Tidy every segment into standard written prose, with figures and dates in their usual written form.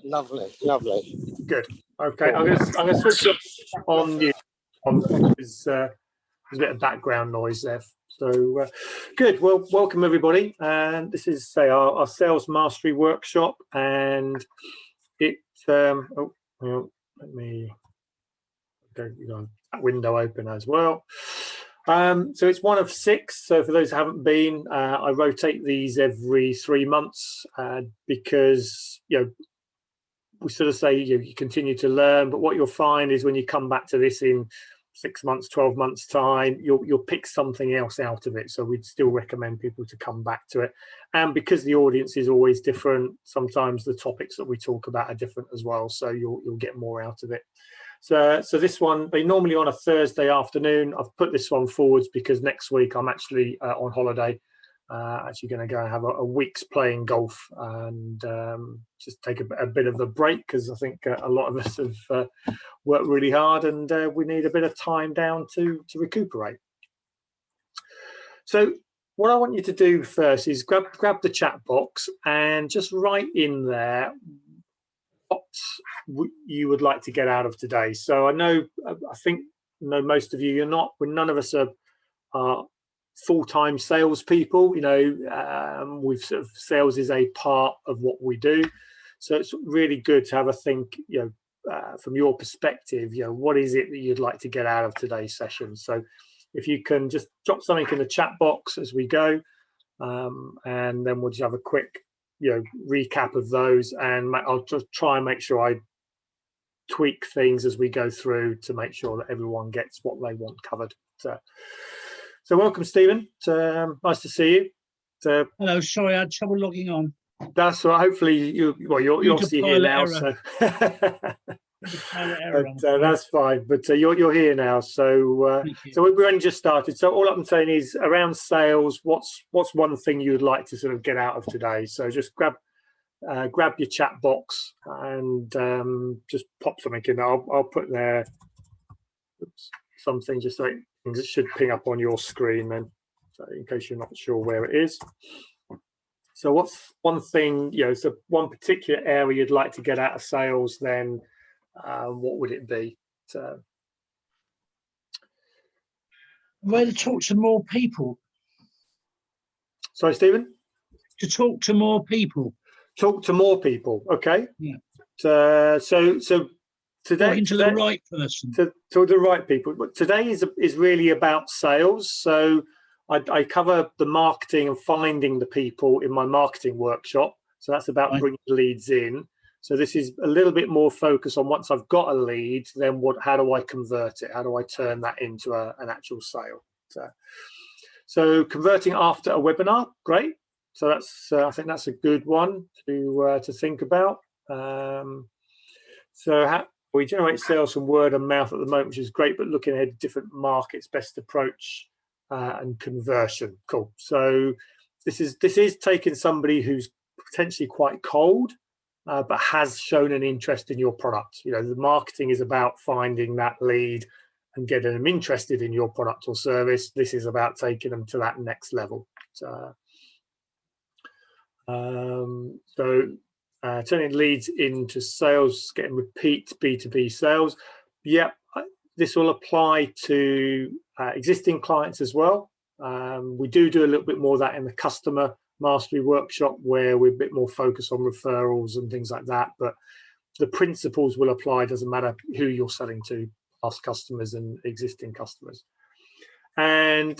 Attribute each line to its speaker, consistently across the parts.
Speaker 1: Lovely, lovely.
Speaker 2: Good. Okay, I'm going to switch up on you. There's a bit of background noise there. So good. Well, welcome everybody. And this is our sales mastery workshop, and it. Let me go. That window open as well. So it's one of 6. So for those who haven't been, I rotate these every 3 months because we sort of say you continue to learn, but what you'll find is when you come back to this in 6 months, 12 months time, you'll pick something else out of it. So we'd still recommend people to come back to it. And because the audience is always different, sometimes the topics that we talk about are different as well. So you'll get more out of it. So this one, they normally on a Thursday afternoon. I've put this one forwards because next week I'm actually on holiday. Actually going to go and have a week's playing golf and just take a bit of a break, because I think a lot of us have worked really hard and we need a bit of time down to recuperate. So what I want you to do first is grab the chat box and just write in there what you would like to get out of today. So I think most of you, none of us are full-time salespeople. We've sort of, sales is a part of what we do, so it's really good to have a think from your perspective, what is it that you'd like to get out of today's session. So if you can just drop something in the chat box as we go, and then we'll just have a quick recap of those, and I'll just try and make sure I tweak things as we go through to make sure that everyone gets what they want covered. So welcome, Stephen. Nice to see you.
Speaker 3: Hello. Sorry, I had trouble logging on.
Speaker 2: That's all right. Hopefully you're obviously here now. So that's fine. But you're here now. So we're only just started. So all I'm saying is around sales. What's one thing you would like to sort of get out of today? So just grab your chat box and just pop something in. I'll put there something just so it should ping up on your screen then, so in case you're not sure where it is. So what's one thing, so one particular area you'd like to get out of sales, then what would it be?
Speaker 3: Where to talk to more people.
Speaker 2: Sorry, Stephen?
Speaker 3: To talk to more people.
Speaker 2: Talk to more people, okay.
Speaker 3: Yeah.
Speaker 2: So today,
Speaker 3: talking to the right person.
Speaker 2: To the right people. But today is really about sales. So I cover the marketing and finding the people in my marketing workshop. So that's about bringing leads in. So this is a little bit more focused on once I've got a lead, then how do I convert it? How do I turn that into an actual sale? So converting after a webinar, great. So that's I think that's a good one to think about. We generate sales from word of mouth at the moment, which is great, but looking ahead at different markets, best approach and conversion. Cool. So this is taking somebody who's potentially quite cold, but has shown an interest in your product. The marketing is about finding that lead and getting them interested in your product or service. This is about taking them to that next level. Turning leads into sales, getting repeat B2B sales. Yeah, this will apply to existing clients as well. We do a little bit more of that in the customer mastery workshop, where we're a bit more focused on referrals and things like that. But the principles will apply, doesn't matter who you're selling to, past customers and existing customers. And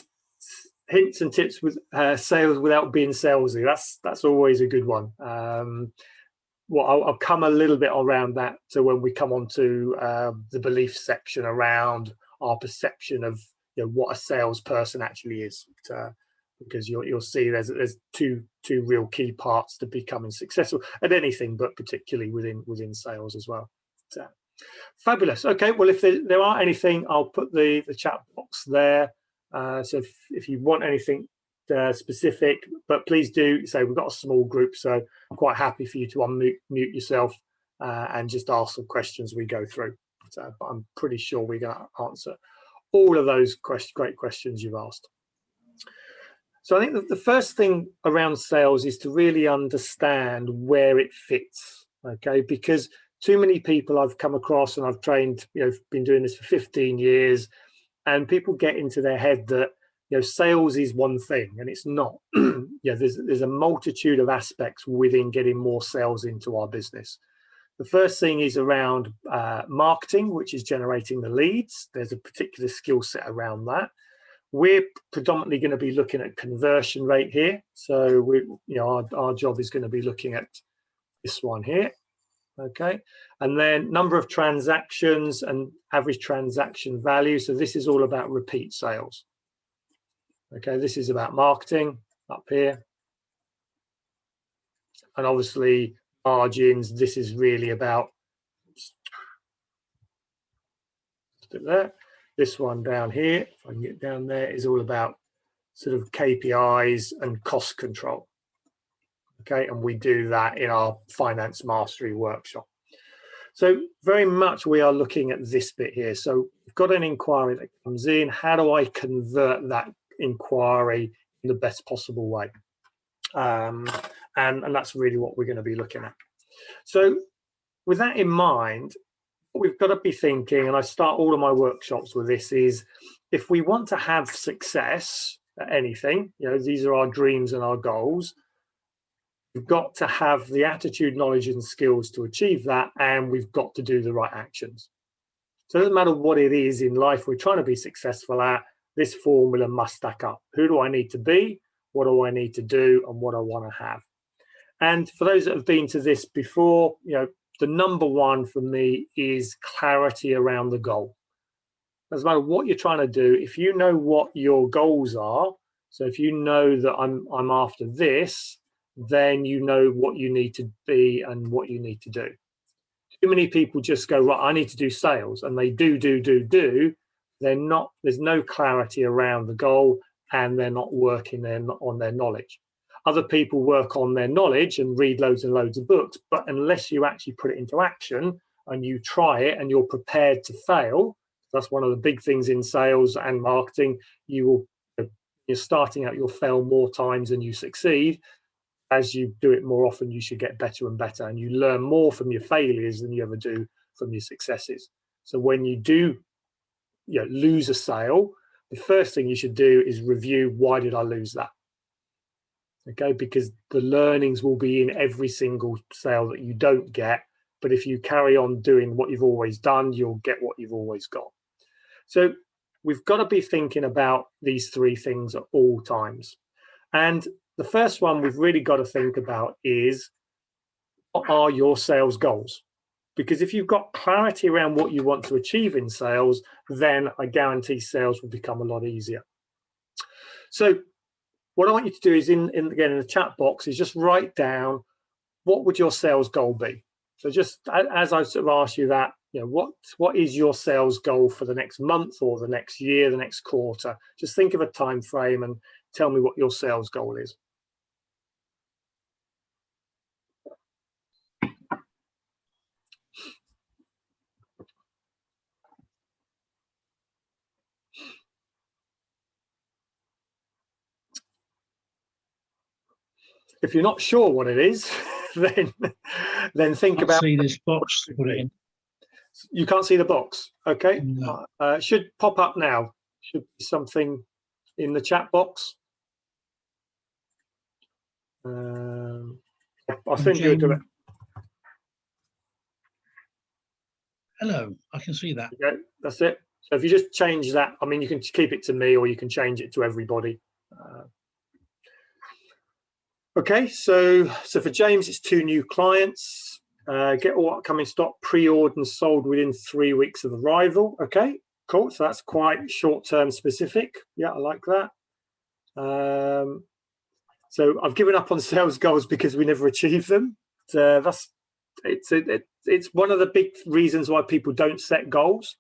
Speaker 2: hints and tips with sales without being salesy. That's always a good one. I'll come a little bit around that. So when we come on to the belief section around our perception of what a salesperson actually is, because you'll see there's two real key parts to becoming successful at anything, but particularly within sales as well. Fabulous. Okay, well, if there are anything, I'll put the chat box there. So if you want anything specific, but please do say we've got a small group, so I'm quite happy for you to unmute yourself and just ask some questions we go through. But I'm pretty sure we're going to answer all of those great questions you've asked. So I think that the first thing around sales is to really understand where it fits. okay? Because too many people I've come across, and I've trained, been doing this for 15 years, and people get into their head that sales is one thing, and it's not. There's a multitude of aspects within getting more sales into our business. The first thing is around marketing, which is generating the leads. There's a particular skill set around that. We're predominantly going to be looking at conversion rate here. So our job is going to be looking at this one here. Okay, and then number of transactions and average transaction value. So this is all about repeat sales. Okay, this is about marketing up here. And obviously margins, this is really about there. This one down here, if I can get down there, is all about sort of KPIs and cost control. Okay, and we do that in our finance mastery workshop. So very much we are looking at this bit here. So we've got an inquiry that comes in. How do I convert that inquiry in the best possible way? And that's really what we're going to be looking at. So with that in mind, what we've got to be thinking, and I start all of my workshops with this, is if we want to have success at anything, these are our dreams and our goals, we've got to have the attitude, knowledge, and skills to achieve that, and we've got to do the right actions. So it doesn't matter what it is in life we're trying to be successful at, this formula must stack up. Who do I need to be? What do I need to do? And what I want to have? And for those that have been to this before, the number one for me is clarity around the goal. Doesn't matter what you're trying to do, if you know what your goals are, so if you know that I'm after this, then you know what you need to be and what you need to do. Too many people just go, right, I need to do sales, and they do. They're not, there's no clarity around the goal, and they're not working on their knowledge. Other people work on their knowledge and read loads and loads of books, but unless you actually put it into action and you try it and you're prepared to fail, that's one of the big things in sales and marketing. You're starting out, you'll fail more times than you succeed. As you do it more often, you should get better and better, and you learn more from your failures than you ever do from your successes. So when you do lose a sale, the first thing you should do is review, why did I lose that? Okay, because the learnings will be in every single sale that you don't get, but if you carry on doing what you've always done, you'll get what you've always got. So we've got to be thinking about these three things at all times. And the first one we've really got to think about is, what are your sales goals? Because if you've got clarity around what you want to achieve in sales, then I guarantee sales will become a lot easier. So what I want you to do is, again, in the chat box, is just write down, what would your sales goal be? So just as I sort of asked you that, what is your sales goal for the next month or the next year, the next quarter? Just think of a time frame and tell me what your sales goal is. If you're not sure what it is, then think about.
Speaker 3: See this box to put it in.
Speaker 2: You can't see the box. Okay.
Speaker 3: No.
Speaker 2: Should pop up now. Should be something in the chat box. I'll send you a direct.
Speaker 3: Hello, I can see that.
Speaker 2: Okay, that's it. So if you just change that, I mean, you can keep it to me or you can change it to everybody. Okay, so for James, it's 2 new clients. Get all upcoming stock pre-ordered and sold within 3 weeks of arrival. Okay, cool. So that's quite short-term specific. Yeah, I like that. So I've given up on sales goals because we never achieve them. It's one of the big reasons why people don't set goals,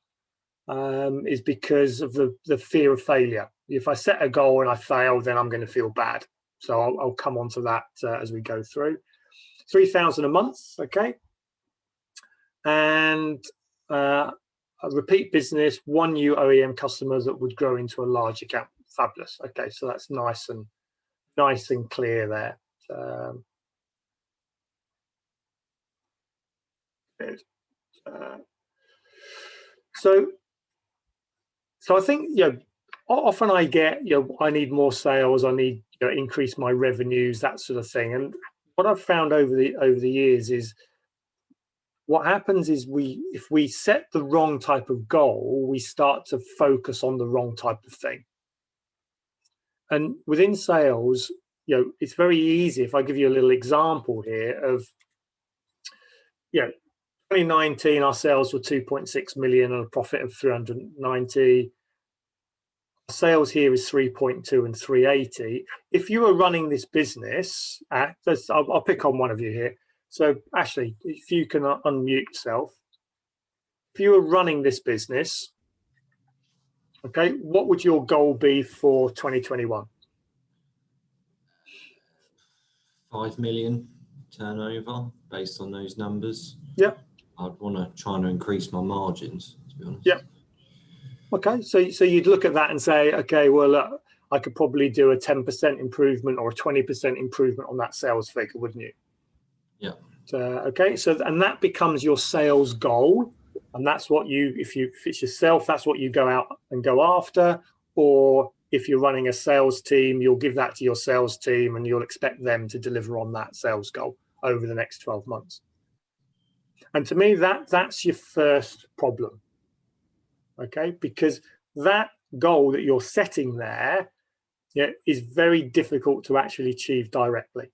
Speaker 2: is because of the fear of failure. If I set a goal and I fail, then I'm going to feel bad. So I'll come on to that as we go through. 3,000 a month, okay. And a repeat business, 1 new OEM customer that would grow into a large account. Fabulous. Okay, so that's nice and clear there. So I think, often I get, I need more sales, I need increase my revenues, that sort of thing. And what I've found over the years is what happens is if we set the wrong type of goal, we start to focus on the wrong type of thing. And within sales, it's very easy. If I give you a little example here of, 2019, our sales were 2.6 million and a profit of 390. Sales here is 3.2 and 380. If you were running this business, I'll pick on one of you here. So Ashley, if you can unmute yourself. If you were running this business, okay, what would your goal be for 2021?
Speaker 1: 5 million turnover based on those numbers.
Speaker 2: Yeah.
Speaker 1: I'd want to try and increase my margins, to be honest.
Speaker 2: Yeah. Okay, so you'd look at that and say, okay, well, look, I could probably do a 10% improvement or a 20% improvement on that sales figure, wouldn't you?
Speaker 1: Yeah.
Speaker 2: Okay, and that becomes your sales goal, and that's what if it's yourself, that's what you go out and go after. Or if you're running a sales team, you'll give that to your sales team and you'll expect them to deliver on that sales goal over the next 12 months. And to me, that's your first problem. Okay, because that goal that you're setting there is very difficult to actually achieve directly.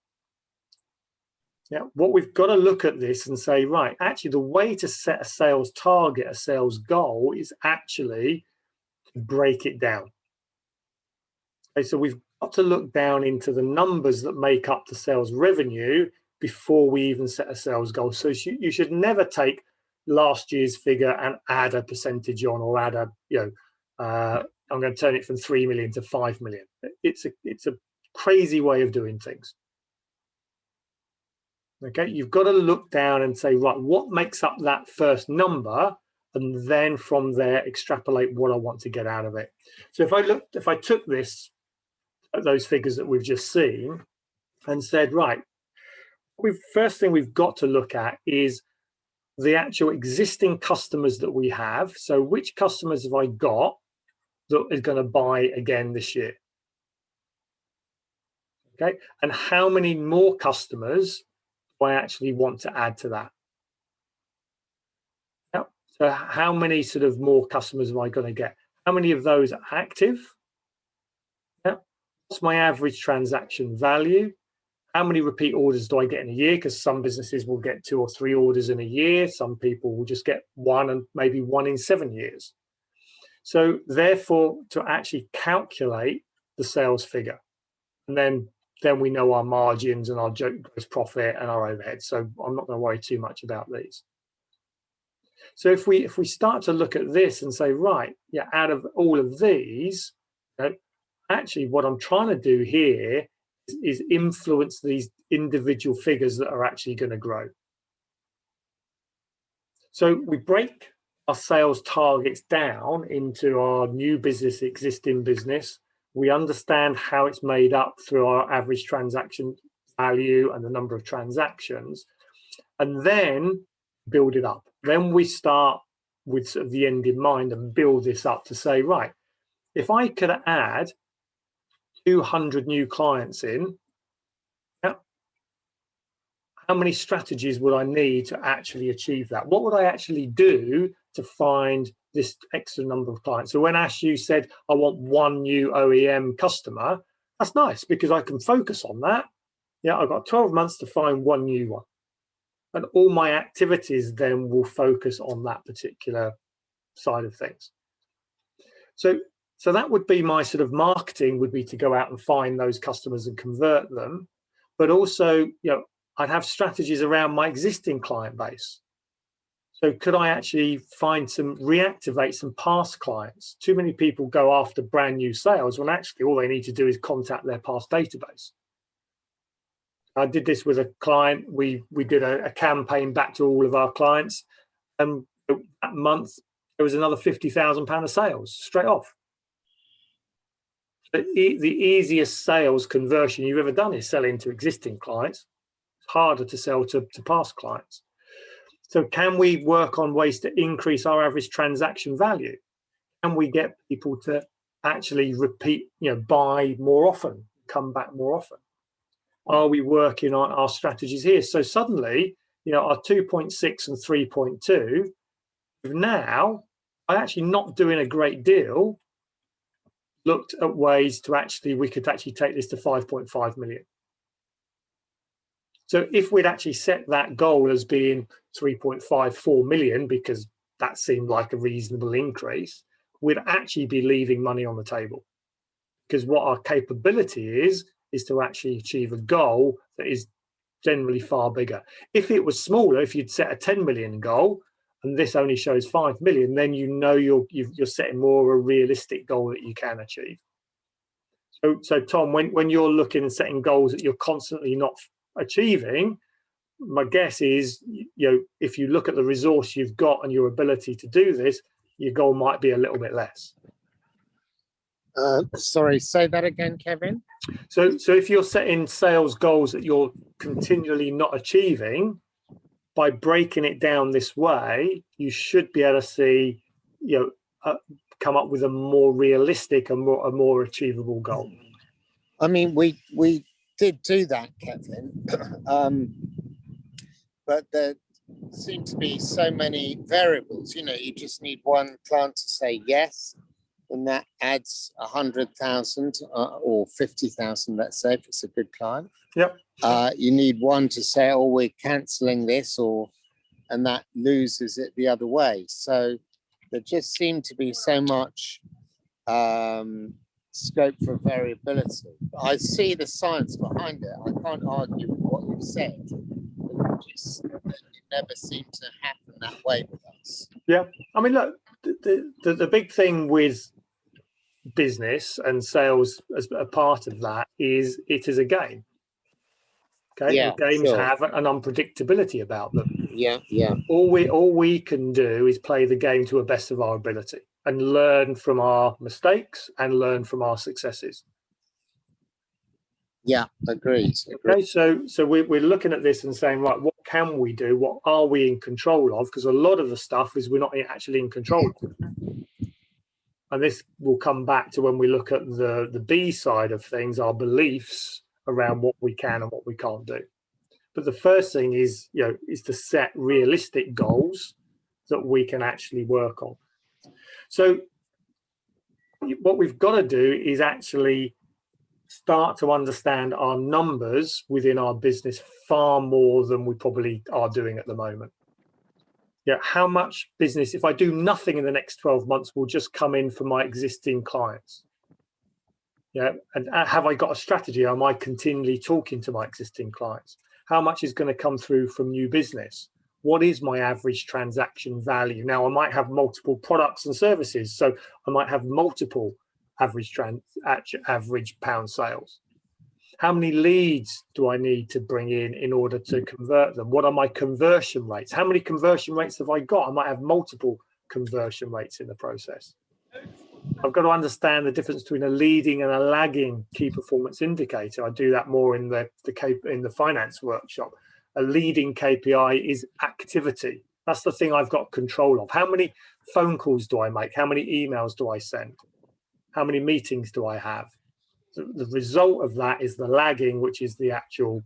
Speaker 2: What we've got to look at this and say, right, actually the way to set a sales target, a sales goal, is actually to break it down. Okay, so we've got to look down into the numbers that make up the sales revenue before we even set a sales goal. So you should never take last year's figure and add a percentage on, or add I'm going to turn it from 3 million to 5 million. It's a crazy way of doing things. Okay, you've got to look down and say, right, what makes up that first number, and then from there extrapolate what I want to get out of it. So if I took those figures that we've just seen and said, right, first thing we've got to look at is the actual existing customers that we have. So which customers have I got that is going to buy again this year? Okay, and how many more customers do I actually want to add to that? Yeah. So how many sort of more customers am I going to get? How many of those are active? Yeah. What's my average transaction value? How many repeat orders do I get in a year? Because some businesses will get 2 or 3 orders in a year. Some people will just get 1, and maybe 1 in 7 years. So therefore, to actually calculate the sales figure, and then we know our margins and our gross profit and our overhead. So I'm not going to worry too much about these. So if we start to look at this and say, right, yeah, out of all of these, actually what I'm trying to do here is influence these individual figures that are actually going to grow. So we break our sales targets down into our new business, existing business. We understand how it's made up through our average transaction value and the number of transactions, and then build it up. Then we start with sort of the end in mind and build this up to say, right, if I could add 200 new clients in, how many strategies would I need to actually achieve that? What would I actually do to find this extra number of clients? So when Ash, you said, I want 1 new OEM customer, that's nice because I can focus on that. Yeah, I've got 12 months to find 1 new one. And all my activities then will focus on that particular side of things. So that would be my sort of marketing, would be to go out and find those customers and convert them. But also, I'd have strategies around my existing client base. So could I actually reactivate some past clients? Too many people go after brand new sales when actually all they need to do is contact their past database. I did this with a client. We did a campaign back to all of our clients, and that month there was another £50,000 of sales straight off. The easiest sales conversion you've ever done is selling to existing clients. It's harder to sell to past clients. So can we work on ways to increase our average transaction value? Can we get people to actually repeat, buy more often, come back more often? Are we working on our strategies here? So suddenly, our 2.6 and 3.2, now I'm actually not doing a great deal, looked at ways to we could actually take this to 5.5 million. So if we'd actually set that goal as being 3.54 million, because that seemed like a reasonable increase, we'd actually be leaving money on the table. Because what our capability is to actually achieve a goal that is generally far bigger. If it was smaller, if you'd set a 10 million goal and this only shows 5 million, then you're setting more a realistic goal that you can achieve. So Tom, when you're looking and setting goals that you're constantly not achieving, my guess is, if you look at the resource you've got and your ability to do this, your goal might be a little bit less.
Speaker 4: Sorry, say that again, Kevin.
Speaker 2: So if you're setting sales goals that you're continually not achieving, by breaking it down this way, you should be able to see, come up with a more realistic and a more achievable goal.
Speaker 4: I mean, we did do that, Kevin, but there seem to be so many variables. You just need one client to say yes, and that adds 100,000 or 50,000, let's say, if it's a good client.
Speaker 2: Yep.
Speaker 4: You need one to say, "Oh, we're cancelling this," and that loses it the other way. So there just seemed to be so much scope for variability. I see the science behind it. I can't argue with what you've said. It never seemed to happen that way with us.
Speaker 2: Yeah, I mean, look, the big thing with business and sales as a part of that is it is a game. Okay,
Speaker 4: Yeah,
Speaker 2: the games
Speaker 4: sure.
Speaker 2: have an unpredictability about them.
Speaker 4: Yeah.
Speaker 2: All we can do is play the game to the best of our ability and learn from our mistakes and learn from our successes.
Speaker 4: Yeah, agreed.
Speaker 2: Okay, so we're looking at this and saying, right, what can we do? What are we in control of? Because a lot of the stuff is we're not actually in control of. And this will come back to when we look at the B side of things, our beliefs around what we can and what we can't do. But the first thing is, is to set realistic goals that we can actually work on. So what we've got to do is actually start to understand our numbers within our business far more than we probably are doing at the moment. How much business, if I do nothing in the next 12 months, will just come in from my existing clients? And have I got a strategy? Am I continually talking to my existing clients? How much is going to come through from new business? What is my average transaction value? Now, I might have multiple products and services, so I might have multiple average pound sales. How many leads do I need to bring in order to convert them? What are my conversion rates? How many conversion rates have I got? I might have multiple conversion rates in the process. I've got to understand the difference between a leading and a lagging key performance indicator. I do that more in the finance workshop. A leading KPI is activity. That's the thing I've got control of. How many phone calls do I make? How many emails do I send? How many meetings do I have? So the result of that is the lagging, which is the actual,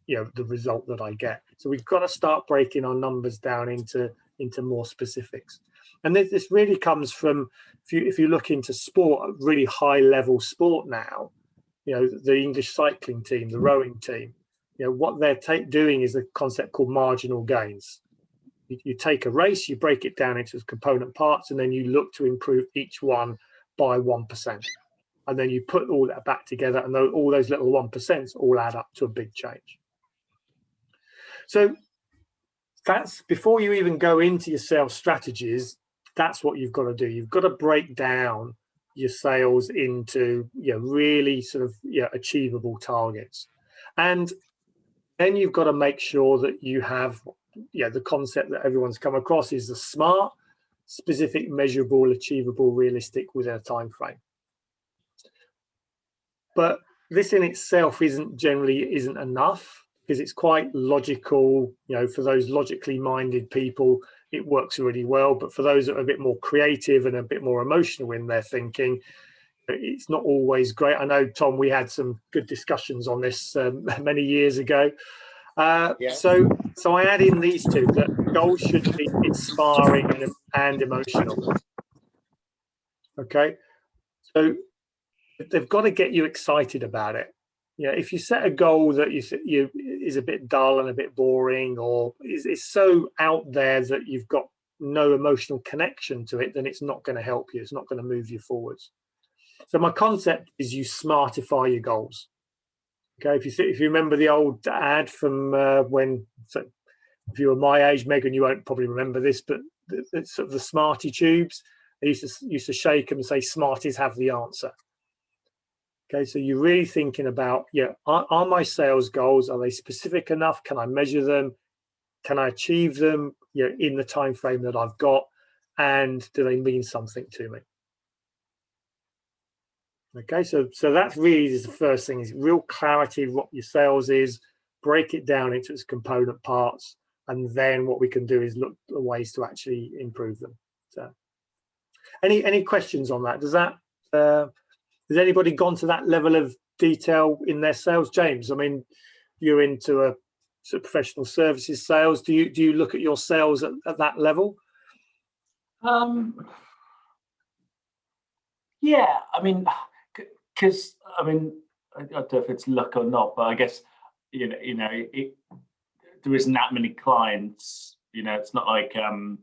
Speaker 2: the result that I get. So we've got to start breaking our numbers down into more specifics. And this really comes from, if you look into sport, really high level sport now, the English cycling team, the rowing team, what they're doing is a concept called marginal gains. You take a race, you break it down into component parts, and then you look to improve each one by 1%. And then you put all that back together, and all those little 1% all add up to a big change. So that's, before you even go into your sales strategies, that's what you've got to do. You've got to break down your sales into really sort of achievable targets. And then you've got to make sure that you have the concept that everyone's come across is the SMART: specific, measurable, achievable, realistic, within a time frame. But this in itself isn't enough. because it's quite logical. You know, for those logically minded people, it works really well. But for those that are a bit more creative and a bit more emotional in their thinking, it's not always great. I know, Tom, we had some good discussions on this many years ago. So I add in these two, that goals should be inspiring and emotional. Okay, so they've got to get you excited about it. You know, if you set a goal that you is a bit dull and a bit boring, or is so out there that you've got no emotional connection to it, then it's not going to help you. It's not going to move you forwards. So my concept is you smartify your goals. Okay, if you remember the old ad from when, so if you were my age, Megan, you won't probably remember this, but it's sort of the Smartie tubes. They used to shake them and say, "Smarties have the answer." Okay, so you're really thinking about, yeah, are my sales goals, are they specific enough? Can I measure them? Can I achieve them, you know, in the time frame that I've got? And do they mean something to me? Okay, so that's really the first thing, is real clarity of what your sales is, break it down into its component parts, and then what we can do is look at ways to actually improve them. So any questions on that? Does that has anybody gone to that level of detail in their sales? James, I mean, you're into a sort of professional services sales. Do you look at your sales at that level?
Speaker 5: Yeah, I mean, because I mean, I don't know if it's luck or not, but I guess there isn't that many clients. You know, it's not like a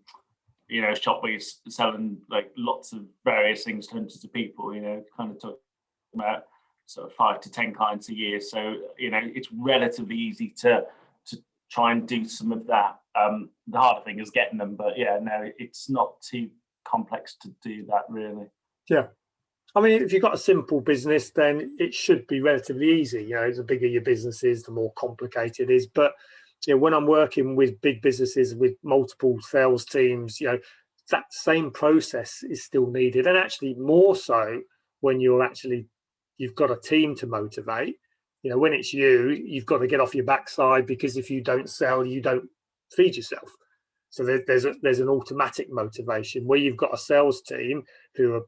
Speaker 5: shop where you're selling like lots of various things to hundreds of people. You know, kind of talking about sort of 5 to 10 clients a year. So it's relatively easy to try and do some of that. The harder thing is getting them, but yeah, no, it's not too complex to do that, really.
Speaker 2: Yeah. I mean, if you've got a simple business, then it should be relatively easy. You know, the bigger your business is, the more complicated it is. But when I'm working with big businesses with multiple sales teams, that same process is still needed, and actually more so when you've got a team to motivate. When it's you've got to get off your backside, because if you don't sell, you don't feed yourself. So there's an automatic motivation where you've got a sales team who are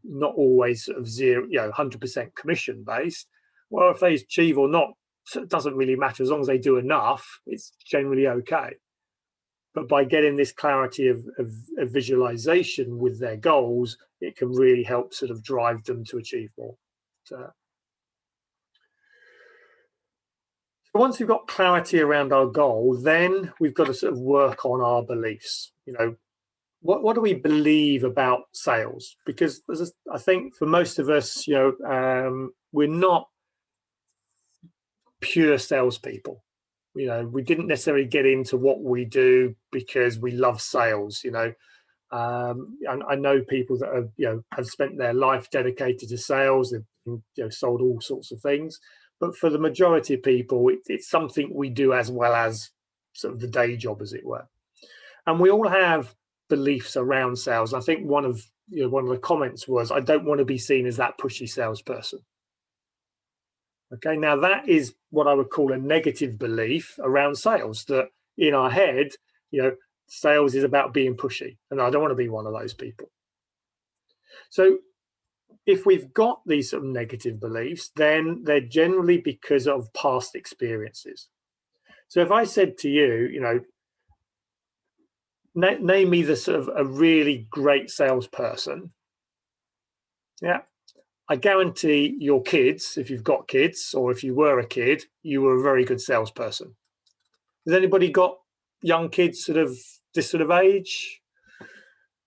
Speaker 2: not always sort of 100% commission based. Well, if they achieve or not, it doesn't really matter. As long as they do enough, it's generally okay. But by getting this clarity of visualization with their goals, it can really help sort of drive them to achieve more. So once we've got clarity around our goal, then we've got to sort of work on our beliefs. What do we believe about sales? Because I think for most of us, we're not pure salespeople. We didn't necessarily get into what we do because we love sales. And I know people that have spent their life dedicated to sales. They've sold all sorts of things. But for the majority of people, it's something we do as well as sort of the day job, as it were. And we all have beliefs around sales. I think one of the comments was, I don't want to be seen as that pushy salesperson. Okay, now that is what I would call a negative belief around sales, that in our head, sales is about being pushy, and I don't want to be one of those people. So if we've got these sort of negative beliefs, then they're generally because of past experiences. So if I said to you, name me the sort of a really great salesperson. Yeah, I guarantee your kids, if you've got kids, or if you were a kid, you were a very good salesperson. Has anybody got young kids sort of this sort of age?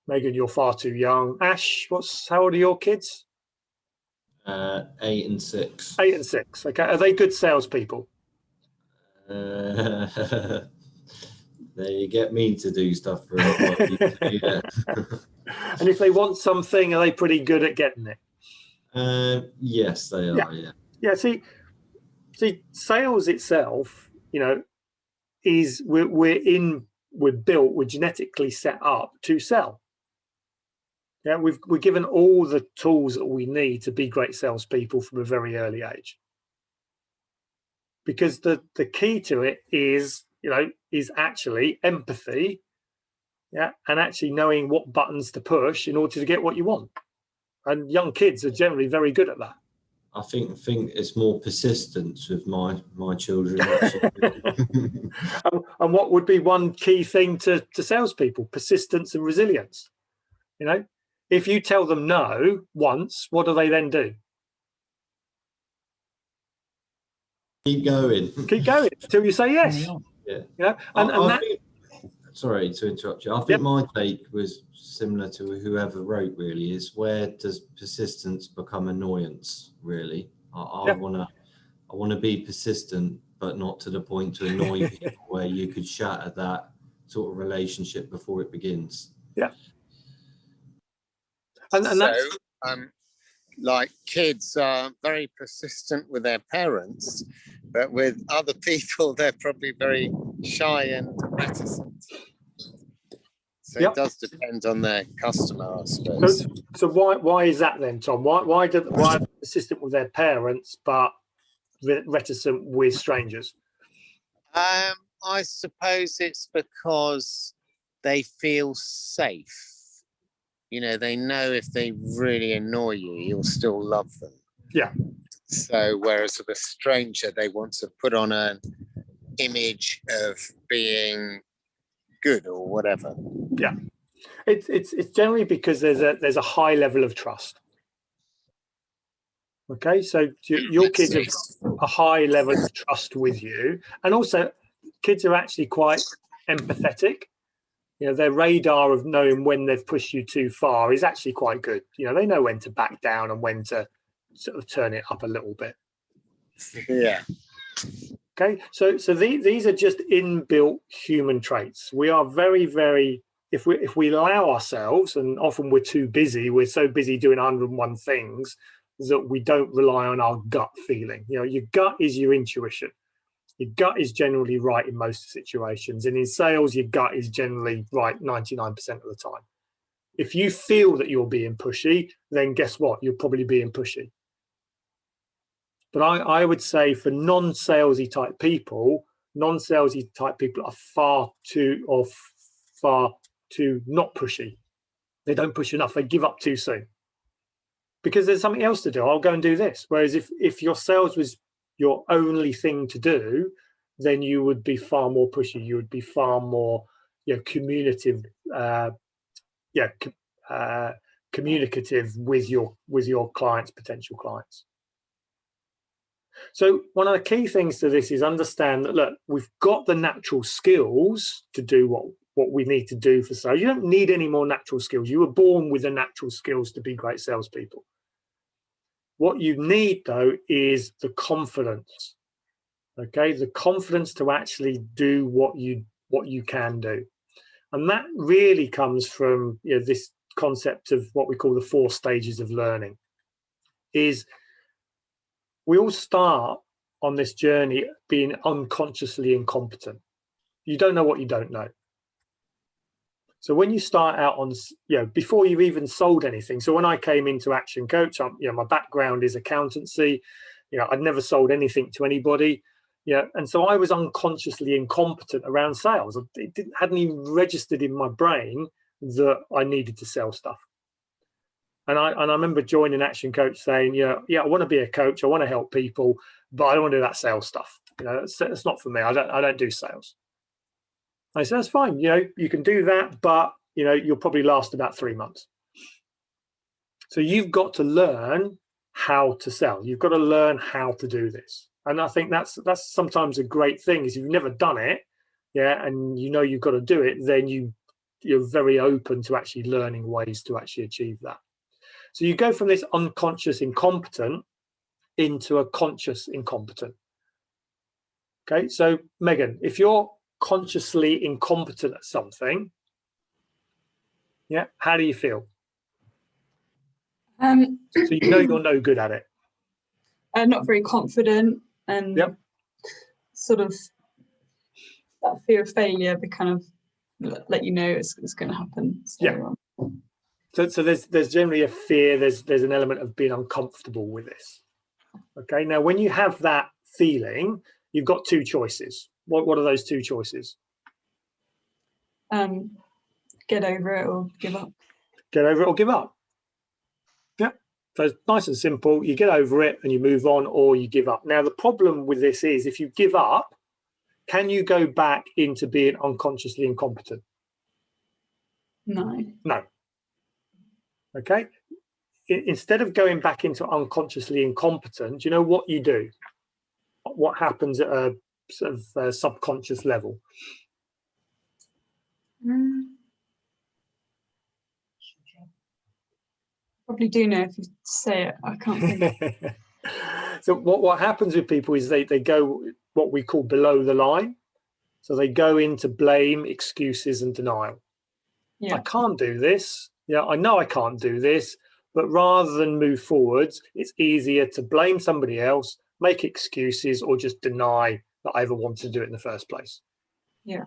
Speaker 2: Megan, you're far too young. Ash, how old are your kids?
Speaker 1: 8 and 6.
Speaker 2: 8 and 6. Okay, are they good salespeople?
Speaker 1: They get me to do stuff for employees. Yeah.
Speaker 2: And if they want something, are they pretty good at getting it?
Speaker 1: Yes, they are. Yeah.
Speaker 2: See, sales itself, is we're genetically set up to sell. Yeah, we're given all the tools that we need to be great salespeople from a very early age. because the key to it is, is actually empathy, and actually knowing what buttons to push in order to get what you want. And young kids are generally very good at that.
Speaker 1: I think it's more persistence with my children. Actually.
Speaker 2: And what would be one key thing to salespeople? Persistence and resilience. If you tell them no once, what do they then do?
Speaker 1: Keep going.
Speaker 2: Keep going until you say yes.
Speaker 1: Yeah.
Speaker 2: And
Speaker 1: sorry to interrupt you. I think my take was similar to whoever wrote, really, is where does persistence become annoyance, really? I want to be persistent, but not to the point to annoy people where you could shatter that sort of relationship before it begins.
Speaker 2: Yeah. And that's
Speaker 4: like kids are very persistent with their parents, but with other people, they're probably very shy and reticent. So it does depend on their customer, I suppose.
Speaker 2: So why is that then, Tom? Why are they persistent with their parents but reticent with strangers?
Speaker 4: I suppose it's because they feel safe. They know if they really annoy you, you'll still love them.
Speaker 2: Yeah.
Speaker 4: So whereas with a stranger, they want to put on an image of being good or whatever.
Speaker 2: Yeah. It's generally because there's a high level of trust. Okay, so your kids have a high level of trust with you, and also kids are actually quite empathetic. Their radar of knowing when they've pushed you too far is actually quite good. They know when to back down and when to sort of turn it up a little bit.
Speaker 4: Yeah.
Speaker 2: Okay, so these are just inbuilt human traits. We are very, very, if we allow ourselves, and often we're too busy, we're so busy doing 101 things that we don't rely on our gut feeling. Your gut is your intuition. Your gut is generally right in most situations. And in sales, your gut is generally right 99% of the time. If you feel that you're being pushy, then guess what? You're probably being pushy. But I would say for non-salesy type people are far too not pushy. They don't push enough. They give up too soon because there's something else to do. I'll go and do this. Whereas if your sales was your only thing to do, then you would be far more pushy. You would be far more communicative with your clients, potential clients. So one of the key things to this is understand that, look, we've got the natural skills to do what we need to do for sales. You don't need any more natural skills. You were born with the natural skills to be great salespeople. What you need, though, is the confidence. Okay, the confidence to actually do what you can do. And that really comes from this concept of what we call the 4 stages of learning. Is we all start on this journey being unconsciously incompetent. You don't know what you don't know. So when you start out on, before you've even sold anything. So when I came into Action Coach, my background is accountancy. I'd never sold anything to anybody. And so I was unconsciously incompetent around sales. It hadn't even registered in my brain that I needed to sell stuff. And I remember joining Action Coach saying, I want to be a coach. I want to help people, but I don't want to do that sales stuff. That's not for me. I don't do sales. I said, that's fine. You can do that, but you'll probably last about 3 months. So you've got to learn how to sell. You've got to learn how to do this. And I think that's sometimes a great thing is if you've never done it, and you've got to do it, then you're very open to actually learning ways to actually achieve that. So you go from this unconscious incompetent into a conscious incompetent. Okay, so Megan, if you're consciously incompetent at something, how do you feel? So you're no good at it.
Speaker 6: Not very confident, and sort of that fear of failure, but kind of let you know it's going to happen.
Speaker 2: So there's generally a fear. There's an element of being uncomfortable with this. Okay, now when you have that feeling, you've got two choices. What are those two choices?
Speaker 6: Get over it or give up.
Speaker 2: Get over it or give up. Yeah. So it's nice and simple. You get over it and you move on, or you give up. Now, the problem with this is if you give up, can you go back into being unconsciously incompetent?
Speaker 6: No.
Speaker 2: No. Okay. Instead of going back into unconsciously incompetent, you know what you do? What happens at a sort of subconscious level?
Speaker 6: Probably do know if you say it. I can't think.
Speaker 2: So what happens with people is they go what we call below the line. So they go into blame, excuses, and denial.
Speaker 6: Yeah.
Speaker 2: I can't do this. Yeah, I know I can't do this. But rather than move forwards, it's easier to blame somebody else, make excuses, or just deny that I ever wanted to do it in the first place.
Speaker 6: Yeah.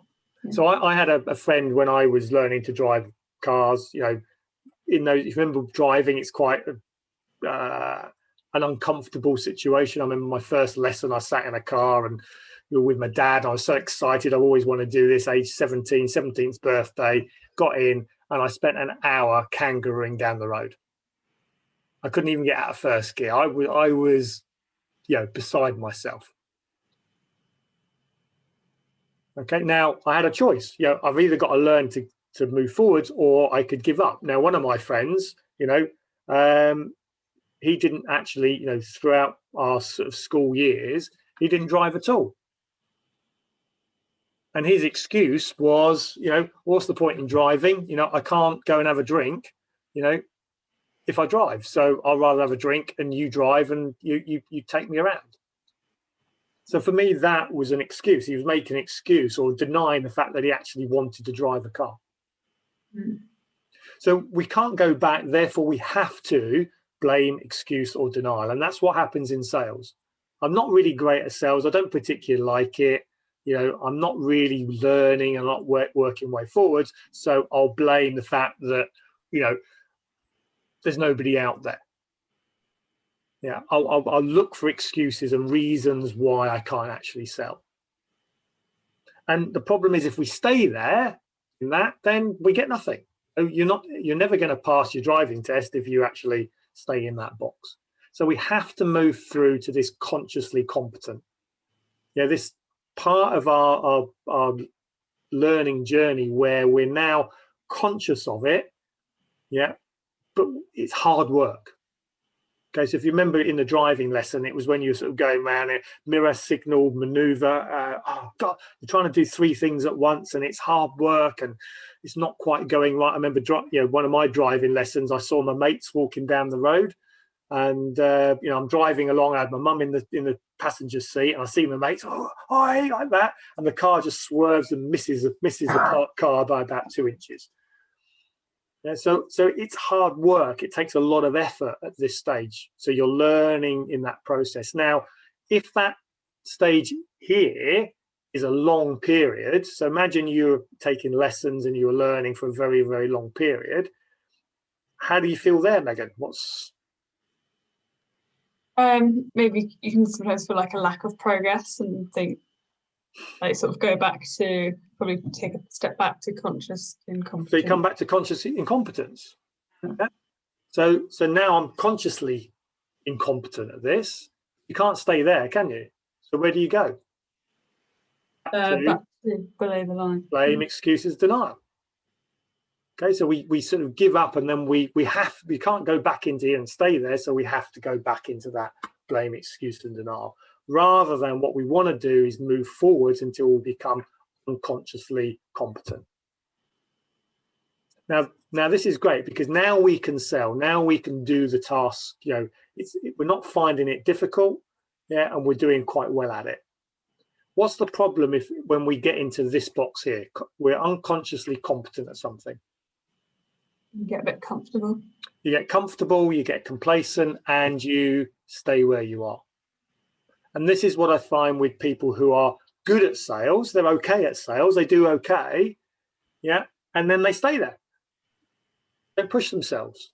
Speaker 2: So I had a friend when I was learning to drive cars, you know, in those, if you remember driving, it's quite an uncomfortable situation. I remember my first lesson, I sat in a car and we were with my dad. I was so excited. I always want to do this. Age 17, 17th birthday, got in and I spent an hour kangarooing down the road. I couldn't even get out of first gear. I was, you know, beside myself. Okay, now I had a choice. You know, I've either got to learn to move forwards or I could give up. Now, one of my friends, you know, he didn't actually, you know, throughout our sort of school years, he didn't drive at all. And his excuse was, you know, what's the point in driving? You know, I can't go and have a drink, you know, if I drive. So I'll rather have a drink and you drive and you take me around. So for me, that was an excuse. He was making an excuse or denying the fact that he actually wanted to drive a car.
Speaker 6: Mm.
Speaker 2: So we can't go back. Therefore, we have to blame, excuse, or denial. And that's what happens in sales. I'm not really great at sales. I don't particularly like it. You know, I'm not really learning and not working way forwards. So I'll blame the fact that, you know, there's nobody out there. Yeah, I'll look for excuses and reasons why I can't actually sell. And the problem is if we stay there in that, then we get nothing. You're never going to pass your driving test if you actually stay in that box. So we have to move through to this consciously competent. Yeah, this part of our learning journey where we're now conscious of it. Yeah, but it's hard work. Okay, so if you remember in the driving lesson, it was when you were sort of going around it, mirror, signal, maneuver. Oh God, you're trying to do three things at once, and it's hard work, and it's not quite going right. I remember, you know, one of my driving lessons, I saw my mates walking down the road, and you know, I'm driving along. I had my mum in the passenger seat, and I see my mates, oh, hi, like that, and the car just swerves and misses the car by about 2 inches. Yeah, so it's hard work. It takes a lot of effort at this stage. So you're learning in that process. Now, if that stage here is a long period, so imagine you're taking lessons and you're learning for a very, very long period. How do you feel there, Megan?
Speaker 6: Maybe you can sometimes feel like a lack of progress and think, like, sort of go back to probably take a step back to conscious incompetence.
Speaker 2: So you come back to conscious incompetence. Yeah. So now I'm consciously incompetent at this. You can't stay there, can you? So where do you go?
Speaker 6: Back to below the line.
Speaker 2: Blame, excuses, denial. Okay, so we sort of give up, and then we can't go back into here and stay there. So we have to go back into that blame, excuse, and denial. Rather than what we want to do is move forwards until we become unconsciously competent. Now this is great because now we can sell. Now we can do the task. You know, we're not finding it difficult, yeah, and we're doing quite well at it. What's the problem when we get into this box here? We're unconsciously competent at something.
Speaker 6: You get a bit comfortable.
Speaker 2: You get comfortable, you get complacent, and you stay where you are. And this is what I find with people who are good at sales. They're okay at sales. They do okay, yeah, and then they stay there. Don't push themselves.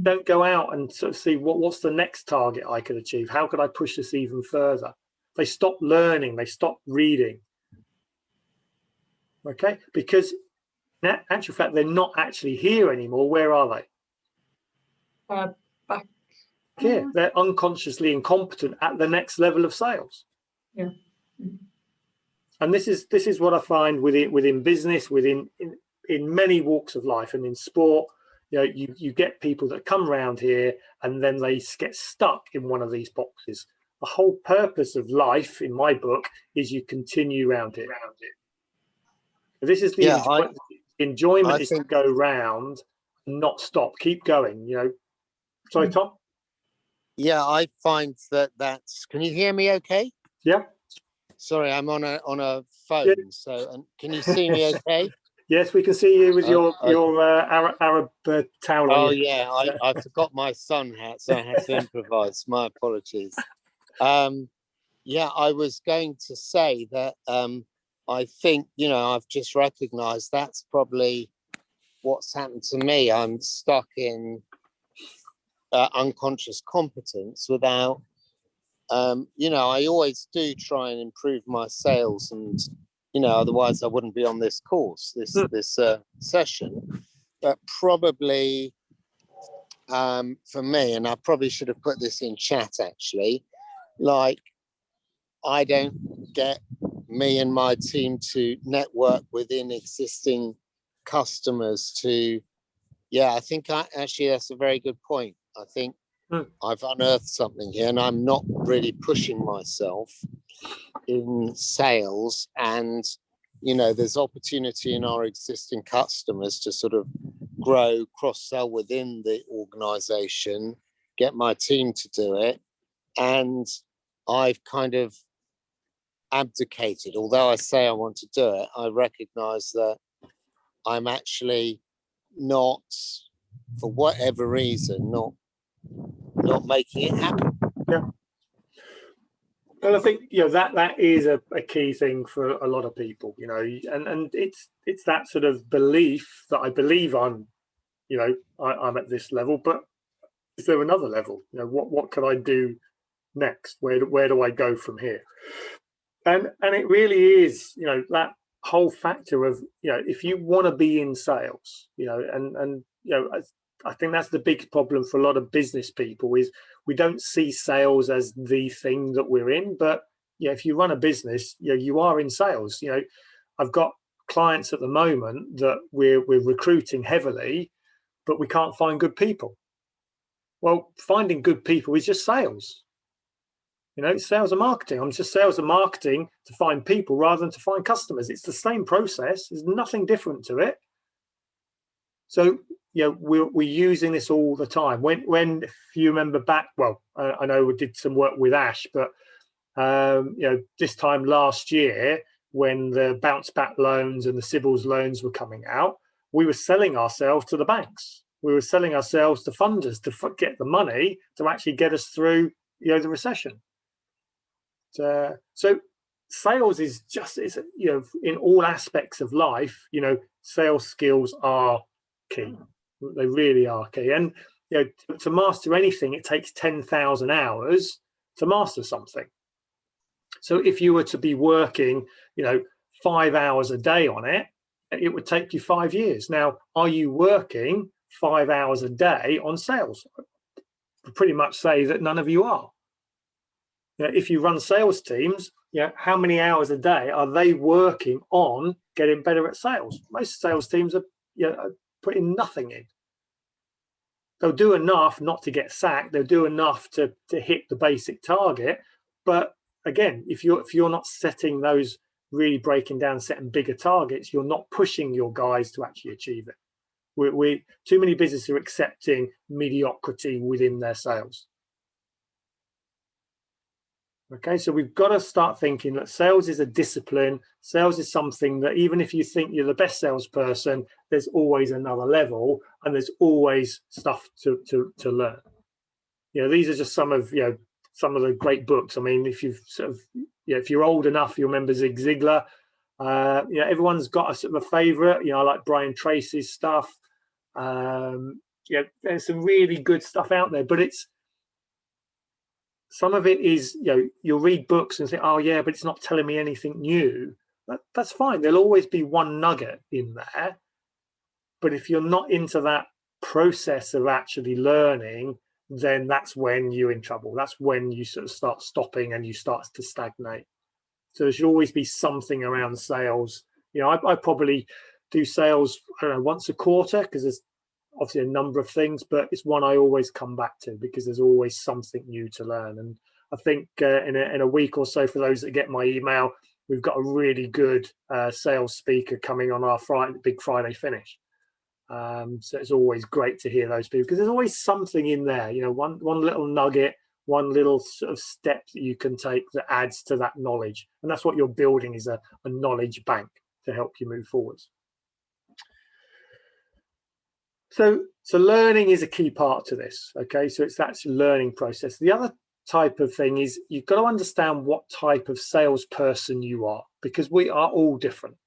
Speaker 2: Don't go out and sort of see what's the next target I could achieve. How could I push this even further? They stop learning, they stop reading. Okay, because in actual fact, they're not actually here anymore. Where are they?
Speaker 6: Back.
Speaker 2: Here, they're unconsciously incompetent at the next level of sales.
Speaker 6: Yeah.
Speaker 2: And this is what I find within business, in many walks of life, and in sport. You know, you get people that come around here and then they get stuck in one of these boxes. The whole purpose of life, in my book, is you continue around it. This is the enjoyment is to go round and not stop, keep going. You know, sorry, Tom.
Speaker 4: Yeah, I find that's. Can you hear me? Okay.
Speaker 2: Yeah.
Speaker 4: Sorry, I'm on a phone. Yeah. So, and can you see me? Okay.
Speaker 2: Yes, we can see you with your Arab towel on.
Speaker 4: Oh yeah, I forgot my sun hat, so I had to improvise. My apologies. Yeah, I was going to say that I think, you know, I've just recognized that's probably what's happened to me. I'm stuck in unconscious competence without, you know, I always do try and improve my sales, and, you know, otherwise I wouldn't be on this course, this session. But probably for me, and I probably should have put this in chat actually, like, I don't get me and my team to network within existing customers to, yeah, I think actually that's a very good point. I think I've unearthed something here, and I'm not really pushing myself in sales. And, you know, there's opportunity in our existing customers to sort of grow, cross-sell within the organization, get my team to do it. And I've kind of abdicated. Although I say I want to do it, I recognize that I'm actually not, for whatever reason, not making it happen.
Speaker 2: Yeah. Well, I think, you know, that is a key thing for a lot of people, you know, and it's that sort of belief that I believe I'm, you know, I'm at this level, but is there another level? You know, what can I do next? Where do I go from here? And it really is, you know, that whole factor of, you know, if you want to be in sales, you know, and you know, I think that's the big problem for a lot of business people is we don't see sales as the thing that we're in. But yeah, if you run a business, you know, you are in sales. You know, I've got clients at the moment that we're recruiting heavily, but we can't find good people. Well, finding good people is just sales. You know, it's sales and marketing. I'm just sales and marketing to find people rather than to find customers. It's the same process. There's nothing different to it. So, you know, we're using this all the time. When if you remember back, well, I know we did some work with Ash, but you know, this time last year when the bounce back loans and the Sybil's loans were coming out, we were selling ourselves to the banks. We were selling ourselves to funders to get the money to actually get us through, you know, the recession. So sales is just, it's, you know, in all aspects of life, you know, sales skills are key. They really are key. And, you know, to master anything, it takes 10,000 hours to master something. So if you were to be working, you know, 5 hours a day on it, it would take you 5 years. Now, are you working 5 hours a day on sales? I pretty much say that none of you are. You know, if you run sales teams, you know, how many hours a day are they working on getting better at sales? Most sales teams are, you know, putting nothing in. They'll do enough not to get sacked. They'll do enough to hit the basic target. But again, if you're not setting those, really breaking down, setting bigger targets, you're not pushing your guys to actually achieve it. We too many businesses are accepting mediocrity within their sales. Okay, so we've got to start thinking that sales is a discipline. Sales is something that even if you think you're the best salesperson, there's always another level and there's always stuff to learn. You know, these are just some of the great books. I mean, if you've sort of, you know, if you're old enough, you remember Zig Ziglar. You know, everyone's got a sort of a favorite. You know, I like Brian Tracy's stuff. You know, there's some really good stuff out there, but it's Some of it is, you'll read books and think, oh yeah, but it's not telling me anything new. That's fine. There'll always be one nugget in there. But if you're not into that process of actually learning, then that's when you're in trouble. That's when you sort of start stopping and you start to stagnate. So there should always be something around sales. I probably do sales, I don't know, once a quarter, because there's obviously a number of things, but it's one I always come back to because there's always something new to learn. And I think in a week or so, for those that get my email, we've got a really good sales speaker coming on our big Friday finish. So it's always great to hear those people, because there's always something in there, one little nugget, one little sort of step that you can take that adds to that knowledge. And that's what you're building, is a knowledge bank to help you move forwards. So learning is a key part to this. Okay, so it's that learning process. The other type of thing is you've got to understand what type of salesperson you are, because we are all different.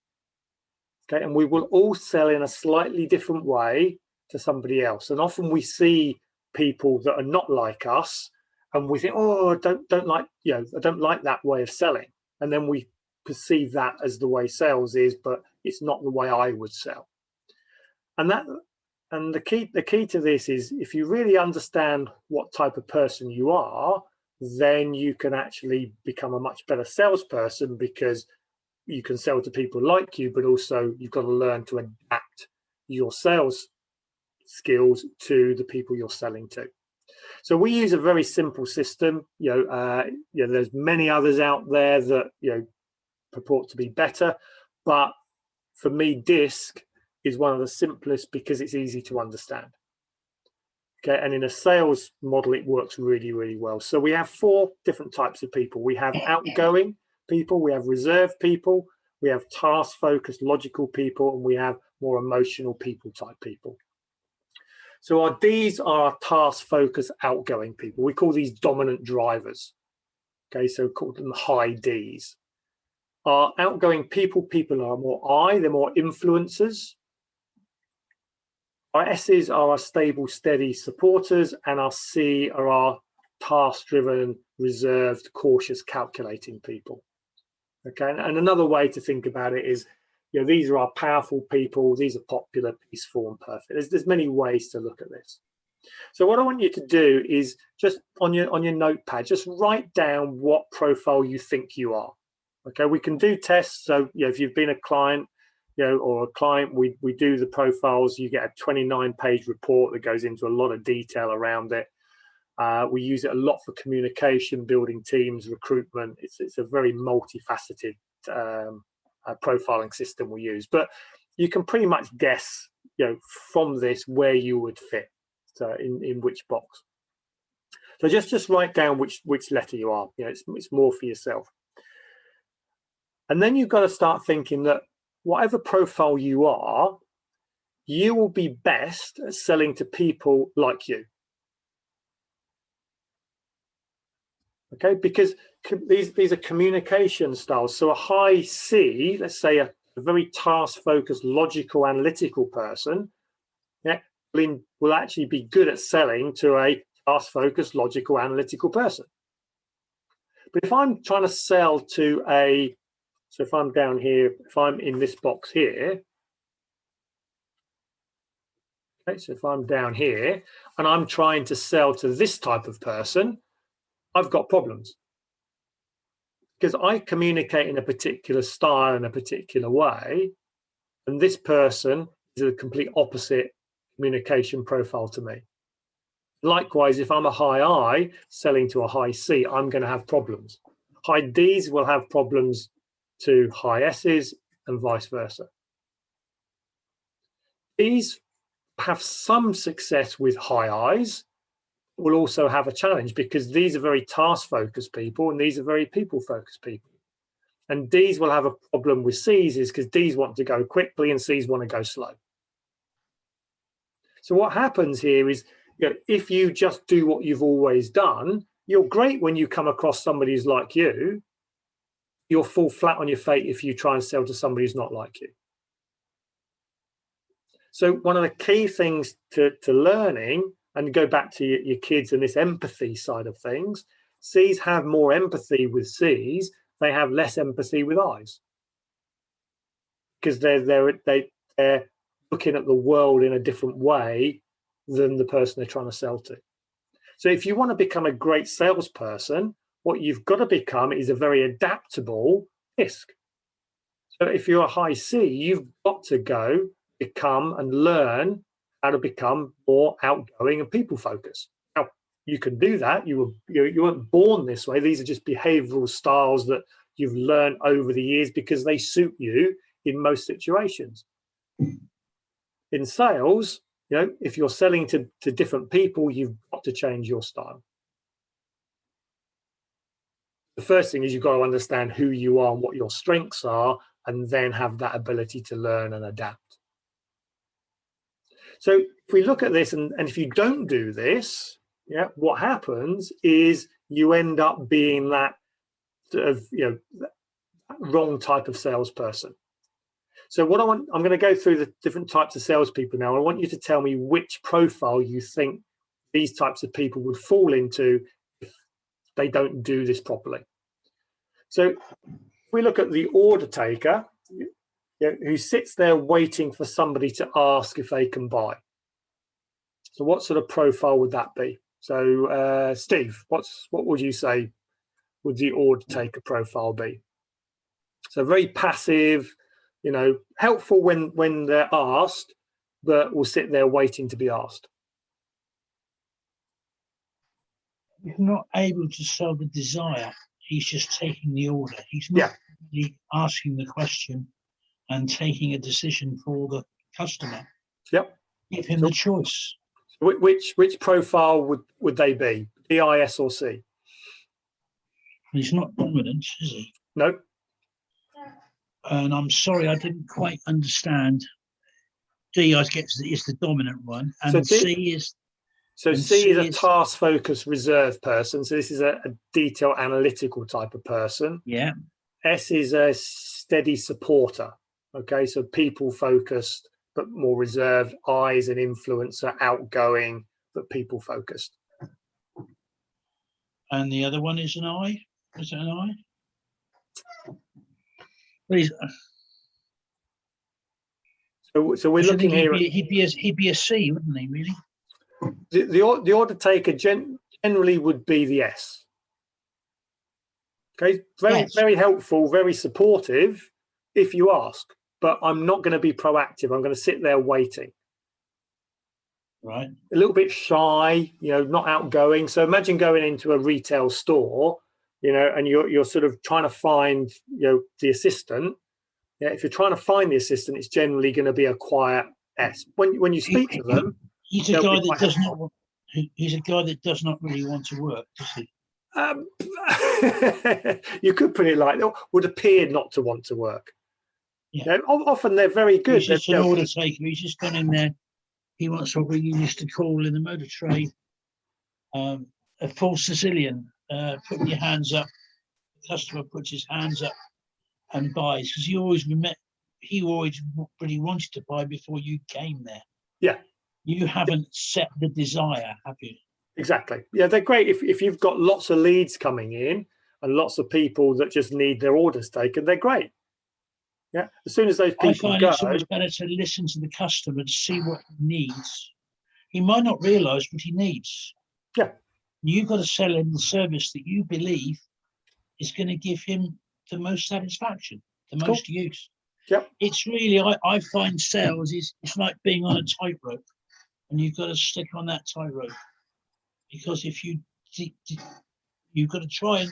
Speaker 2: Okay, and we will all sell in a slightly different way to somebody else. And often we see people that are not like us, and we think, oh, I don't like, I don't like that way of selling. And then we perceive that as the way sales is, but it's not the way I would sell. And the key to this is, if you really understand what type of person you are, then you can actually become a much better salesperson, because you can sell to people like you, but also you've got to learn to adapt your sales skills to the people you're selling to. So we use a very simple system. There's many others out there that purport to be better, but for me, DISC is one of the simplest because it's easy to understand. Okay, and in a sales model, it works really, really well. So we have 4 different types of people. We have outgoing people, we have reserved people, we have task-focused, logical people, and we have more emotional people type people. So our Ds are our task-focused, outgoing people. We call these dominant drivers. Okay, so call them high Ds. Our outgoing people are more I, they're more influencers. Our S's are our stable, steady supporters, and our C are our task-driven, reserved, cautious, calculating people. Okay, and another way to think about it is, these are our powerful people, these are popular, peaceful, and perfect. There's many ways to look at this. So what I want you to do is just on your notepad, just write down what profile you think you are. Okay, we can do tests. So if you've been a client, or a client, we do the profiles. You get a 29-page report that goes into a lot of detail around it. We use it a lot for communication, building teams, recruitment. It's a very multifaceted profiling system we use. But you can pretty much guess, from this where you would fit, so in which box. So just write down which letter you are. It's more for yourself. And then you've got to start thinking that whatever profile you are, you will be best at selling to people like you. Okay, because these are communication styles. So a high C, let's say a very task-focused, logical, analytical person, will actually be good at selling to a task-focused, logical, analytical person. But if I'm trying to sell to so if I'm down here, if I'm in this box here, okay, so if I'm down here and I'm trying to sell to this type of person, I've got problems, because I communicate in a particular style, in a particular way, and this person is a complete opposite communication profile to me. Likewise, if I'm a high I selling to a high C, I'm going to have problems. High Ds will have problems to high S's and vice versa. These have some success with high Is, will also have a challenge, because these are very task-focused people and these are very people-focused people. And Ds will have a problem with Cs, is because Ds want to go quickly and Cs want to go slow. So what happens here is, if you just do what you've always done, you're great when you come across somebody who's like you. You'll fall flat on your face if you try and sell to somebody who's not like you. So one of the key things to learning, and go back to your kids and this empathy side of things, C's have more empathy with C's. They have less empathy with I's, because they're looking at the world in a different way than the person they're trying to sell to. So if you want to become a great salesperson, what you've got to become is a very adaptable ISC. So if you're a high C, you've got to go become and learn how to become more outgoing and people focused. Now, you can do that. You weren't born this way. These are just behavioral styles that you've learned over the years because they suit you in most situations. In sales, if you're selling to different people, you've got to change your style. The first thing is you've got to understand who you are and what your strengths are, and then have that ability to learn and adapt. So if we look at this, and if you don't do this, what happens is you end up being that sort of, wrong type of salesperson. So what I'm going to go through the different types of salespeople now. I want you to tell me which profile you think these types of people would fall into if they don't do this properly. So if we look at the order taker, who sits there waiting for somebody to ask if they can buy. So what sort of profile would that be? So Steve, what would you say would the order taker profile be? So very passive, helpful when they're asked, but will sit there waiting to be asked.
Speaker 3: He's not able to sell the desire. He's just taking the order. He's not really asking the question and taking a decision for the customer.
Speaker 2: Yep.
Speaker 3: Give him the choice.
Speaker 2: Which profile would they be? D, I, S, or C?
Speaker 3: He's not dominant, is he?
Speaker 2: No.
Speaker 3: And I'm sorry, I didn't quite understand. D, I guess, is the dominant one, and
Speaker 2: so
Speaker 3: C is.
Speaker 2: So C is a task-focused reserve person. So this is a detailed analytical type of person.
Speaker 3: Yeah.
Speaker 2: S is a steady supporter. Okay, so people-focused but more reserved. I is an influencer, outgoing but people-focused.
Speaker 3: And the other one is an I. Is it an I? Please.
Speaker 2: So we're looking here.
Speaker 3: He'd be a C, wouldn't he? Really.
Speaker 2: The order taker generally would be the S. Okay, very helpful, very supportive if you ask, but I'm not going to be proactive. I'm going to sit there waiting.
Speaker 3: Right.
Speaker 2: A little bit shy, not outgoing. So imagine going into a retail store, and you're sort of trying to find, the assistant. Yeah, if you're trying to find the assistant, it's generally going to be a quiet S. When you speak to them,
Speaker 3: he's a guy that does not. He's a guy that does not really want to work, does he?
Speaker 2: You could put it like that. Would appear not to want to work.
Speaker 3: Yeah.
Speaker 2: Often they're very good.
Speaker 3: He's just an order taker. He's just gone in there. He wants what we used to call in the motor trade a false Sicilian. Putting your hands up. The customer puts his hands up and buys, because he always really wanted to buy before you came there.
Speaker 2: Yeah.
Speaker 3: You haven't set the desire, have you?
Speaker 2: Exactly. Yeah, they're great if you've got lots of leads coming in and lots of people that just need their orders taken. They're great. Yeah. As soon as those people
Speaker 3: I find it's always better to listen to the customer to see what he needs. He might not realise what he needs.
Speaker 2: Yeah.
Speaker 3: You've got to sell him the service that you believe is going to give him the most satisfaction, the most use.
Speaker 2: Yep.
Speaker 3: It's really, I find sales it's like being on a tightrope, and you've got to stick on that tightrope, because if you've got to try and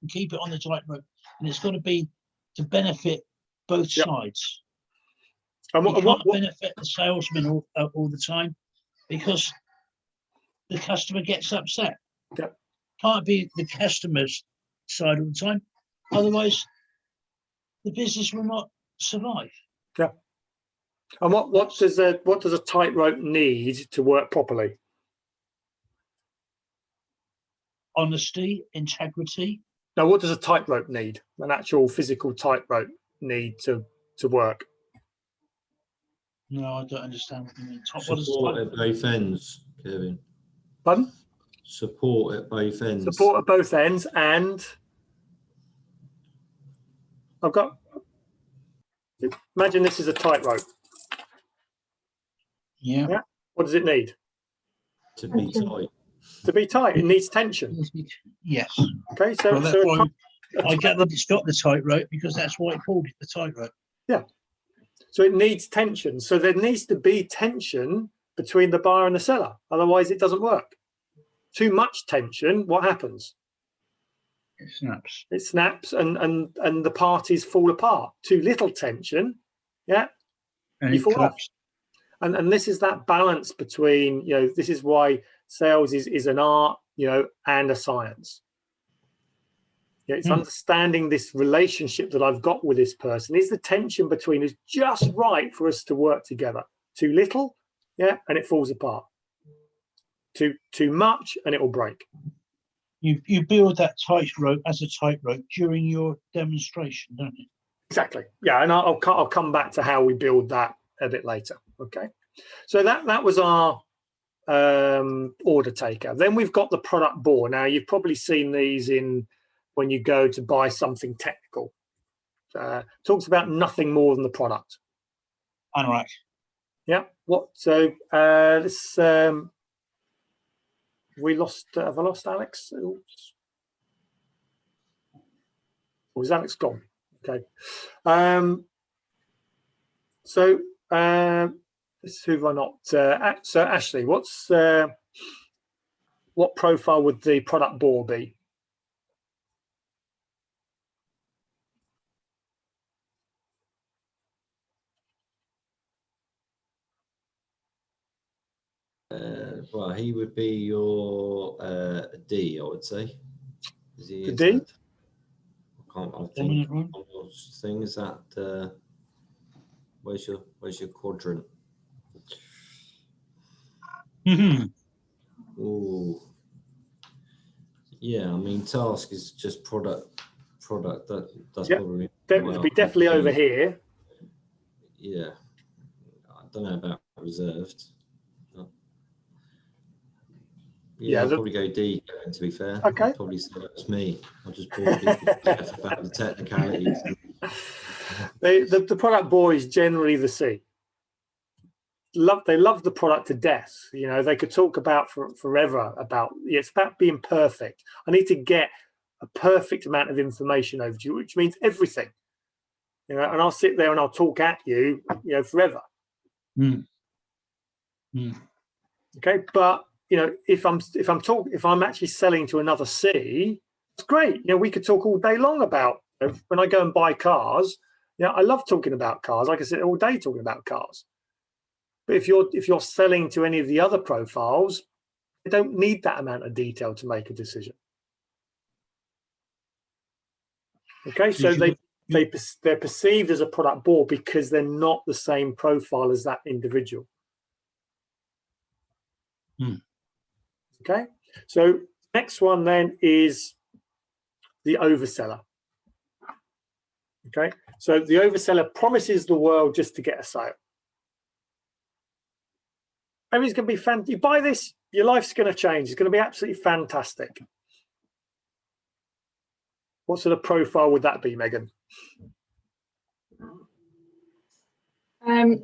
Speaker 3: keep it on the tightrope, and it's got to be to benefit both sides. And you can't benefit the salesman all the time, because the customer gets upset.
Speaker 2: Yep.
Speaker 3: Can't be the customer's side all the time, otherwise the business will not survive.
Speaker 2: Yeah. And what does a tightrope need to work properly?
Speaker 3: Honesty, integrity.
Speaker 2: Now, what does a tightrope need? An actual physical tightrope need to work?
Speaker 3: No, I don't understand what you mean.
Speaker 1: Support at both ends, Kevin.
Speaker 2: Pardon?
Speaker 1: Support at both ends.
Speaker 2: Support at both ends, and I've got, imagine this is a tightrope.
Speaker 3: Yeah.
Speaker 2: Yeah. What does it need?
Speaker 1: To be tight.
Speaker 2: To be tight, it needs tension.
Speaker 3: Yes.
Speaker 2: Okay, so,
Speaker 3: Well, that's why I gathered it's got the tightrope, because that's why it called it the tightrope.
Speaker 2: yeah. So it needs tension. So there needs to be tension between the buyer and the seller. Otherwise, it doesn't work. Too much tension, what happens?
Speaker 3: It snaps.
Speaker 2: It snaps and the parties fall apart. Too little tension, yeah,
Speaker 3: And
Speaker 2: you
Speaker 3: it
Speaker 2: fall off.
Speaker 3: collapsed.
Speaker 2: And this is that balance between, you know, this is why sales is an art, you know, and a science. Yeah, it's understanding this relationship that I've got with this person. Is the tension between us just right for us to work together? Too little, yeah, and it falls apart. Too much, and it will break.
Speaker 3: You build that tightrope as a tightrope during your demonstration, don't you?
Speaker 2: Exactly. Yeah, and I'll come back to how we build that a bit later. Okay. So that was our order taker. Then we've got the product board. Now you've probably seen these in when you go to buy something technical. Talks about nothing more than the product.
Speaker 3: Anorak.
Speaker 2: Yeah. What? So this we lost. Have I lost Alex? Oops. Or is Alex gone? Okay. So who have I not? So Ashley, what's what profile would the product board be?
Speaker 1: Well, he would be your D, I would say. Is he
Speaker 2: The D?
Speaker 1: I think on your thing is that where's your quadrant? Oh, yeah. I mean, task is just product. That's probably
Speaker 2: It'd be definitely over here.
Speaker 1: Yeah, I don't know about reserved. Yeah, I'll probably go D, to be fair.
Speaker 2: Okay.
Speaker 1: I'll probably say that's me. I'll just bore people to death about the technicalities.
Speaker 2: The product board is generally the C. They love the product to death. You know, they could talk about forever about, it's about being perfect. I need to get a perfect amount of information over to you, which means everything. You know, and I'll sit there and I'll talk at you, you know, forever. Okay, but you know, if I'm actually selling to another C, it's great. You know, we could talk all day long about, you know, when I go and buy cars. You know, I love talking about cars. I can sit all day talking about cars. But if you're selling to any of the other profiles, they don't need that amount of detail to make a decision. Okay, so they're perceived as a product board because they're not the same profile as that individual. Okay, so next one then is the overseller. Okay, so the overseller promises the world just to get a sale. Everything's going to be fantastic. You buy this, your life's going to change. It's going to be absolutely fantastic. What sort of profile would that be, Megan?
Speaker 6: I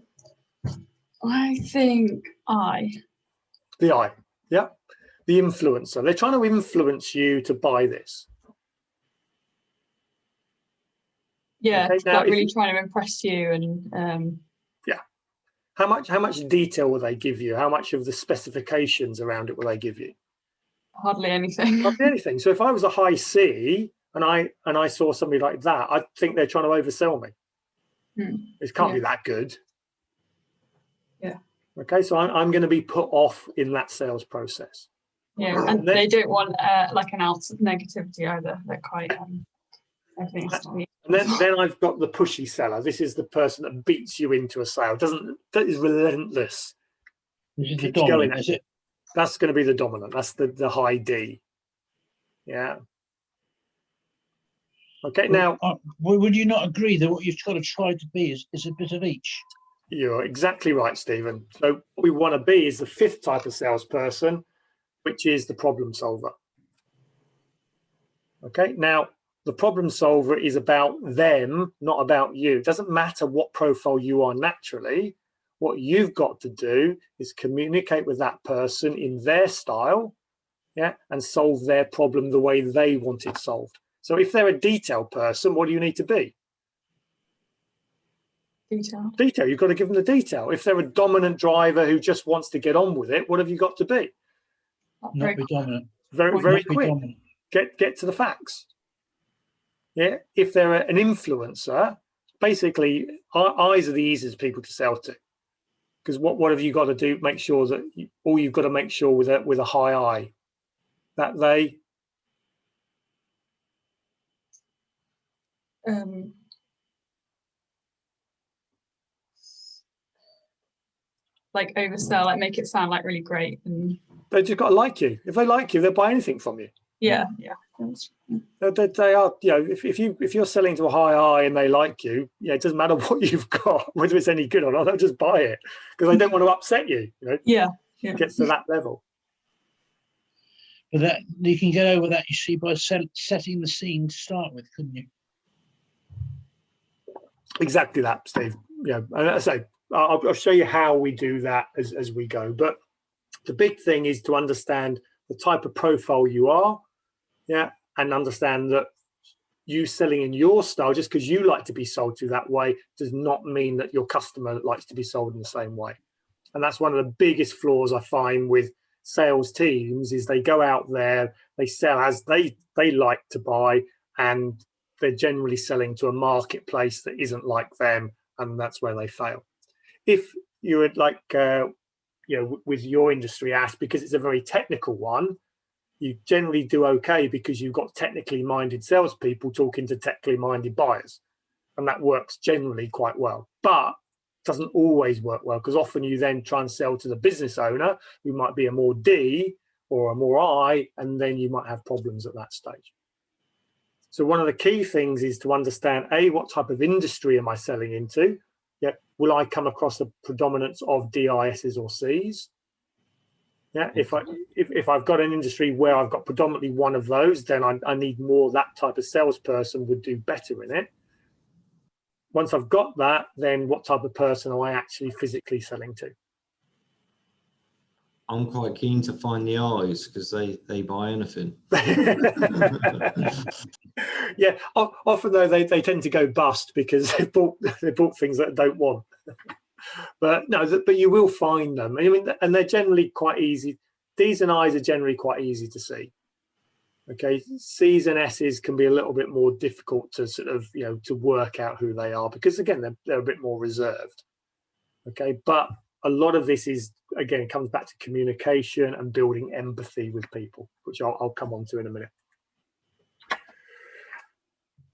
Speaker 6: think
Speaker 2: The I, yeah. The influencer. They're trying to influence you to buy this.
Speaker 6: Yeah,
Speaker 2: okay, now
Speaker 6: like really trying to impress you and
Speaker 2: yeah. How much detail will they give you? How much of the specifications around it will they give you?
Speaker 6: Hardly anything.
Speaker 2: Hardly anything. So if I was a high C and I saw somebody like that, I'd think they're trying to oversell me. It can't be that good.
Speaker 6: Yeah.
Speaker 2: Okay, so I'm going to be put off in that sales process.
Speaker 6: Yeah, and they don't want like an out negativity either. They're quite everything has to be.
Speaker 2: And then I've got the pushy seller. This is the person that beats you into a sale. That is relentless.
Speaker 3: This is the dominant, is it?
Speaker 2: That's going to be the dominant. That's the high D. Yeah. Okay. Now,
Speaker 3: would you not agree that what you've got to try to be is a bit of each?
Speaker 2: You're exactly right, Stephen. So what we want to be is the fifth type of salesperson, which is the problem solver. Okay, now the problem solver is about them, not about you. It doesn't matter what profile you are naturally. What you've got to do is communicate with that person in their style, yeah, and solve their problem the way they want it solved. So if they're a detail person, what do you need to be? Detail. You've got to give them the detail. If they're a dominant driver who just wants to get on with it, what have you got to be?
Speaker 3: Not be dominant.
Speaker 2: Very quick. Get to the facts. Yeah. If they're an influencer, basically, eyes are the easiest people to sell to, because what have you got to do? Make sure that all you've got to make sure with a high eye that they.
Speaker 6: Like oversell, like make it sound like really great, and
Speaker 2: they just got to like you. If they like you, they'll buy anything from you.
Speaker 6: Yeah.
Speaker 2: They are, you know, if you're selling to a high eye and they like you, yeah, it doesn't matter what you've got, whether it's any good or not, they'll just buy it because they don't want to upset you. You know?
Speaker 6: Yeah.
Speaker 2: It gets to that level.
Speaker 3: But that you can get over that, you see, by setting the scene to start with, couldn't you?
Speaker 2: Exactly that, Steve. Yeah, and as I say, I'll show you how we do that as we go. But the big thing is to understand the type of profile you are, yeah, and understand that you selling in your style, just because you like to be sold to that way, does not mean that your customer likes to be sold in the same way. And that's one of the biggest flaws I find with sales teams is they go out there, they sell as they like to buy, and they're generally selling to a marketplace that isn't like them, and that's where they fail. If you would like, you know, with your industry, Ash, because it's a very technical one, you generally do okay because you've got technically minded salespeople talking to technically minded buyers, and that works generally quite well. But it doesn't always work well, because often you then try and sell to the business owner who might be a more D or a more I, and then you might have problems at that stage. So one of the key things is to understand, A, what type of industry am I selling into? Yeah, will I come across a predominance of DISs or Cs? Yeah, if I've got an industry where I've got predominantly one of those, then I need more. That type of salesperson would do better in it. Once I've got that, then what type of person am I actually physically selling to?
Speaker 1: I'm quite keen to find the eyes because they buy anything.
Speaker 2: Yeah, often though they tend to go bust because they bought things that they don't want. But no, but you will find them. I mean, and they're generally quite easy. D's and I's are generally quite easy to see. Okay, C's and S's can be a little bit more difficult to sort of, you know, to work out who they are, because again, they're a bit more reserved. Okay, but a lot of this is, again, it comes back to communication and building empathy with people, which I'll come on to in a minute.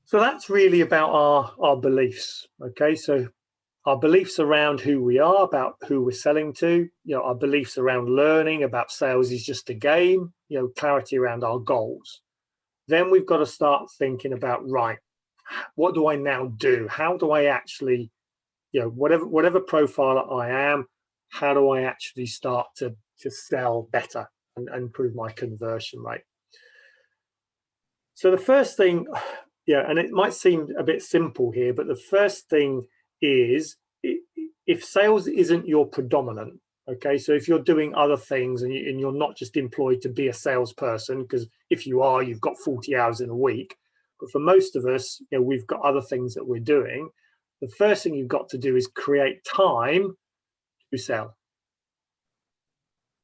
Speaker 2: So that's really about our beliefs. Okay, so our beliefs around who we are, about who we're selling to, you know, our beliefs around learning, about sales is just a game, you know, clarity around our goals. Then we've got to start thinking about, right, what do I now do? How do I actually, you know, whatever profile I am, how do I actually start to sell better and improve my conversion rate? So the first thing, yeah, and it might seem a bit simple here, but the first thing is, if sales isn't your predominant, okay, so if you're doing other things and you're not just employed to be a salesperson, because if you are, you've got 40 hours in a week, but for most of us, you know, we've got other things that we're doing. The first thing you've got to do is create time to sell.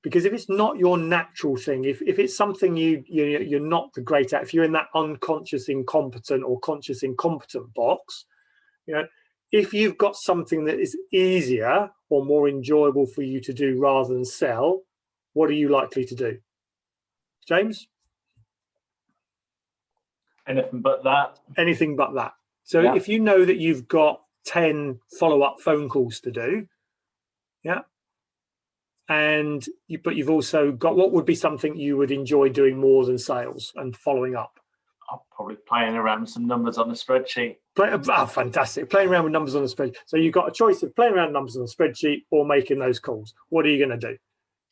Speaker 2: Because if it's not your natural thing, if it's something you're not the great at, if you're in that unconscious incompetent or conscious incompetent box, you know, if you've got something that is easier or more enjoyable for you to do rather than sell, what are you likely to do? James?
Speaker 5: Anything but that.
Speaker 2: Anything but that. So
Speaker 5: yeah.
Speaker 2: If you know that you've got 10 follow-up phone calls to do, yeah, but you've also got, what would be something you would enjoy doing more than sales and following up?
Speaker 5: I'm probably playing around with some numbers on the spreadsheet.
Speaker 2: Fantastic. Playing around with numbers on the spreadsheet. So you've got a choice of playing around with numbers on the spreadsheet or making those calls. What are you going to do?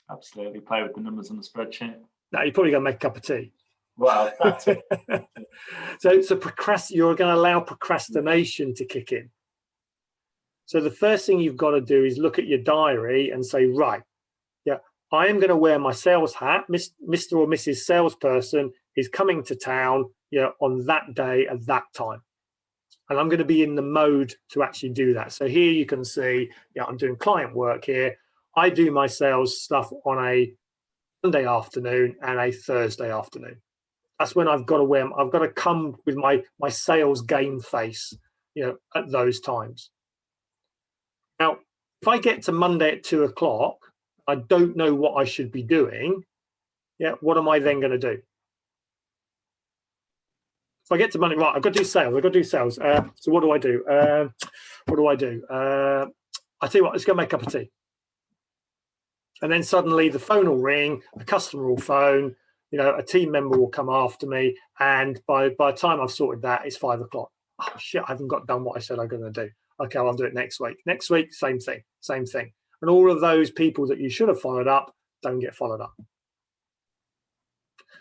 Speaker 5: Absolutely, play with the numbers on the spreadsheet.
Speaker 2: Now you're probably going to make a cup of tea.
Speaker 5: Well, that's it.
Speaker 2: So you're going to allow procrastination to kick in. So the first thing you've got to do is look at your diary and say, right, yeah, I am going to wear my sales hat. Mr. or Mrs. Salesperson is coming to town, on that day at that time. And I'm going to be in the mode to actually do that. So here you can see, I'm doing client work here. I do my sales stuff on a Monday afternoon and a Thursday afternoon. That's when I've got to come with my sales game face, at those times. Now, if I get to Monday at 2 o'clock, I don't know what I should be doing. What am I then going to do? If I get to Monday, right, I've got to do sales. So what do I do? I tell you what, let's go make a cup of tea. And then suddenly the phone will ring, a customer will phone, a team member will come after me. And by the time I've sorted that, it's 5 o'clock. Oh, shit, I haven't got done what I said I'm going to do. Okay, I'll do it next week. Next week, same thing. And all of those people that you should have followed up don't get followed up.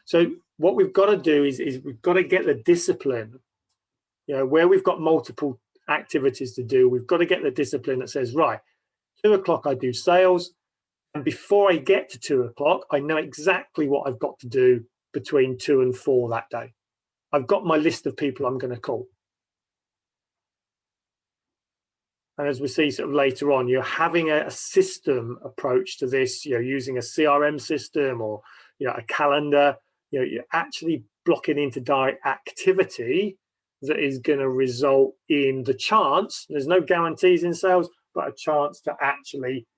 Speaker 2: So what we've got to do is we've got to get the discipline, where we've got multiple activities to do, we've got to get the discipline that says, right, 2 o'clock I do sales. And before I get to 2 o'clock, I know exactly what I've got to do between 2 and 4 that day. I've got my list of people I'm going to call. And as we see sort of later on, you're having a system approach to this, using a CRM system or a calendar. You're actually blocking into direct activity that is going to result in the chance. There's no guarantees in sales, but a chance to actually,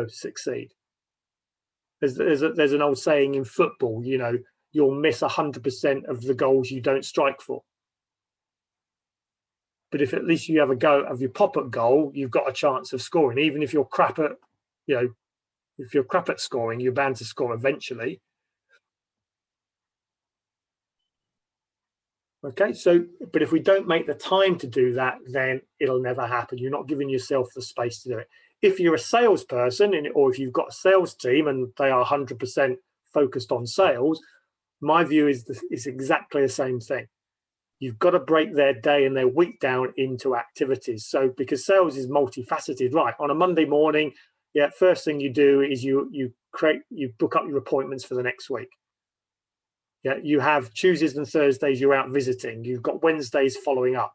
Speaker 2: succeed. There's an old saying in football, you'll miss 100% of the goals you don't strike for. But if at least you have a go of your pop-up goal, you've got a chance of scoring. Even if you're crap at, if you're crap at scoring, you're bound to score eventually. Okay, but if we don't make the time to do that, then it'll never happen. You're not giving yourself the space to do it. If you're a salesperson, or if you've got a sales team and they are 100% focused on sales, my view is exactly the same thing. You've got to break their day and their week down into activities. So because sales is multifaceted, right? On a Monday morning, first thing you do is you book up your appointments for the next week. You have Tuesdays and Thursdays you're out visiting. You've got Wednesdays following up.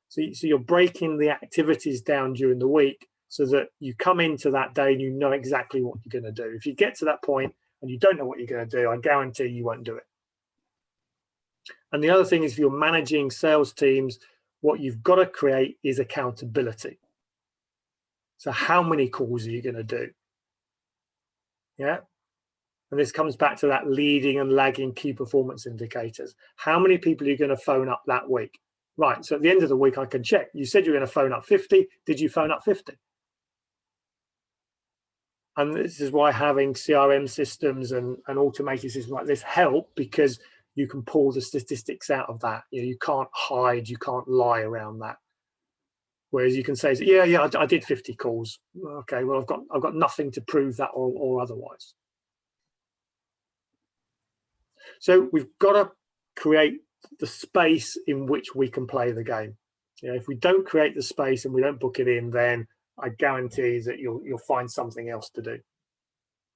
Speaker 2: So you're breaking the activities down during the week so that you come into that day and you know exactly what you're going to do. If you get to that point and you don't know what you're going to do, I guarantee you won't do it. And the other thing is, if you're managing sales teams, what you've got to create is accountability. So how many calls are you going to do? And this comes back to that leading and lagging key performance indicators. How many people are you going to phone up that week? Right, so at the end of the week, I can check. You said you're going to phone up 50. Did you phone up 50? And this is why having CRM systems and automated systems like this help, because you can pull the statistics out of that. You can't hide, you can't lie around that. Whereas you can say, I did 50 calls. Okay, well, I've got nothing to prove that or otherwise. So we've got to create the space in which we can play the game. If we don't create the space and we don't book it in, then I guarantee that you'll find something else to do.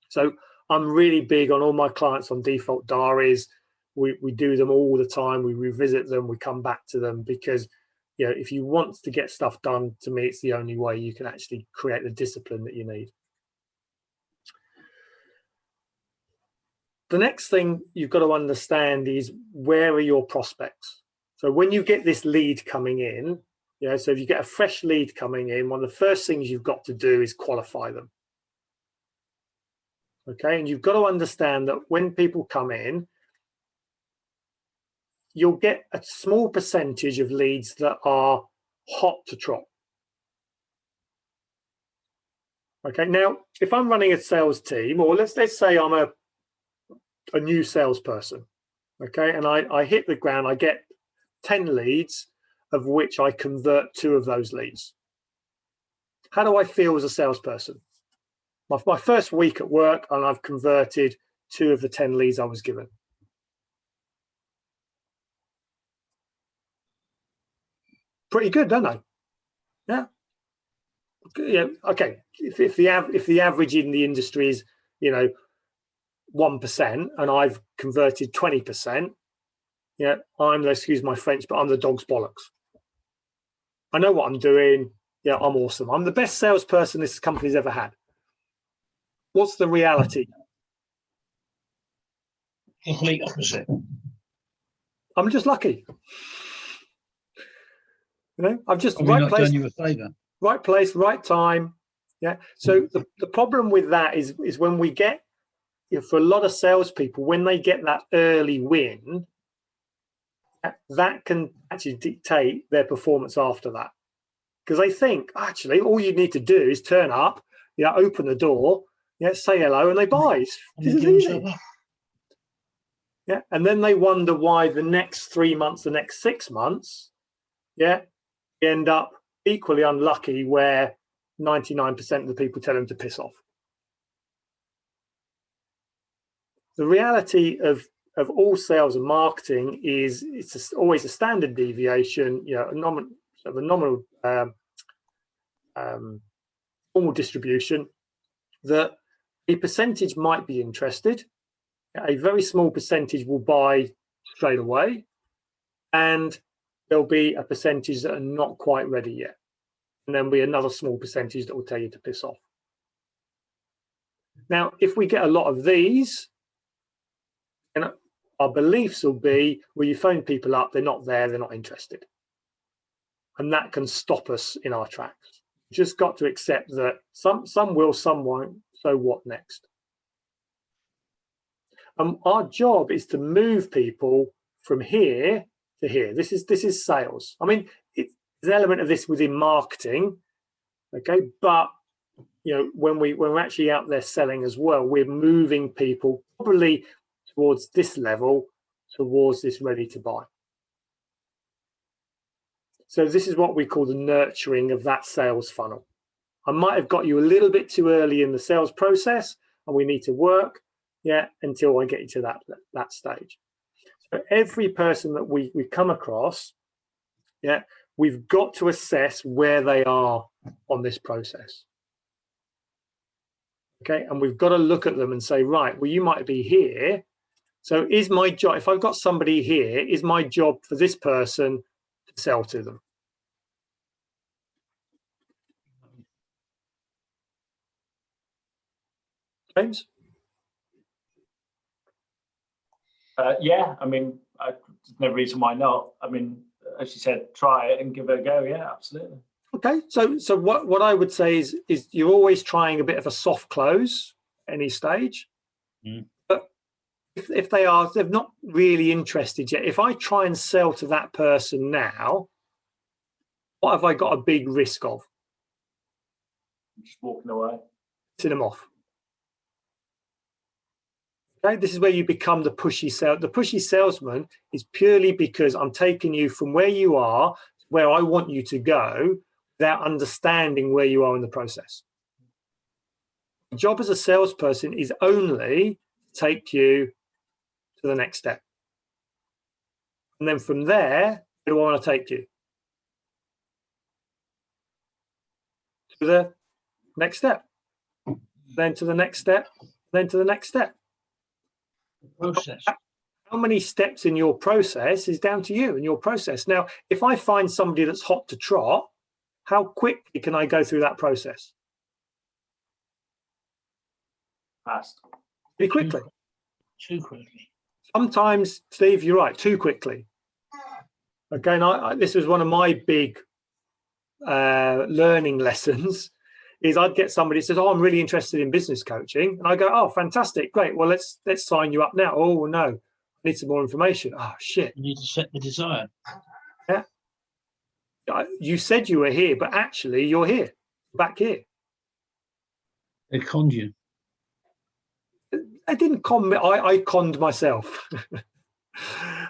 Speaker 2: So I'm really big on all my clients on default diaries. We do them all the time. We revisit them. We come back to them because, if you want to get stuff done, to me, it's the only way you can actually create the discipline that you need. The next thing you've got to understand is, where are your prospects? So when you get this lead coming in, so if you get a fresh lead coming in, one of the first things you've got to do is qualify them. Okay, and you've got to understand that when people come in, you'll get a small percentage of leads that are hot to trot. Okay, now if I'm running a sales team, or let's say I'm a new salesperson, okay, and I hit the ground, I get 10 leads, of which I convert 2 of those leads. How do I feel as a salesperson? my first week at work, and I've converted 2 of the 10 leads I was given. Pretty good, don't they? Yeah. Yeah. Okay. If the average in the industry is, you know, 1%, and I've converted 20%, yeah, excuse my French, but I'm the dog's bollocks. I know what I'm doing. Yeah, I'm awesome. I'm the best salesperson this company's ever had. What's the reality?
Speaker 3: Complete opposite.
Speaker 2: I'm just lucky. You know, I've just
Speaker 3: Probably
Speaker 2: right
Speaker 3: not
Speaker 2: place,
Speaker 3: done you a favour.
Speaker 2: right place, right time. Yeah. So the problem with that is when we get, you know, for a lot of salespeople, when they get that early win, that can actually dictate their performance after that. Because they think, actually, all you need to do is turn up, yeah, open the door, yeah, say hello, and they buy. This is easy. Yeah, and then they wonder why the next 3 months, the next 6 months, yeah, end up equally unlucky, where 99% of the people tell them to piss off. The reality of all sales and marketing is always a standard deviation, you know, a nominal normal distribution, that a percentage might be interested, a very small percentage will buy straight away, and there'll be a percentage that are not quite ready yet, and then be another small percentage that will tell you to piss off. Now, if we get a lot of these, and our beliefs will be, well, you phone people up, they're not there, they're not interested, and that can stop us in our tracks. Just got to accept that some will, some won't. So what next? Our job is to move people from here to here. This is sales. I mean, there's an element of this within marketing, okay, but you know, when we're actually out there selling as well, we're moving people probably towards this level, towards this ready to buy. So this is what we call the nurturing of that sales funnel. I might have got you a little bit too early in the sales process, and we need to work, yeah, until I get you to that stage. So every person that we come across, yeah, we've got to assess where they are on this process. Okay, and we've got to look at them and say, right, well, you might be here. So is my job, if I've got somebody here, is my job for this person to sell to them? James?
Speaker 5: Yeah, I mean, there's no reason why not. I mean, as you said, try it and give it a go. Yeah, absolutely. Okay,
Speaker 2: so what I would say is you're always trying a bit of a soft close at any stage. But if they're not really interested yet, if I try and sell to that person now, what have I got a big risk of?
Speaker 5: Just walking away.
Speaker 2: Pissing them off. Okay, this is where you become the pushy sale. The pushy salesman is purely because I'm taking you from where you are to where I want you to go, without understanding where you are in the process. The job as a salesperson is only to take you to the next step. And then from there, where do I want to take you? To the next step. Then to the next step. Then to the next step.
Speaker 3: Process.
Speaker 2: How many steps in your process is down to you and your process. Now, if I find somebody that's hot to trot, how quickly can I go through that process?
Speaker 5: Fast.
Speaker 2: Pretty quickly.
Speaker 3: Too quickly.
Speaker 2: Sometimes, Steve, you're right, too quickly. Okay, and this was one of my big learning lessons, is I'd get somebody who says, oh, I'm really interested in business coaching. And I go, oh, fantastic, great. Well, let's sign you up now. Oh, no, I need some more information. Oh, shit.
Speaker 3: You need to set the desire.
Speaker 2: Yeah. You said you were here, but actually you're here, back here.
Speaker 3: They conned you.
Speaker 2: I didn't con me. I conned myself.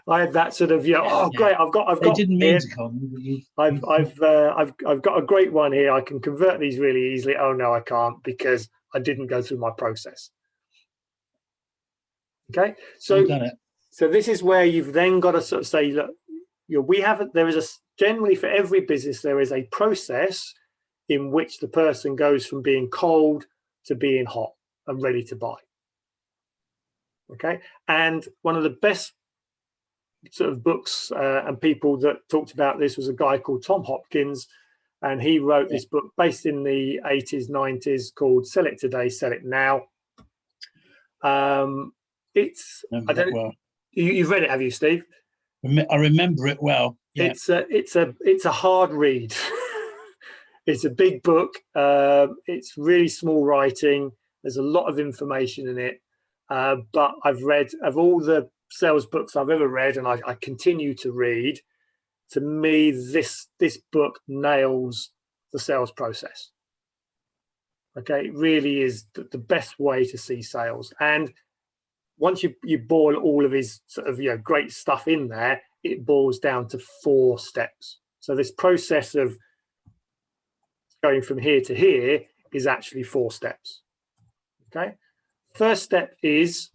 Speaker 2: I had that sort of, oh great, I've got.
Speaker 3: They didn't mean
Speaker 2: here.
Speaker 3: to come.
Speaker 2: I've got a great one here. I can convert these really easily. Oh no, I can't because I didn't go through my process. Okay, so this is where you've then got to sort of say, look, there is a generally for every business there is a process in which the person goes from being cold to being hot and ready to buy. Okay, and one of the best sort of books and people that talked about this was a guy called Tom Hopkins, and he wrote this book based in the 80s, 90s called Sell It Today, Sell It Now. It's I don't know, you've read it, have you, Steve?
Speaker 3: I remember it well. Yeah.
Speaker 2: It's a hard read. It's a big book. It's really small writing. There's a lot of information in it. But I've read, of all the sales books I've ever read, and I continue to read, to me, this book nails the sales process. Okay, it really is the best way to see sales. And once you boil all of his sort of great stuff in there, it boils down to 4 steps. So this process of going from here to here is actually 4 steps. Okay, first step is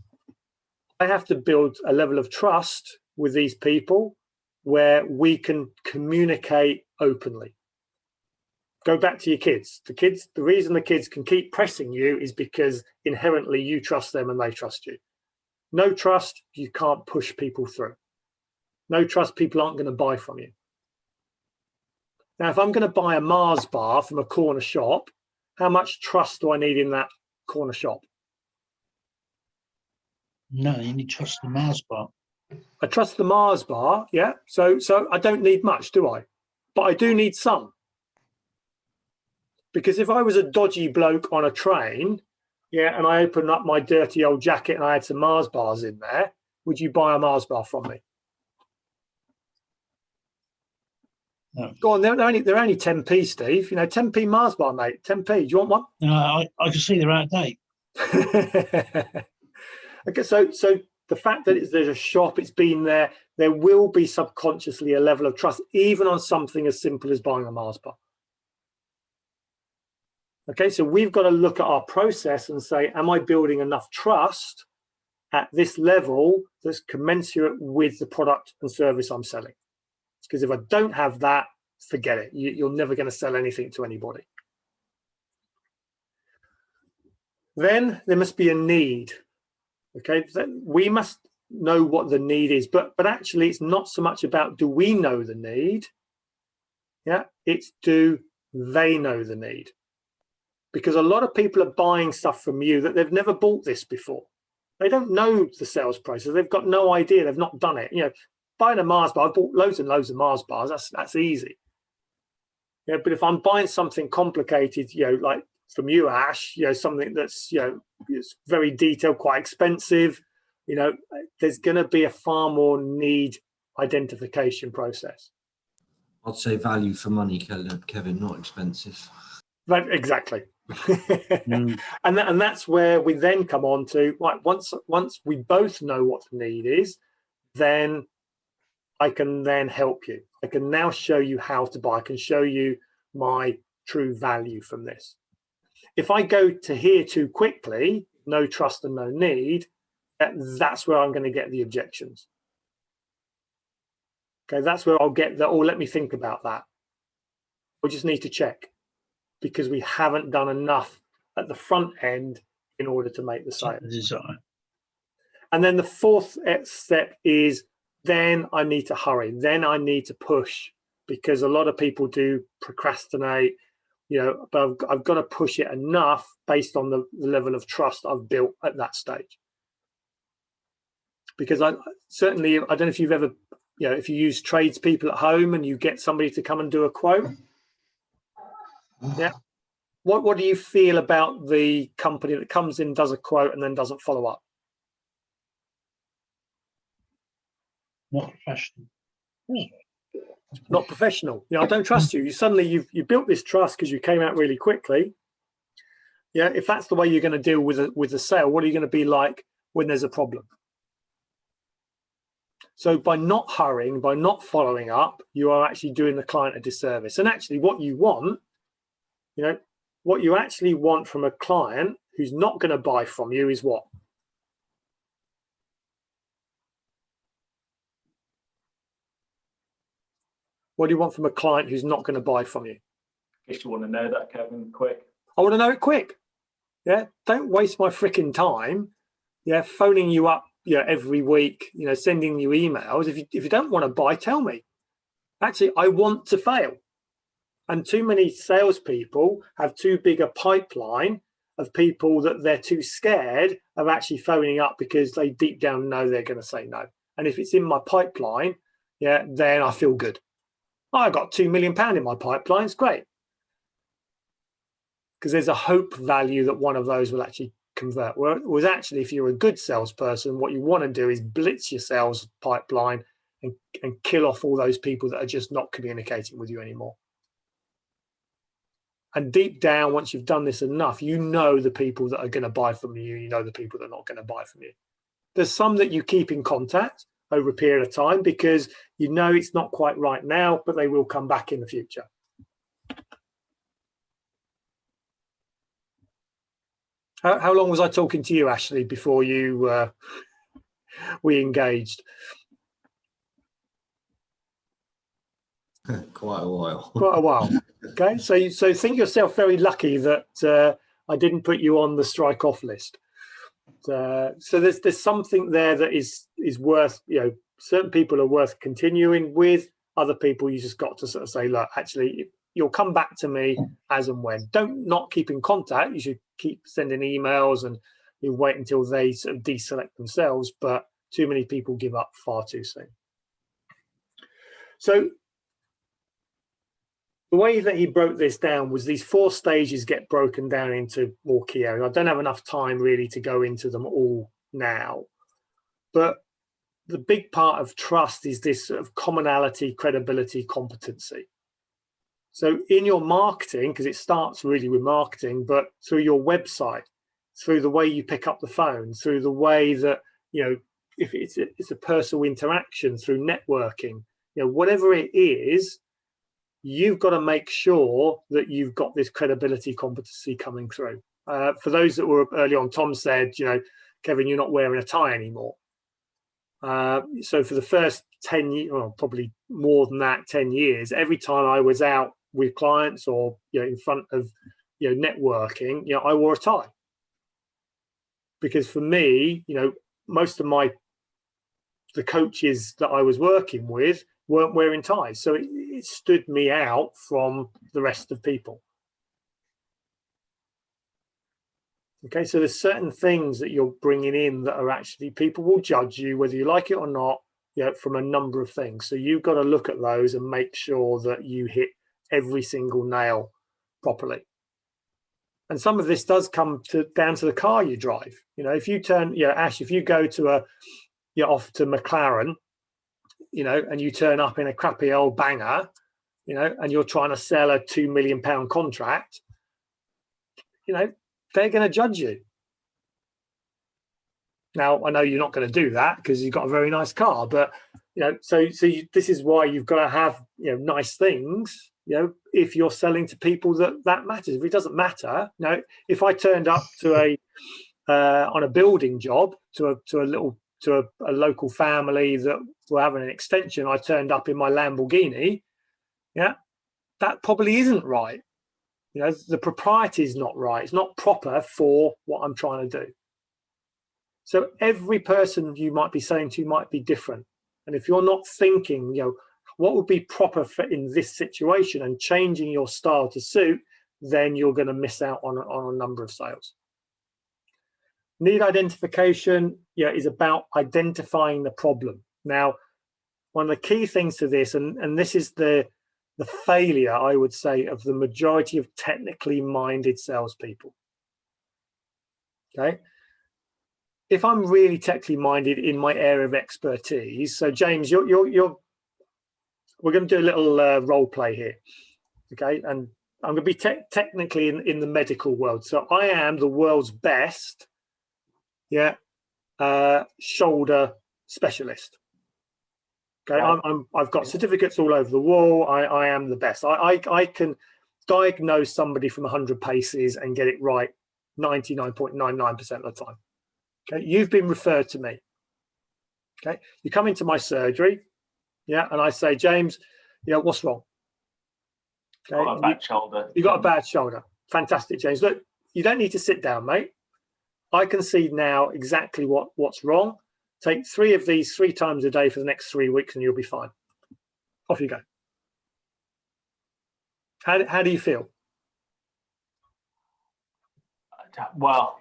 Speaker 2: I have to build a level of trust with these people where we can communicate openly. Go back to your kids. The reason the kids can keep pressing you is because inherently you trust them and they trust you. No trust, you can't push people through. No trust, people aren't going to buy from you. Now, if I'm going to buy a Mars bar from a corner shop, how much trust do I need in that corner shop?
Speaker 3: No, you need to trust the Mars bar.
Speaker 2: I trust the Mars bar, yeah. So I don't need much, do I? But I do need some. Because if I was a dodgy bloke on a train, and I opened up my dirty old jacket and I had some Mars bars in there, would you buy a Mars bar from me?
Speaker 3: No.
Speaker 2: Go on, they're only 10p, Steve. 10p Mars bar, mate. 10p. Do you want one?
Speaker 3: No, I can see they're out of date.
Speaker 2: Okay, so the fact that there's a shop, it's been there, there will be subconsciously a level of trust, even on something as simple as buying a Mars bar. Okay, so we've got to look at our process and say, am I building enough trust at this level that's commensurate with the product and service I'm selling? Because if I don't have that, forget it. You're never going to sell anything to anybody. Then there must be a need. Okay, we must know what the need is, but actually it's not so much about do we know the need, it's do they know the need. Because a lot of people are buying stuff from you that they've never bought this before. They don't know the sales process. They've got no idea. They've not done it. Buying a Mars bar, I've bought loads and loads of Mars bars. That's easy. But if I'm buying something complicated, like from you, Ash, something that's it's very detailed, quite expensive, there's going to be a far more need identification process.
Speaker 1: I'd say value for money, Kevin, not expensive.
Speaker 2: Right, exactly. And that's where we then come on to, right, once we both know what the need is, then I can then help you. I can now show you how to buy. I can show you my true value from this. If I go to here too quickly, no trust and no need, that's where I'm going to get the objections. Okay, that's where I'll get the, let me think about that. We just need to check because we haven't done enough at the front end in order to make the sale. And then the 4th step is then I need to hurry. Then I need to push because a lot of people do procrastinate, but I've got to push it enough based on the level of trust I've built at that stage. Because I don't know if you've ever, if you use tradespeople at home and you get somebody to come and do a quote. Yeah. What do you feel about the company that comes in, does a quote and then doesn't follow up?
Speaker 3: Not professional.
Speaker 2: Not professional. I don't trust you. You built this trust because you came out really quickly. Yeah. If that's the way you're going to deal with a sale, what are you going to be like when there's a problem? So by not hurrying, by not following up, you are actually doing the client a disservice. And actually what you want, you know, what you actually want from a client who's not going to buy from you is what? What do you want from a client who's not going to buy from you?
Speaker 5: I guess you want to know that, Kevin, quick.
Speaker 2: I want to know it quick. Yeah, don't waste my freaking time. Yeah, phoning you up, every week. Sending you emails. If you don't want to buy, tell me. Actually, I want to fail. And too many salespeople have too big a pipeline of people that they're too scared of actually phoning up because they deep down know they're going to say no. And if it's in my pipeline, then I feel good. I got £2 million in my pipeline. It's great. Because there's a hope value that one of those will actually convert. Whereas actually, if you're a good salesperson, what you want to do is blitz your sales pipeline and kill off all those people that are just not communicating with you anymore. And deep down, once you've done this enough, you know the people that are going to buy from you, you know the people that are not going to buy from you. There's some that you keep in contact over a period of time because you know it's not quite right now, but they will come back in the future. How long was I talking to you, Ashley, before we engaged?
Speaker 1: Quite a while.
Speaker 2: Quite a while. Okay, so think yourself very lucky that I didn't put you on the strike off list. So there's something there that is worth, certain people are worth continuing with. Other people you just got to sort of say, look, actually, you'll come back to me as and when. Don't not keep in contact. You should keep sending emails and you wait until they sort of deselect themselves. But too many people give up far too soon. So the way that he broke this down was these 4 stages get broken down into more key areas. I don't have enough time really to go into them all now, but the big part of trust is this sort of commonality, credibility, competency. So in your marketing, because it starts really with marketing, but through your website, through the way you pick up the phone, through the way that, if it's a personal interaction, through networking, whatever it is, you've got to make sure that you've got this credibility, competency coming through. For those that were early on, Tom said, Kevin, you're not wearing a tie anymore. So for the first 10 years, well, probably more than that, 10 years, every time I was out with clients or, in front of, networking, I wore a tie. Because for me, most of the coaches that I was working with weren't wearing ties. So it stood me out from the rest of people. Okay, so there's certain things that you're bringing in that are actually, people will judge you whether you like it or not, from a number of things. So you've got to look at those and make sure that you hit every single nail properly. And some of this does come down to the car you drive. If you turn, Ash, if you go to off to McLaren, and you turn up in a crappy old banger, and you're trying to sell a £2 million contract, they're going to judge you. Now, I know you're not going to do that because you've got a very nice car, but, this is why you've got to have, nice things, if you're selling to people that matters. If it doesn't matter, if I turned up to on a building job to a local family that were having an extension, I turned up in my Lamborghini, that probably isn't right. The propriety is not right. It's not proper for what I'm trying to do. So every person you might be saying to might be different. And if you're not thinking, what would be proper for in this situation and changing your style to suit, then you're going to miss out on a number of sales. Need identification, is about identifying the problem. Now, one of the key things to this, and this is the failure, I would say, of the majority of technically minded salespeople. Okay. If I'm really technically minded in my area of expertise, so James, we're going to do a little role play here. Okay. And I'm going to be technically in the medical world. So I am the world's best shoulder specialist. Okay,
Speaker 5: Right.
Speaker 2: I've got certificates all over the wall. I am the best. I can diagnose somebody from 100 paces and get it right 99.99% of the time. Okay, you've been referred to me. Okay, you come into my surgery, yeah, and I say, James, what's wrong? Okay,
Speaker 5: Got a bad shoulder.
Speaker 2: You got a bad shoulder. Fantastic, James. Look, you don't need to sit down, mate. I can see now exactly what's wrong. Take 3 of these 3 times a day for the next 3 weeks and you'll be fine. Off you go. How do you feel?
Speaker 5: Well,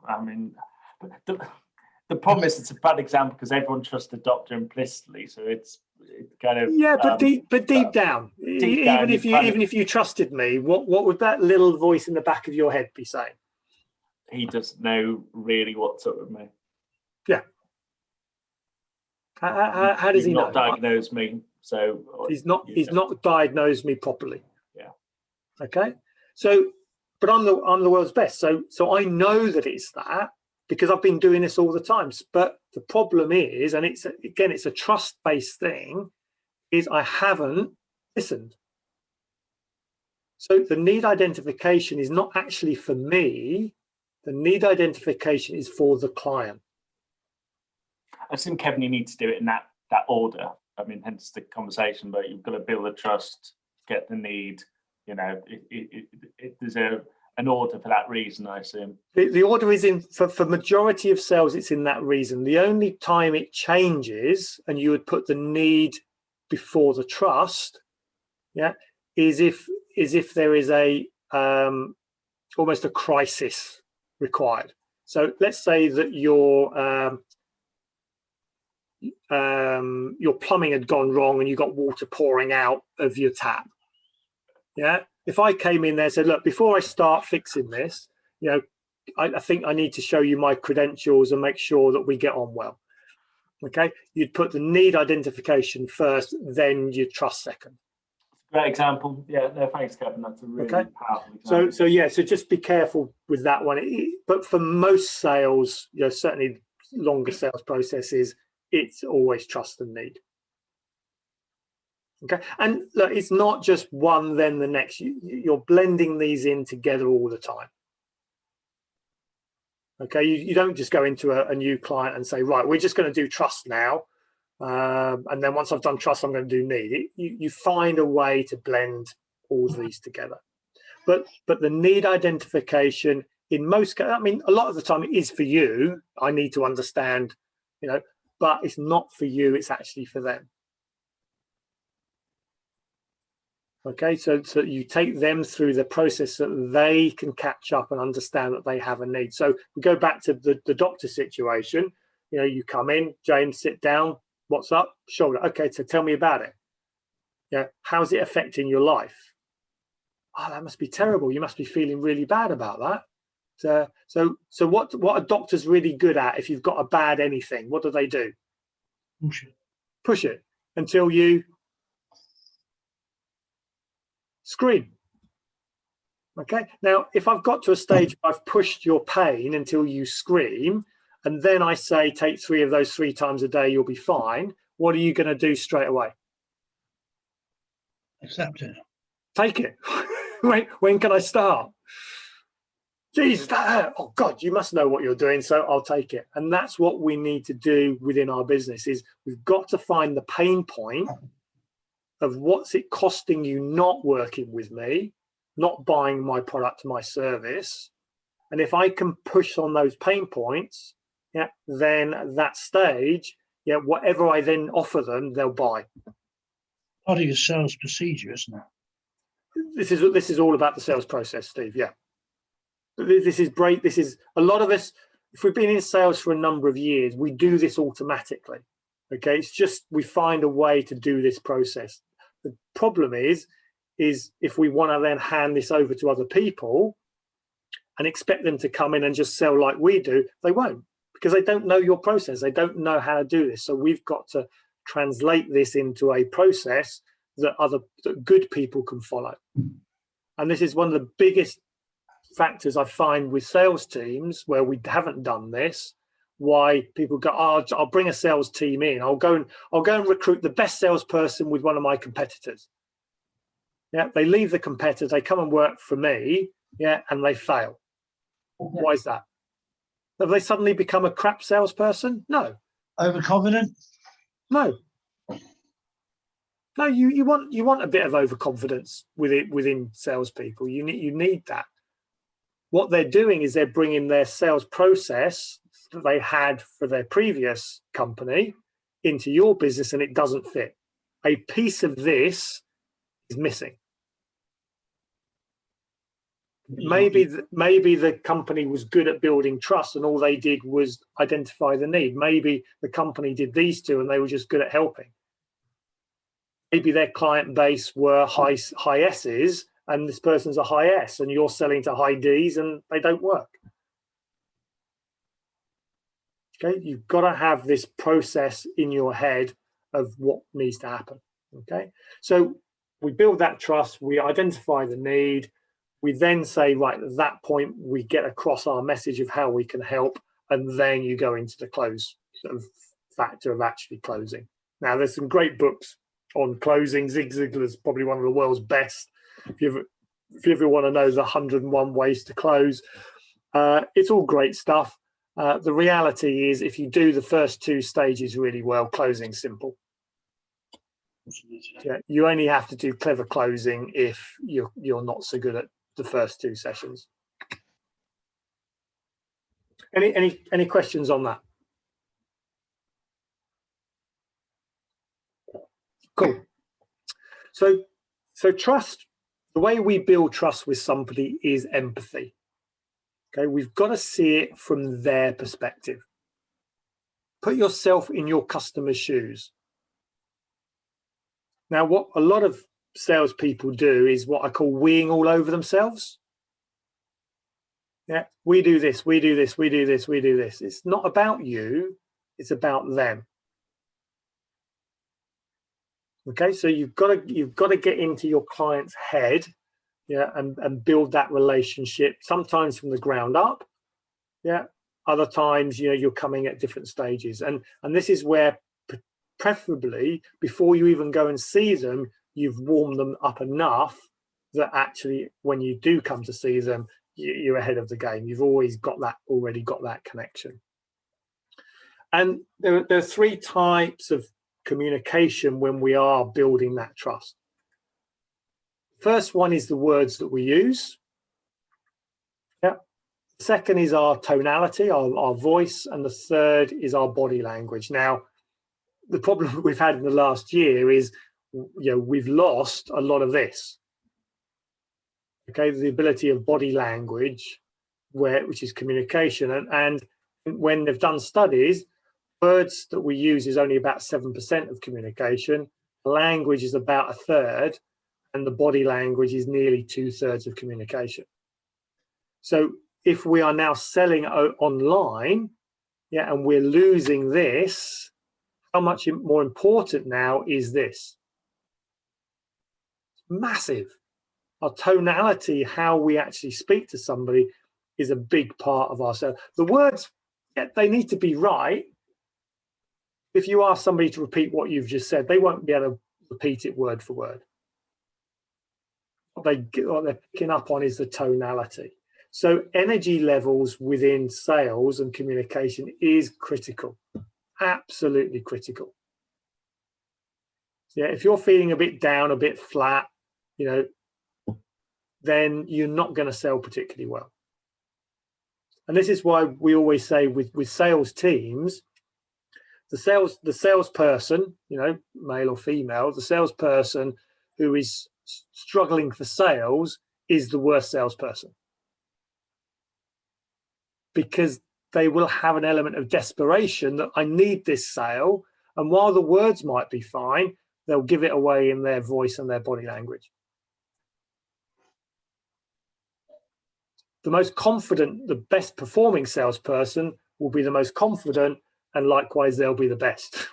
Speaker 5: I mean, the problem is it's a bad example because everyone trusts the doctor implicitly. So it's kind of
Speaker 2: but deep down, even if you trusted me, what would that little voice in the back of your head be saying?
Speaker 5: He doesn't know really what's up with me.
Speaker 2: Yeah. How does he know?
Speaker 5: Not diagnosed me, so
Speaker 2: he's not diagnosed me properly.
Speaker 5: Yeah.
Speaker 2: Okay. So, but I'm the world's best. So I know that it's that because I've been doing this all the time. But the problem is, and it's a trust-based thing, is I haven't listened. So the need identification is not actually for me. The need identification is for the client.
Speaker 5: I think, Kevin, you need to do it in that order. I mean, hence the conversation, but you've got to build the trust, get the need. There's an order for that reason, I assume.
Speaker 2: The order is in, for majority of sales, it's in that reason. The only time it changes, and you would put the need before the trust, yeah, is if there is a almost a crisis required. So let's say that your plumbing had gone wrong and you got water pouring out of your tap. Yeah. If I came in there and said, look, before I start fixing this, I think I need to show you my credentials and make sure that we get on well. Okay. You'd put the need identification first, then your trust second.
Speaker 5: Great example. Yeah, no, thanks, Kevin. That's a really powerful example.
Speaker 2: So just be careful with that one. But for most sales, certainly longer sales processes, it's always trust and need. Okay, and look, it's not just one then the next. You're blending these in together all the time. Okay, you don't just go into a new client and say, right, we're just going to do trust now. And then once I've done trust, I'm going to do need. You find a way to blend all these together. But the need identification in most cases, I mean, a lot of the time it is for you. I need to understand, but it's not for you. It's actually for them. Okay, so you take them through the process so that they can catch up and understand that they have a need. So we go back to the doctor situation. You come in, James, sit down. What's up? Shoulder. Okay, so tell me about it. Yeah, how's it affecting your life? Oh, that must be terrible. You must be feeling really bad about that. So what are doctors really good at? If you've got a bad anything, what do? Push it until you scream. Okay. Now, if I've got to a stage where I've pushed your pain until you scream, and then I say, take 3 of those 3 times a day, you'll be fine. What are you going to do straight away?
Speaker 3: Accept it.
Speaker 2: Take it. when can I start? Jeez, that hurt. Oh God, you must know what you're doing, so I'll take it. And that's what we need to do within our business is we've got to find the pain point of what's it costing you not working with me, not buying my product, my service. And if I can push on those pain points, yeah, then at that stage, yeah, whatever I then offer them, they'll buy.
Speaker 3: Part of your sales procedure, isn't it?
Speaker 2: This is all about the sales process, Steve. Yeah. This is great. This is a lot of us, if we've been in sales for a number of years, we do this automatically. Okay. It's just, we find a way to do this process. The problem is if we want to then hand this over to other people and expect them to come in and just sell like we do, they won't, because they don't know your process. They don't know how to do this. So we've got to translate this into a process that good people can follow. And this is one of the biggest factors I find with sales teams where we haven't done this, why people go, oh, I'll bring a sales team in. I'll go and recruit the best salesperson with one of my competitors. Yeah, they leave the competitor, they come and work for me, yeah, and they fail. Why is that? Have they suddenly become a crap salesperson? No.
Speaker 3: Overconfident?
Speaker 2: No. No, you want a bit of overconfidence within salespeople. You need that. What they're doing is they're bringing their sales process that they had for their previous company into your business, and it doesn't fit. A piece of this is missing. Maybe the company was good at building trust, and all they did was identify the need. Maybe the company did these two, and they were just good at helping. Maybe their client base were high S's, and this person's a high S, and you're selling to high D's, and they don't work. Okay, you've got to have this process in your head of what needs to happen. Okay, so we build that trust, we identify the need, we then say, right, at that point, we get across our message of how we can help, and then you go into the close sort of factor of actually closing. Now, there's some great books on closing. Zig Ziglar's probably one of the world's best. If you ever want to know the 101 ways to close, it's all great stuff. The reality is, if you do the first two stages really well, closing's simple. Yeah, you only have to do clever closing if you're not so good at the first two sessions. Any questions on that? Cool. So trust, the way we build trust with somebody is empathy. Okay, we've got to see it from their perspective. Put yourself in your customer's shoes. Now, what a lot of salespeople do is what I call weeing all over themselves. Yeah, we do this, we do this, we do this, we do this. It's not about you, it's about them. Okay, so you've got to get into your client's head, yeah, and build that relationship, sometimes from the ground up, yeah. Other times, you're coming at different stages, and this is where preferably before you even go and see them, you've warmed them up enough that actually when you do come to see them, you're ahead of the game. You've already got that connection. And there are three types of communication when we are building that trust. First one is the words that we use. Yeah. Second is our tonality, our voice, and the third is our body language. Now, the problem we've had in the last year is, we've lost a lot of this. Okay, the ability of body language, which is communication, and when they've done studies, words that we use is only about 7% of communication. Language is about a third, and the body language is nearly 2/3 of communication. So if we are now selling online, yeah, and we're losing this, how much more important now is this? Massive. Our tonality, how we actually speak to somebody, is a big part of our sales. The words, yeah, they need to be right. If you ask somebody to repeat what you've just said, they won't be able to repeat it word for word. What they're picking up on is the tonality. So energy levels within sales and communication is critical, absolutely critical. Yeah, if you're feeling a bit down, a bit flat, then you're not going to sell particularly well. And this is why we always say with sales teams, the salesperson, male or female, the salesperson who is struggling for sales is the worst salesperson, because they will have an element of desperation that I need this sale, and while the words might be fine, they'll give it away in their voice and their body language. The most confident, the best performing salesperson will be the most confident, and likewise they'll be the best.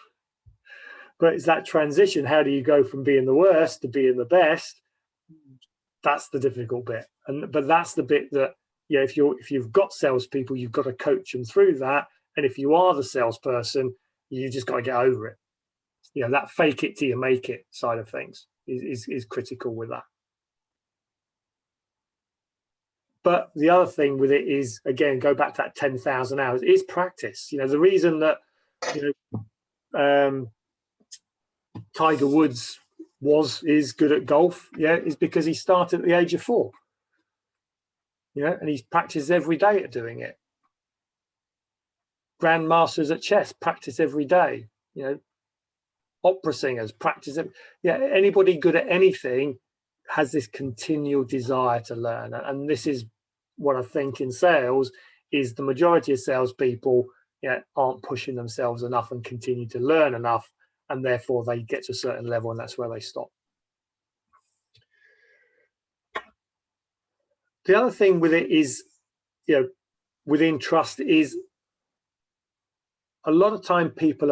Speaker 2: But it's that transition. How do you go from being the worst to being the best? That's the difficult bit. But that's the bit that, if you've got salespeople, you've got to coach them through that And if you are the salesperson, you just got to get over it. You know, that fake it till you make it side of things is critical with that. But the other thing with it is, again, go back to that 10,000 hours, is practice. You know, the reason that, you know, Tiger Woods is good at golf, yeah, is because he started at the age of 4. You know, and he's practiced every day at doing it. Grandmasters at chess practice every day. You know, opera singers practice it. Yeah, anybody good at anything has this continual desire to learn, and this is what I think in sales is the majority of salespeople, yeah, aren't pushing themselves enough and continue to learn enough, and therefore they get to a certain level and that's where they stop. The other thing with it is, you know, within trust is a lot of time people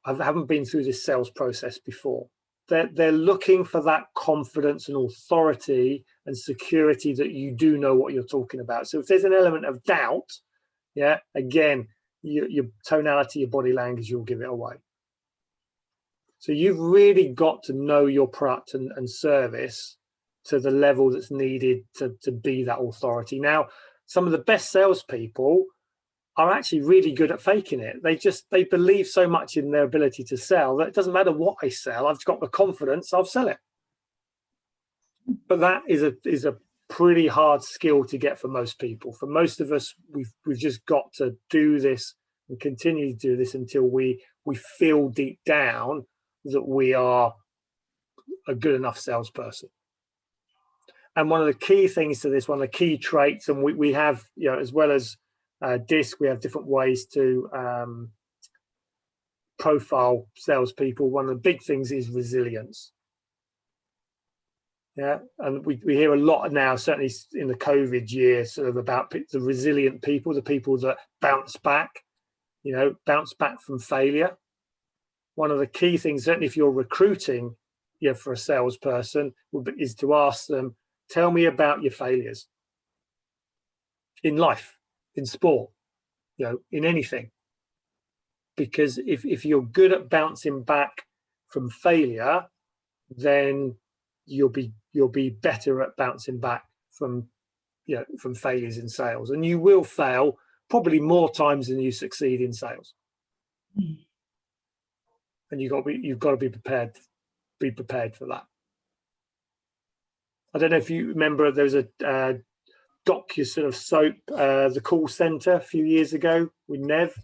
Speaker 2: haven't been through this sales process before. They're looking for that confidence and authority and security that you do know what you're talking about. So if there's an element of doubt, yeah, again, your tonality, your body language, you'll give it away. So you've really got to know your product and service to the level that's needed to be that authority. Now, some of the best salespeople are actually really good at faking it. They believe so much in their ability to sell that it doesn't matter what I sell. I've got the confidence, I'll sell it. But that is a pretty hard skill to get for most people. For most of us, we've just got to do this and continue to do this until we feel deep down that we are a good enough salesperson. And one of the key things to this, one of the key traits, and we have, you know, as well as DISC, we have different ways to profile salespeople. One of the big things is resilience. Yeah, and we hear a lot now, certainly in the COVID year, sort of about the resilient people, the people that bounce back, you know, bounce back from failure. One of the key things, certainly if you're recruiting, you know, for a salesperson, is to ask them, tell me about your failures in life, in sport, you know, in anything. Because if you're good at bouncing back from failure, then you'll be better at bouncing back from, you know, from failures in sales. And you will fail probably more times than you succeed in sales. And you've got to be prepared for that. I don't know if you remember, there was a docu sort of soap, The Call Center, a few years ago with Nev.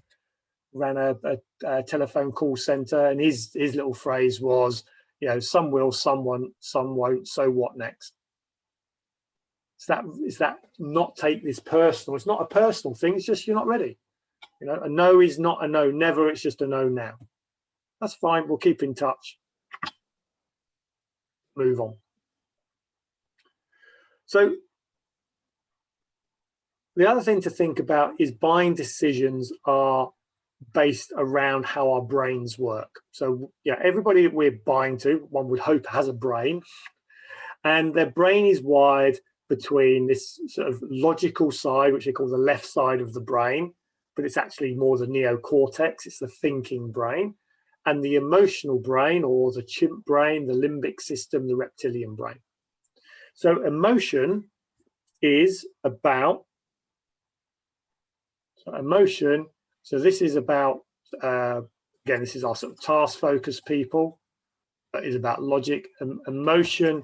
Speaker 2: Ran a telephone call center, and his little phrase was, you know, some will, some won't, so what next? Is that not take this personal? It's not a personal thing, it's just you're not ready. You know, a no is not a no, never, it's just a no now. That's fine, we'll keep in touch. Move on. So the other thing to think about is buying decisions are based around how our brains work. So yeah, everybody that we're buying to, one would hope, has a brain, and their brain is wired between this sort of logical side, which they call the left side of the brain, but it's actually more the neocortex, it's the thinking brain, and the emotional brain, or the chimp brain, the limbic system, the reptilian brain. So emotion is about so this is about, again, this is our sort of task-focused people. That is about logic. And emotion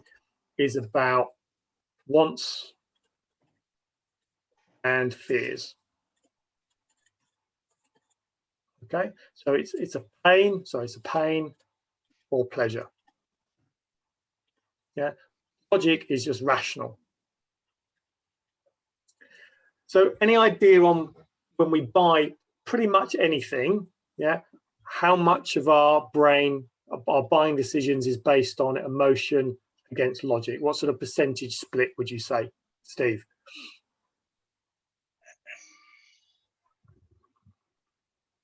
Speaker 2: is about wants and fears. Okay, so it's a pain. So it's a pain or pleasure. Yeah, logic is just rational. So any idea on when we buy pretty much anything, yeah, how much of our brain, our buying decisions is based on emotion against logic? What sort of percentage split would you say, Steve?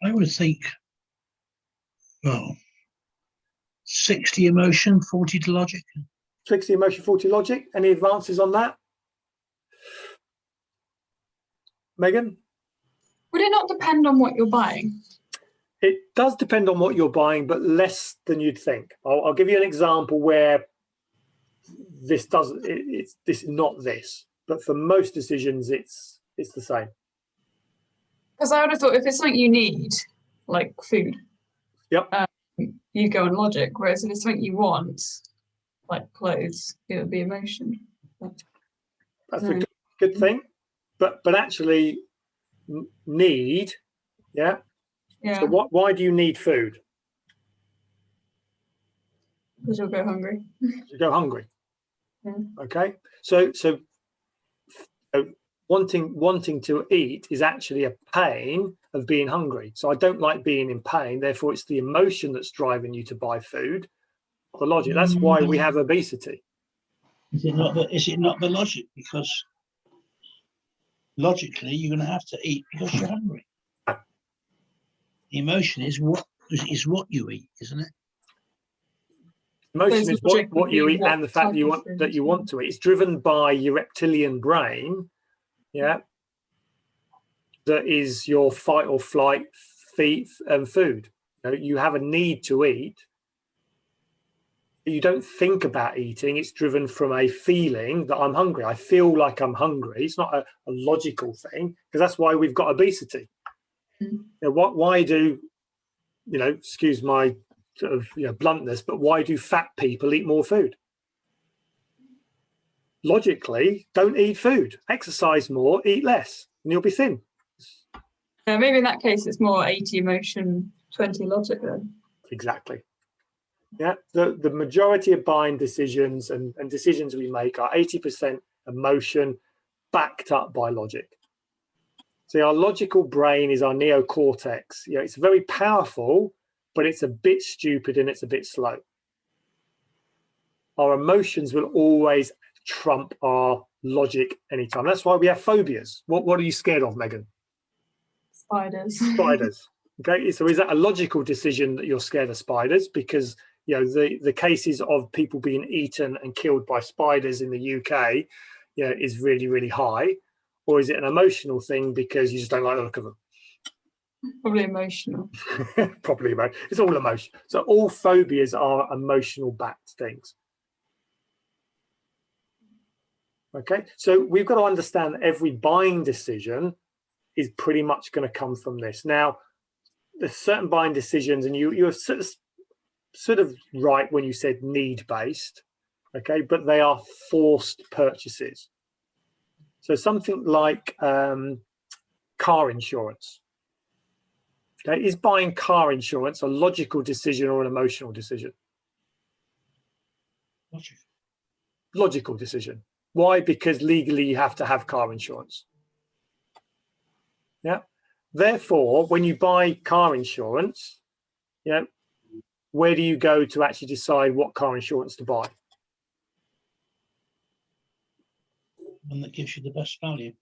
Speaker 3: I would think, well, 60 emotion, 40 to logic.
Speaker 2: 60 emotion, 40 logic. Any advances on that? Megan?
Speaker 6: Would it not depend on what you're buying?
Speaker 2: It does depend on what you're buying, but less than you'd think. I'll give you an example where this doesn't. This is not this, but for most decisions, it's the same.
Speaker 6: Because I would have thought if it's something you need, like food,
Speaker 2: Yep.
Speaker 6: You go on logic. Whereas if it's something you want, like clothes, it would be emotion.
Speaker 2: That's a good thing, but actually need, yeah.
Speaker 6: Yeah.
Speaker 2: So why do you need food?
Speaker 6: Because you'll go hungry.
Speaker 2: You go hungry.
Speaker 6: Yeah.
Speaker 2: Okay. So wanting to eat is actually a pain of being hungry. So I don't like being in pain. Therefore, it's the emotion that's driving you to buy food. The logic. That's why we have obesity.
Speaker 3: Is it not the logic? Because logically, you're going to have to eat because you're hungry. The emotion is what you eat, isn't it?
Speaker 2: Emotion is what you eat and the fact that you want to eat. It's driven by your reptilian brain, yeah. That is your fight or flight, feed and food. You have a need to eat. You don't think about eating. It's driven from a feeling that I'm hungry. I feel like I'm hungry. It's not a logical thing, because that's why we've got obesity. Why do, excuse my sort of bluntness, but why do fat people eat more food? Logically, don't eat food. Exercise more, eat less, and you'll be thin.
Speaker 6: Maybe in that case, it's more 80 emotion, 20 logic then.
Speaker 2: Exactly. Yeah, the majority of buying decisions and decisions we make are 80% emotion backed up by logic. See, our logical brain is our neocortex. It's very powerful, but it's a bit stupid and it's a bit slow. Our emotions will always trump our logic anytime. That's why we have phobias. What are you scared of, Megan?
Speaker 6: Spiders.
Speaker 2: Spiders. Okay, so is that a logical decision that you're scared of spiders? Because the cases of people being eaten and killed by spiders in the UK, is really, really high. Or is it an emotional thing because you just don't like the look of them?
Speaker 6: Probably emotional.
Speaker 2: Probably, right. It's all emotion. So all phobias are emotional backed things. Okay, so we've got to understand that every buying decision is pretty much going to come from this. Now, there's certain buying decisions, and you're sort of right when you said need-based, okay, but they are forced purchases. So something like car insurance. Okay, is buying car insurance a logical decision or an emotional decision? Logical decision. Why? Because legally you have to have car insurance. Yeah. Therefore, when you buy car insurance, where do you go to actually decide what car insurance to buy?
Speaker 3: One that gives you the best value.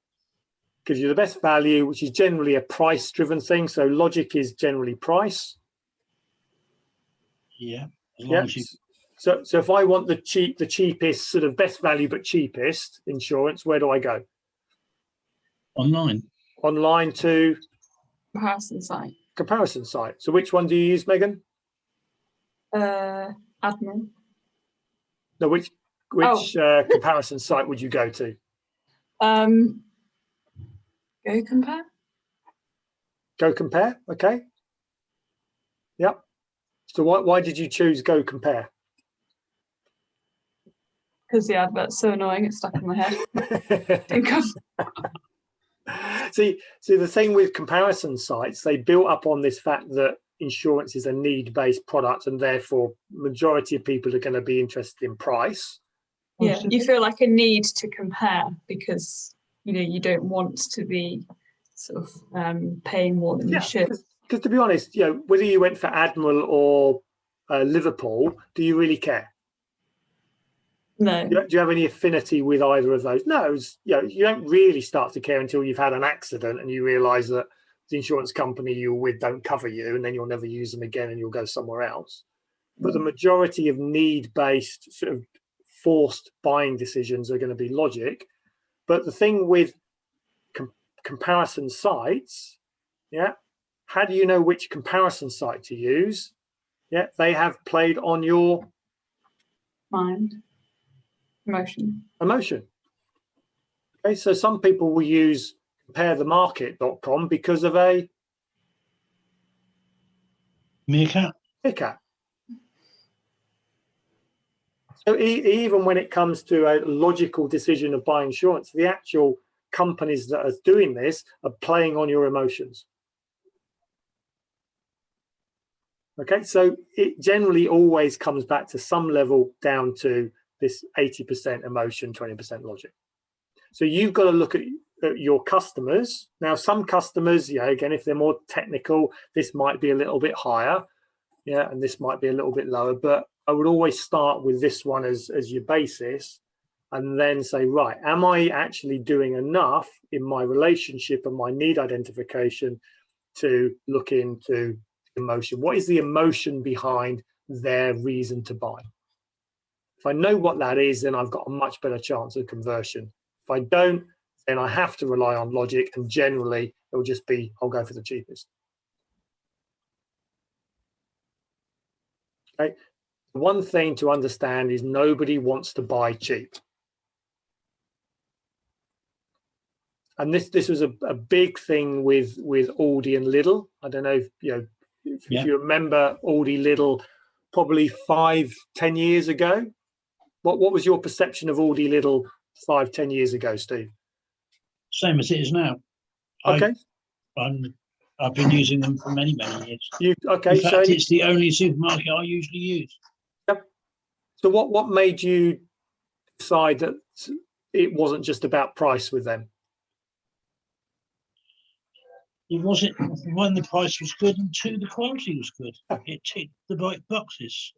Speaker 2: Gives you the best value, which is generally a price-driven thing. So logic is generally price.
Speaker 3: Yeah. As long as you...
Speaker 2: So if I want the cheapest, sort of best value but cheapest insurance, where do I go?
Speaker 3: Online.
Speaker 2: Online to
Speaker 6: Comparison site.
Speaker 2: Comparison site. So which one do you use, Megan?
Speaker 6: Admin.
Speaker 2: No, which comparison site would you go to?
Speaker 6: Go Compare.
Speaker 2: Go Compare. Okay. Yep. So why did you choose Go Compare?
Speaker 6: Because the advert's so annoying, it's stuck in my head. Think of.
Speaker 2: See, the thing with comparison sites, they built up on this fact that insurance is a need-based product, and therefore majority of people are going to be interested in price.
Speaker 6: Yeah, you feel like a need to compare because you don't want to be sort of paying more than you should.
Speaker 2: Because to be honest, whether you went for Admiral or Liverpool, do you really care?
Speaker 6: No.
Speaker 2: Do you have any affinity with either of those? No. You don't really start to care until you've had an accident and you realise that the insurance company you're with don't cover you, and then you'll never use them again and you'll go somewhere else. But the majority of need-based sort of forced buying decisions are going to be logic. But the thing with comparison sites Yeah. How do you know which comparison site to use? Yeah, they have played on your
Speaker 6: Mind.
Speaker 2: emotion. Okay, so some people will use comparethemarket.com because of a
Speaker 3: Meerkat.
Speaker 2: meerkat. So even when it comes to a logical decision of buying insurance, the actual companies that are doing this are playing on your emotions. Okay, so it generally always comes back to some level down to this 80% emotion, 20% logic. So you've got to look at your customers. Now, some customers, yeah, again, if they're more technical, this might be a little bit higher, yeah, and this might be a little bit lower, but I would always start with this one as your basis and then say, right, am I actually doing enough in my relationship and my need identification to look into emotion? What is the emotion behind their reason to buy? If I know what that is, then I've got a much better chance of conversion. If I don't, then I have to rely on logic, and generally it will just be, I'll go for the cheapest. Okay. One thing to understand is nobody wants to buy cheap. And this was a big thing with Aldi and Lidl. I don't know if you remember Aldi, Lidl, probably 5-10 years ago. What was your perception of Aldi, Lidl 5-10 years ago, Steve?
Speaker 3: Same as it is now.
Speaker 2: Okay.
Speaker 3: I've been using them for many years. In fact,
Speaker 2: so
Speaker 3: it's the only supermarket I usually use.
Speaker 2: Yep. So what made you decide that it wasn't just about price with them?
Speaker 3: It wasn't, one, the price was good, and two, the quality was good. It ticked the right boxes.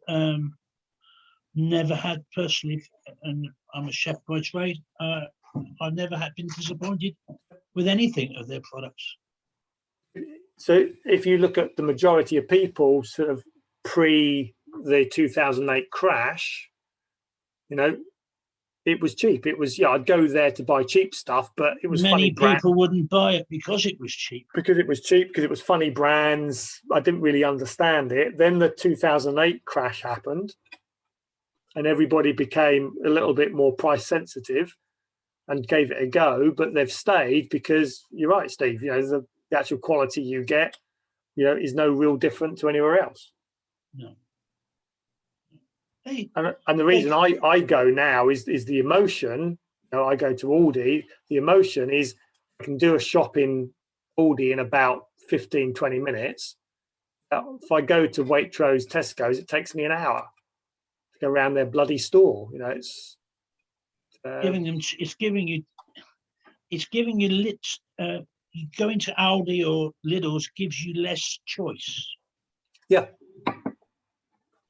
Speaker 3: Never had personally, and I'm a chef by trade, I've never been disappointed with anything of their products.
Speaker 2: So if you look at the majority of people sort of pre the 2008 crash, it was cheap. It was, I'd go there to buy cheap stuff, but it was
Speaker 3: many
Speaker 2: funny
Speaker 3: people wouldn't buy it because it was cheap.
Speaker 2: Because it was cheap, because it was funny brands. I didn't really understand it. Then the 2008 crash happened and everybody became a little bit more price sensitive and gave it a go, but they've stayed because you're right, Steve, the actual quality you get, is no real different to anywhere else.
Speaker 3: No.
Speaker 2: And the reason I go now is the emotion. I go to Aldi. The emotion is I can do a shop in Aldi in about 15-20 minutes. If I go to Waitrose, Tesco's, it takes me an hour to go around their bloody store. It's
Speaker 3: giving you going to Aldi or Lidl's gives you less choice.
Speaker 2: Yeah.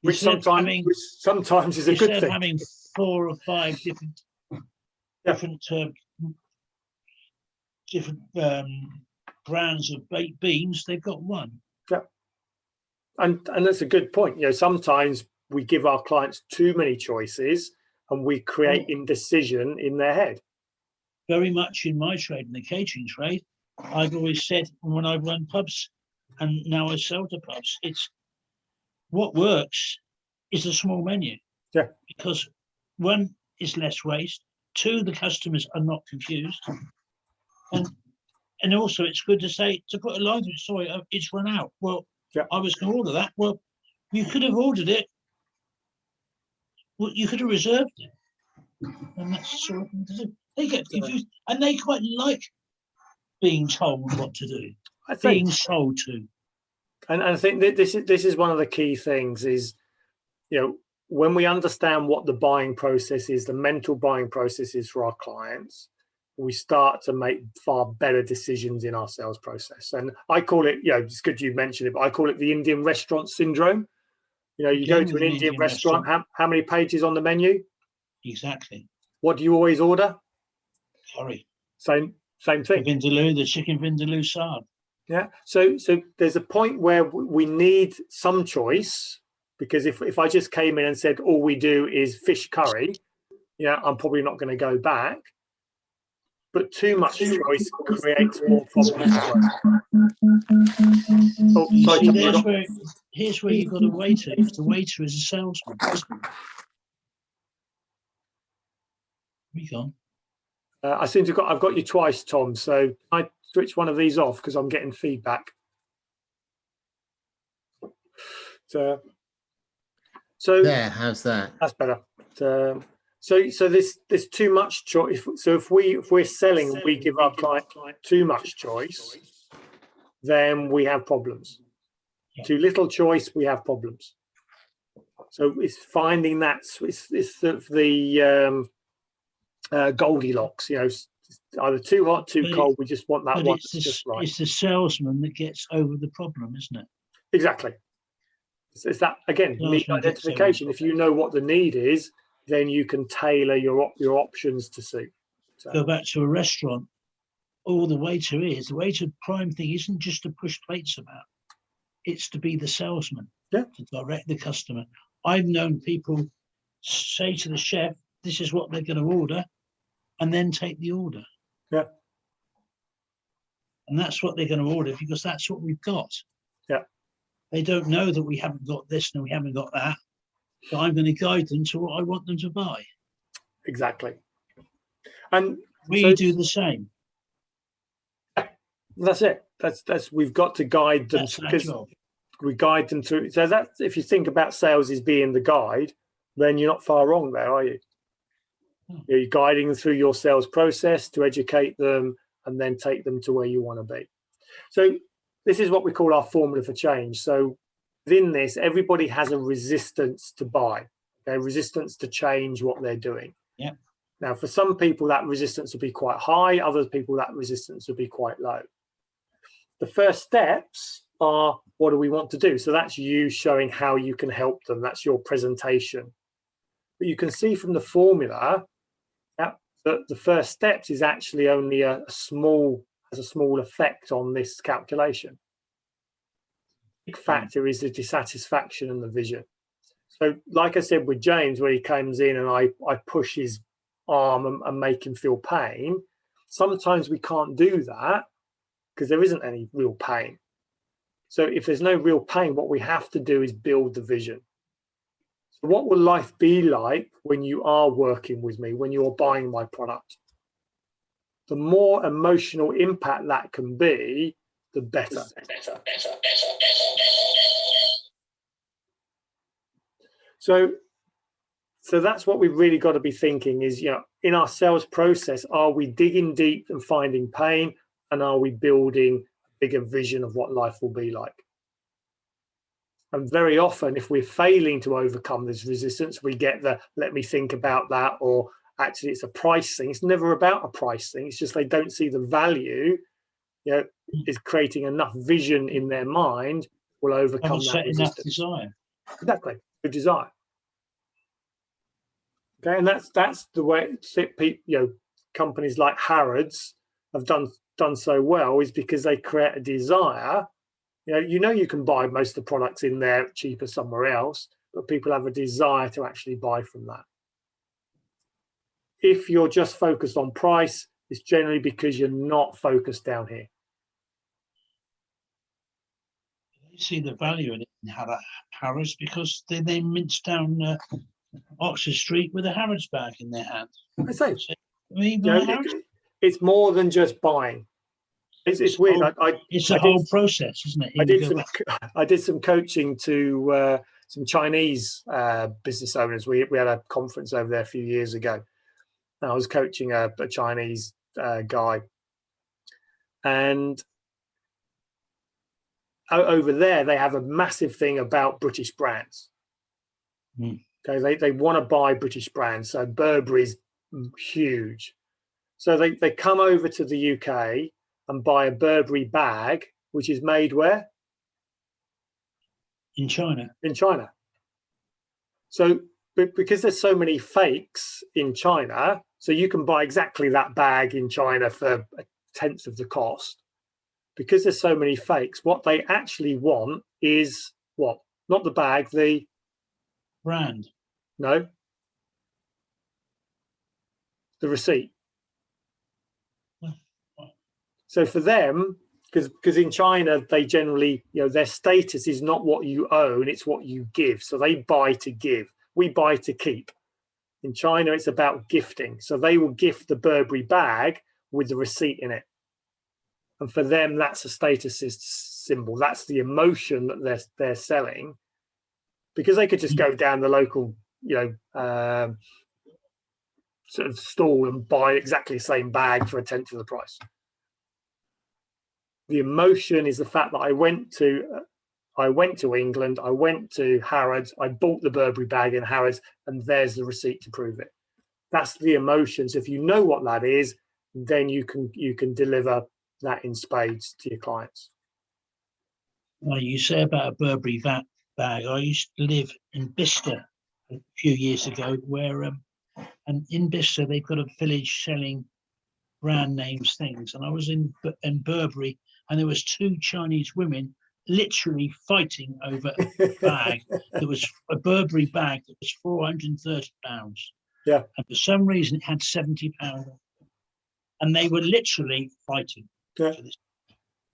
Speaker 2: Which sometimes is a good thing.
Speaker 3: Instead of having 4 or 5 different brands of baked beans, they've got one.
Speaker 2: Yeah, and that's a good point. Sometimes we give our clients too many choices, and we create indecision in their head.
Speaker 3: Very much in my trade, in the catering trade, I've always said when I run pubs, and now I sell to pubs, it's what works is a small menu.
Speaker 2: Yeah.
Speaker 3: Because 1, is less waste. 2, the customers are not confused. And also it's good to put a line through, sorry, it's run out. Well,
Speaker 2: yeah.
Speaker 3: I was going to order that. Well, you could have ordered it. Well, you could have reserved it. And that's the sort of thing to do. They get confused and they quite like being told what to do. Being sold to.
Speaker 2: And I think that this is one of the key things is, when we understand what the buying process is, the mental buying process is for our clients, we start to make far better decisions in our sales process. And I call it, it's good you mentioned it, but I call it the Indian restaurant syndrome. You go to an Indian restaurant, how many pages on the menu?
Speaker 3: Exactly.
Speaker 2: What do you always order?
Speaker 3: Curry.
Speaker 2: Same thing.
Speaker 3: The chicken vindaloo salad.
Speaker 2: Yeah. So there's a point where we need some choice, because if I just came in and said all we do is fish curry, I'm probably not going to go back. But too much choice creates more problems as well.
Speaker 3: You
Speaker 2: Sorry,
Speaker 3: see,
Speaker 2: Tom,
Speaker 3: here's where you've got a waiter. Because the waiter is a salesman. We gone.
Speaker 2: I seem to I've got you twice, Tom. So I switch one of these off because I'm getting feedback. So
Speaker 4: There, how's that?
Speaker 2: that's better. So there's too much choice. So if we're selling and we give our client too much choice, then we have problems.
Speaker 3: Yeah.
Speaker 2: Too little choice, we have problems. So it's finding that it's sort of the Goldilocks. You know, it's either too hot, too cold. We just want that
Speaker 3: But
Speaker 2: one
Speaker 3: it's
Speaker 2: that's just right.
Speaker 3: it's the salesman that gets over the problem, isn't it?
Speaker 2: Exactly. It's that again, need identification. If you know what the need is, then you can tailor your options to suit. So,
Speaker 3: Go back to a restaurant. All the waiter prime thing isn't just to push plates about. It's to be the salesman.
Speaker 2: Yeah.
Speaker 3: To direct the customer. I've known people say to the chef, "This is what they're going to order," and then take the order.
Speaker 2: Yeah.
Speaker 3: And that's what they're going to order because that's what we've got.
Speaker 2: Yeah.
Speaker 3: They don't know that we haven't got this and we haven't got that. So I'm going to guide them to what I want them to buy.
Speaker 2: Exactly. And
Speaker 3: We do the same.
Speaker 2: That's it. That's we've got to guide them
Speaker 3: That's our
Speaker 2: because
Speaker 3: job.
Speaker 2: we guide them through. So that if you think about sales as being the guide, then you're not far wrong there, are you? You're guiding them through your sales process to educate them and then take them to where you want to be. So this is what we call our formula for change. So within this, everybody has a resistance to buy, okay? Resistance to change what they're doing.
Speaker 3: Yeah.
Speaker 2: Now, for some people, that resistance will be quite high. Other people, that resistance will be quite low. The first steps are, what do we want to do? So that's you showing how you can help them. That's your presentation. But you can see from the formula that the first steps is actually only has a small effect on this calculation. Big factor is the dissatisfaction and the vision. So like I said with James, where he comes in and I push his arm and make him feel pain, sometimes we can't do that because there isn't any real pain. So if there's no real pain, what we have to do is build the vision. So what will life be like when you are working with me, when you're buying my product? The more emotional impact that can be, the better. So that's what we've really got to be thinking is, you know, in our sales process, are we digging deep and finding pain, and are we building a bigger vision of what life will be like? And very often, if we're failing to overcome this resistance, we get the let me think about that, or actually it's a price thing. It's never about a price thing. It's just they don't see the value, you know, is creating enough vision in their mind will overcome that resistance.
Speaker 3: Desire.
Speaker 2: Exactly, the desire. Okay, and that's the way companies like Harrods have done so well, is because they create a desire. You know you can buy most of the products in there cheaper somewhere else, but people have a desire to actually buy from that. If you're just focused on price, it's generally because you're not focused down here.
Speaker 3: They see the value in it in Harrods because they mince down Oxford Street with a Harrods bag in their hand.
Speaker 2: I say,
Speaker 3: Harrods?
Speaker 2: It's more than just buying. It's weird.
Speaker 3: It's a whole process, isn't it?
Speaker 2: I did some coaching to some Chinese business owners. We had a conference over there a few years ago. And I was coaching a Chinese guy, and over there they have a massive thing about British brands. Okay, they want to buy British brands. So Burberry's huge. So they come over to the UK and buy a Burberry bag, which is made where?
Speaker 3: In China.
Speaker 2: In China. So because there's so many fakes in China, so you can buy exactly that bag in China for a tenth of the cost. Because there's so many fakes, what they actually want is what? Not the bag, the
Speaker 3: brand.
Speaker 2: No. The receipt. So for them, because in China, they generally, their status is not what you own, it's what you give. So they buy to give. We buy to keep. In China, it's about gifting. So they will gift the Burberry bag with the receipt in it. And for them, that's a status symbol. That's the emotion that they're selling, because they could just go down the local, sort of stall and buy exactly the same bag for a tenth of the price. The emotion is the fact that I went to England, I went to Harrods, I bought the Burberry bag in Harrods, and there's the receipt to prove it. That's the emotions. If you know what that is, then you can deliver that in spades to your clients.
Speaker 3: Well, you say about a Burberry bag. I used to live in Bicester a few years ago, where and in Bicester they've got a village selling brand names things, and I was in Burberry, and there was two Chinese women literally fighting over a bag. There was a Burberry bag that was £430.
Speaker 2: Yeah.
Speaker 3: And for some reason it had £70. And they were literally fighting.
Speaker 2: Yeah.
Speaker 3: For this.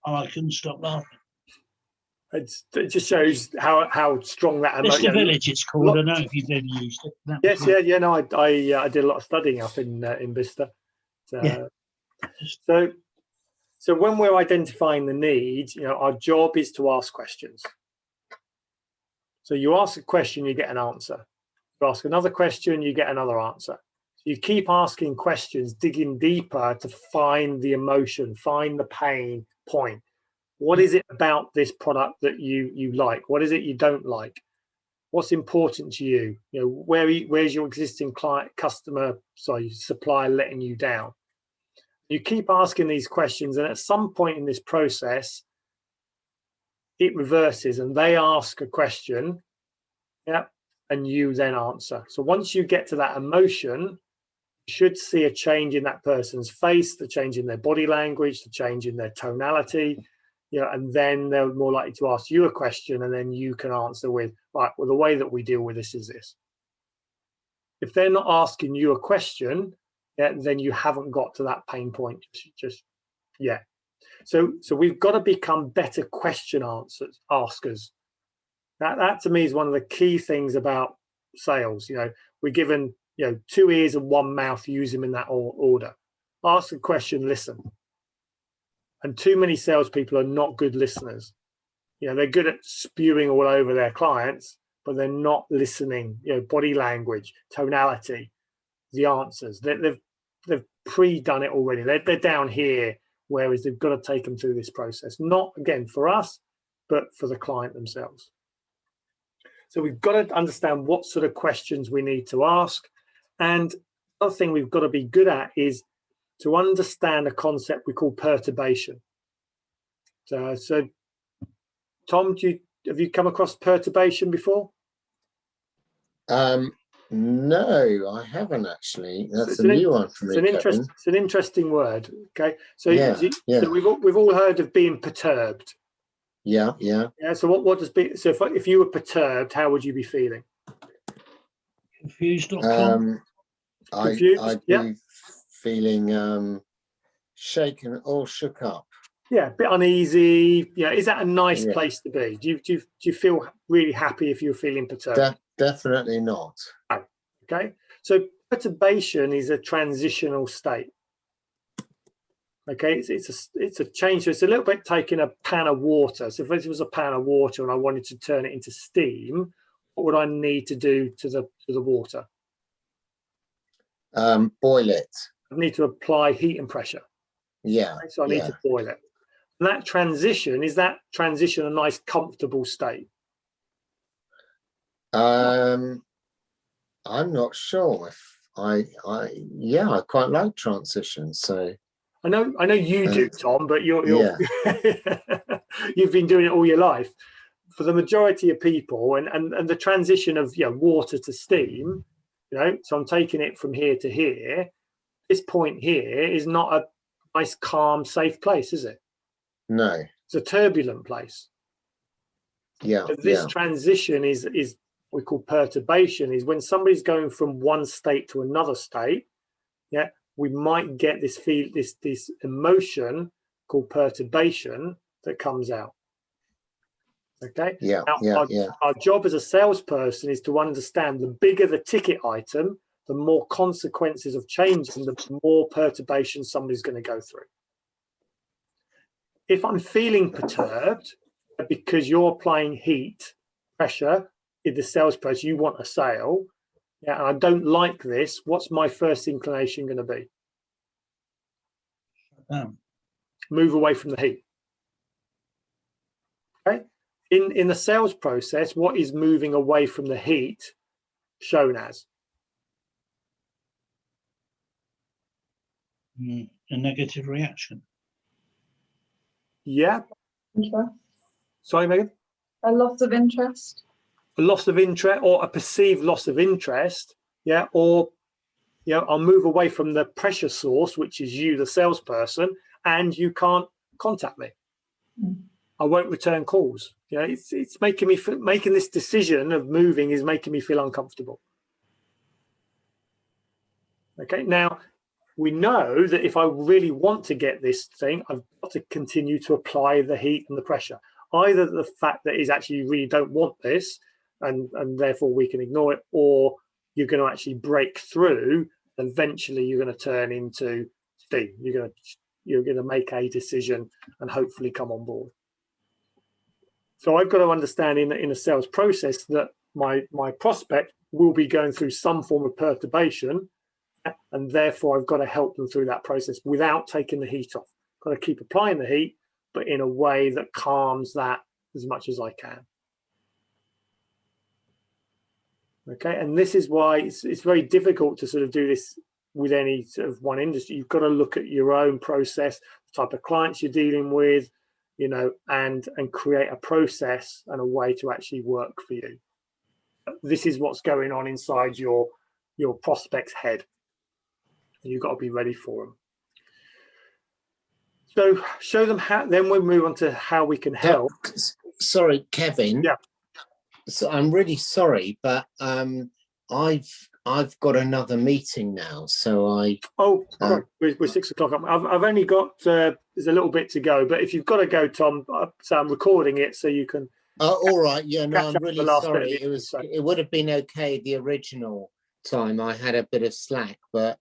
Speaker 3: And I couldn't stop laughing.
Speaker 2: It just shows how strong that
Speaker 3: Bicester Village, it's called. I don't know if you've ever used it.
Speaker 2: Yes, yeah. No, I did a lot of studying up in Bicester. So when we're identifying the needs, our job is to ask questions. So you ask a question, you get an answer. You ask another question, you get another answer. So you keep asking questions, digging deeper to find the emotion, find the pain point. What is it about this product that you like? What is it you don't like? What's important to you? Where's your existing supplier letting you down? You keep asking these questions, and at some point in this process, it reverses, and they ask a question, and you then answer. So once you get to that emotion, you should see a change in that person's face, the change in their body language, the change in their tonality, and then they're more likely to ask you a question, and then you can answer with, right, well, the way that we deal with this is this. If they're not asking you a question, then you haven't got to that pain point just yet. So we've got to become better question askers. That to me is one of the key things about sales. We're given 2 ears and 1 mouth, use them in that order. Ask a question, listen. And too many salespeople are not good listeners. They're good at spewing all over their clients, but they're not listening. Body language, tonality, the answers. They've pre-done it already. They're down here, whereas they've got to take them through this process. Not, again, for us, but for the client themselves. So we've got to understand what sort of questions we need to ask. And the other thing we've got to be good at is to understand a concept we call perturbation. So Tom, have you come across perturbation before?
Speaker 4: No, I haven't actually. That's a new one for me.
Speaker 2: It's an interesting word. Okay, so
Speaker 4: so
Speaker 2: we've all heard of being perturbed.
Speaker 4: Yeah.
Speaker 2: So what does be? So if you were perturbed, how would you be feeling?
Speaker 3: Confused.
Speaker 2: Confused.
Speaker 4: I'd be feeling shaken or shook up.
Speaker 2: Yeah, a bit uneasy. Is that a nice place to be? Do you feel really happy if you're feeling perturbed?
Speaker 4: Definitely not.
Speaker 2: Okay, so perturbation is a transitional state. Okay, it's a change. So it's a little bit taking a pan of water. So if it was a pan of water and I wanted to turn it into steam, what would I need to do to the water?
Speaker 4: Boil it.
Speaker 2: I need to apply heat and pressure.
Speaker 4: Yeah.
Speaker 2: Okay, so I need to boil it. And that transition, is that transition a nice, comfortable state?
Speaker 4: I'm not sure if I quite like transitions. So
Speaker 2: I know you do, Tom, but you're you've been doing it all your life. For the majority of people, and the transition of water to steam, so I'm taking it from here to here. This point here is not a nice, calm, safe place, is it?
Speaker 4: No.
Speaker 2: It's a turbulent place.
Speaker 4: Yeah.
Speaker 2: So this transition is what we call perturbation, is when somebody's going from one state to another state. We might get this emotion called perturbation that comes out. Okay.
Speaker 4: Yeah,
Speaker 2: Now, our job as a salesperson is to understand the bigger the ticket item, the more consequences of changing, the more perturbation somebody's going to go through. If I'm feeling perturbed because you're applying heat, pressure, in the salesperson, you want a sale, yeah, and I don't like this, what's my first inclination going to be? Move away from the heat. Okay. In the sales process, what is moving away from the heat shown as?
Speaker 3: A negative reaction.
Speaker 2: Yeah.
Speaker 6: Interest.
Speaker 2: Sorry, Megan?
Speaker 6: A loss of interest.
Speaker 2: A loss of interest or a perceived loss of interest. Yeah. Or, you know, I'll move away from the pressure source, which is you, the salesperson, and you can't contact me. I won't return calls. You know, it's making me making this decision of moving is making me feel uncomfortable. Okay, now we know that if I really want to get this thing, I've got to continue to apply the heat and the pressure. Either the fact that is actually you really don't want this, and therefore we can ignore it, or you're going to actually break through. And eventually, you're going to turn into steam. You're going to make a decision and hopefully come on board. So I've got to understand in a sales process that my prospect will be going through some form of perturbation, and therefore I've got to help them through that process without taking the heat off. Got to keep applying the heat, but in a way that calms that as much as I can. Okay, and this is why it's very difficult to sort of do this with any sort of one industry. You've got to look at your own process, the type of clients you're dealing with, you know, and create a process and a way to actually work for you. This is what's going on inside your prospect's head, and you've got to be ready for them. So show them how. Then we'll move on to how we can help.
Speaker 4: Sorry, Kevin.
Speaker 2: Yeah.
Speaker 4: So I'm really sorry, but I've got another meeting now, so I.
Speaker 2: Oh, we're 6 o'clock. I've only got there's a little bit to go, but if you've got to go, Tom, so I'm recording it so you can.
Speaker 4: All right. Yeah. No, I'm really sorry.
Speaker 2: So.
Speaker 4: It would have been okay the original time. I had a bit of slack, but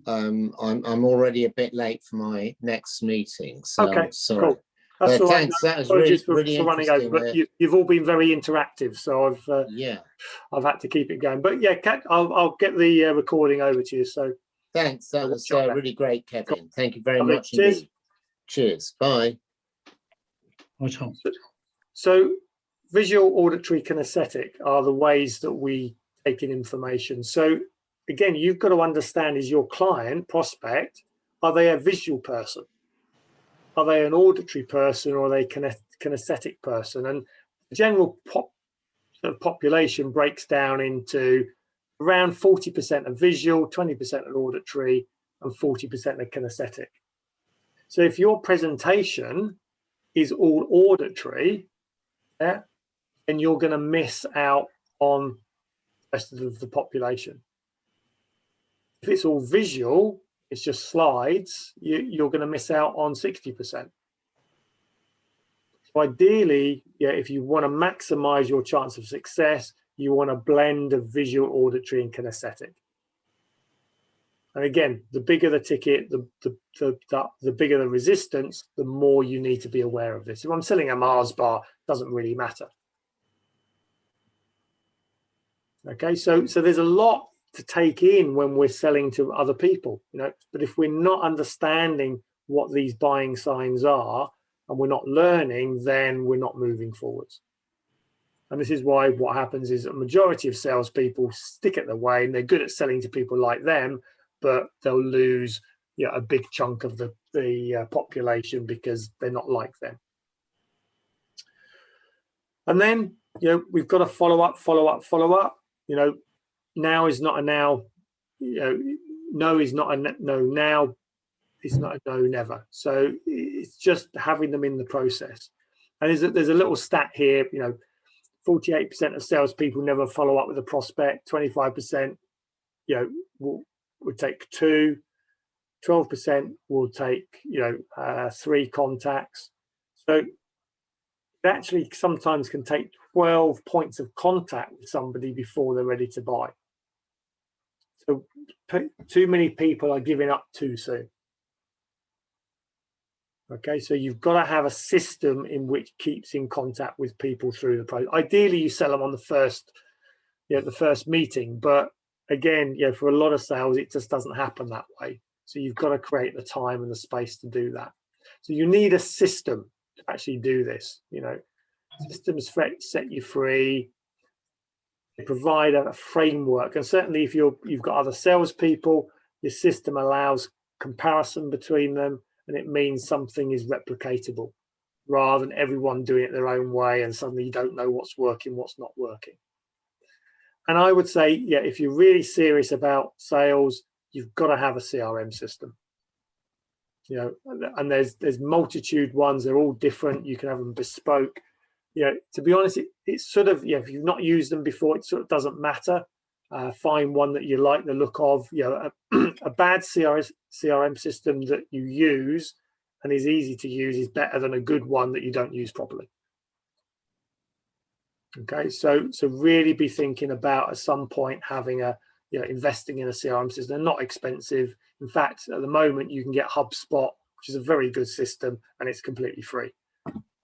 Speaker 4: I'm already a bit late for my next meeting. So
Speaker 2: okay,
Speaker 4: I'm sorry.
Speaker 2: cool. That's
Speaker 4: but
Speaker 2: all
Speaker 4: thanks.
Speaker 2: right.
Speaker 4: That was really
Speaker 2: for running over, but you've all been very interactive, so I've had to keep it going. But yeah, Kat, I'll get the recording over to you. So
Speaker 4: thanks. That was really great, Kevin. Cool. Thank you very much.
Speaker 2: Cheers.
Speaker 4: Indeed. Cheers. Bye.
Speaker 3: Bye, Tom.
Speaker 2: So visual, auditory, kinesthetic are the ways that we take in information. So again, you've got to understand, is your client, prospect, are they a visual person? Are they an auditory person, or are they a kinesthetic person? And the general population breaks down into around 40% of visual, 20% of auditory, and 40% of kinesthetic. So if your presentation is all auditory, yeah, then you're going to miss out on the rest of the population. If it's all visual, it's just slides, you're going to miss out on 60%. So ideally, yeah, if you want to maximize your chance of success, you want a blend of visual, auditory, and kinesthetic. And again, the bigger the ticket, the bigger the resistance, the more you need to be aware of this. If I'm selling a Mars bar, it doesn't really matter. Okay, so there's a lot to take in when we're selling to other people, you know, but if we're not understanding what these buying signs are and we're not learning, then we're not moving forwards. And this is why what happens is a majority of salespeople stick at their way, and they're good at selling to people like them, but they'll lose, you know, a big chunk of the population because they're not like them. And then, you know, we've got to follow up. You know, now is not a now, you know, no is not a no now, it's not a no never. So it's just having them in the process. And there's a little stat here, you know, 48% of salespeople never follow up with a prospect, 25%, you know, would take 2, 12% will take, 3 contacts. So it actually sometimes can take 12 points of contact with somebody before they're ready to buy. So too many people are giving up too soon. Okay, so you've got to have a system in which keeps in contact with people through the process. Ideally, you sell them on the first meeting, but again, for a lot of sales, it just doesn't happen that way. So you've got to create the time and the space to do that. So you need a system to actually do this. Systems set you free. They provide a framework, and certainly if you've got other salespeople, your system allows comparison between them, and it means something is replicatable rather than everyone doing it their own way and suddenly you don't know what's working, what's not working. And I would say, if you're really serious about sales, you've got to have a CRM system. And there's multitude ones. They're all different. You can have them bespoke. To be honest, it's sort of, if you've not used them before, it sort of doesn't matter. Find one that you like the look of. A bad CRM system that you use and is easy to use is better than a good one that you don't use properly. Okay, so really be thinking about at some point having investing in a CRM system. They're not expensive. In fact, at the moment you can get HubSpot, which is a very good system, and it's completely free.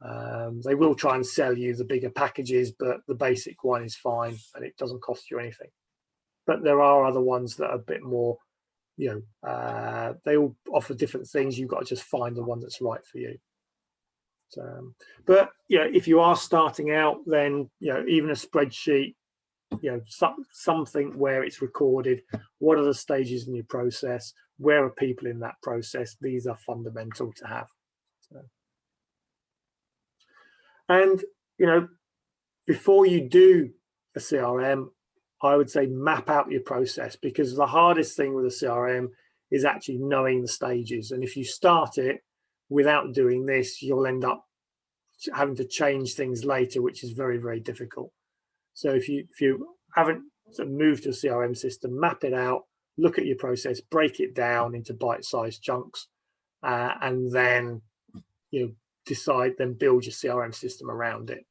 Speaker 2: They will try and sell you the bigger packages, but the basic one is fine and it doesn't cost you anything. But there are other ones that are a bit more, they all offer different things. You've got to just find the one that's right for you. But if you are starting out, then even a spreadsheet, something where it's recorded. What are the stages in your process? Where are people in that process? These are fundamental to have. And before you do a CRM, I would say map out your process, because the hardest thing with a CRM is actually knowing the stages. And if you start it without doing this, you'll end up having to change things later, which is very, very difficult. So if you haven't moved to a CRM system, map it out, look at your process, break it down into bite-sized chunks, and then decide, then build your CRM system around it.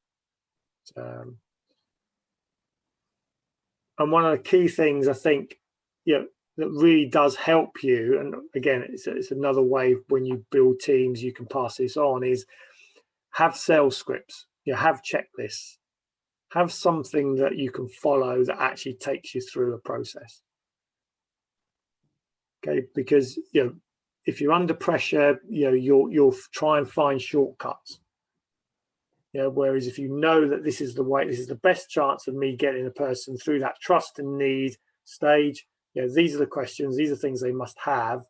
Speaker 2: And one of the key things I think that really does help you, and again it's another way when you build teams you can pass this on, is have sales scripts, have checklists, have something that you can follow that actually takes you through a process. Okay, because if you're under pressure, you'll try and find shortcuts. Whereas if you know that this is the way, this is the best chance of me getting a person through that trust and need stage, these are the questions, these are things they must have,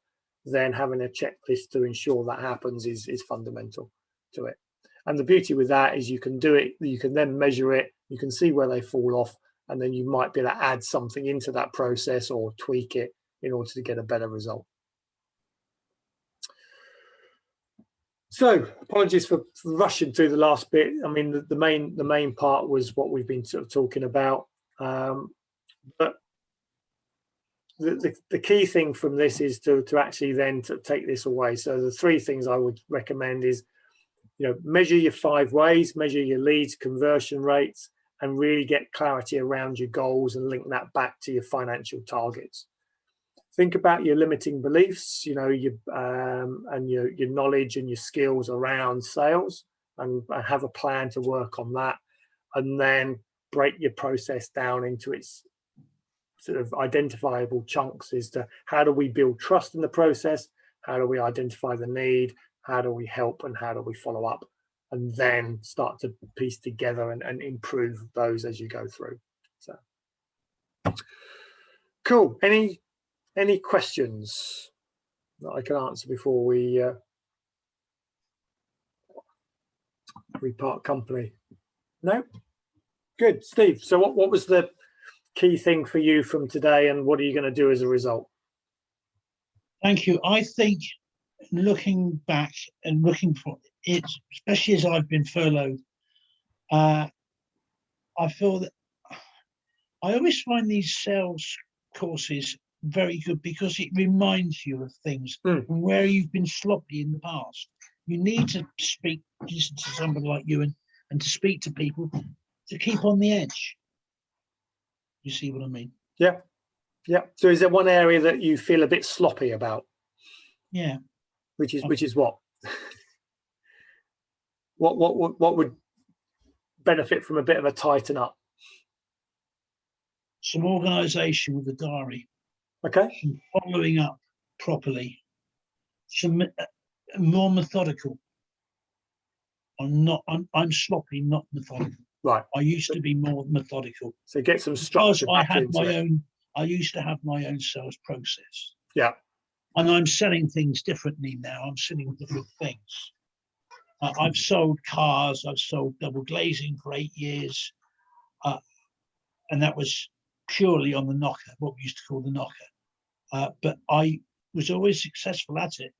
Speaker 2: then having a checklist to ensure that happens is fundamental to it. And the beauty with that is you can do it, you can then measure it, you can see where they fall off, and then you might be able to add something into that process or tweak it in order to get a better result. So apologies for rushing through the last bit. I mean, the main part was what we've been sort of talking about. But the key thing from this is to actually then to take this away. So the 3 things I would recommend is, measure your 5 ways, measure your leads, conversion rates, and really get clarity around your goals and link that back to your financial targets. Think about your limiting beliefs, and your knowledge and your skills around sales, and have a plan to work on that. And then break your process down into its sort of identifiable chunks as to how do we build trust in the process? How do we identify the need? How do we help? And how do we follow up? And then start to piece together and improve those as you go through. So, cool. Any questions that I can answer before we part company? No? Good. Steve, so what was the key thing for you from today, and what are you going to do as a result?
Speaker 3: Thank you. I think looking back and looking for it, especially as I've been furloughed, I feel that I always find these sales courses very good because it reminds you of things and where you've been sloppy in the past. You need to listen to somebody like you and to speak to people to keep on the edge. You see what I mean?
Speaker 2: Yeah. Yeah. So is there one area that you feel a bit sloppy about?
Speaker 3: Yeah.
Speaker 2: Which is what? What would benefit from a bit of a tighten up?
Speaker 3: Some organisation with the diary.
Speaker 2: Okay.
Speaker 3: Some following up properly. Some more methodical. I'm sloppy, not methodical.
Speaker 2: Right.
Speaker 3: I used to be more methodical.
Speaker 2: So get some structure
Speaker 3: Because
Speaker 2: back into it.
Speaker 3: I used to have my own sales process.
Speaker 2: Yeah.
Speaker 3: And I'm selling things differently now. I'm selling different things. I've sold cars. I've sold double glazing for 8 years. And that was purely on the knocker, what we used to call the knocker. But I was always successful at it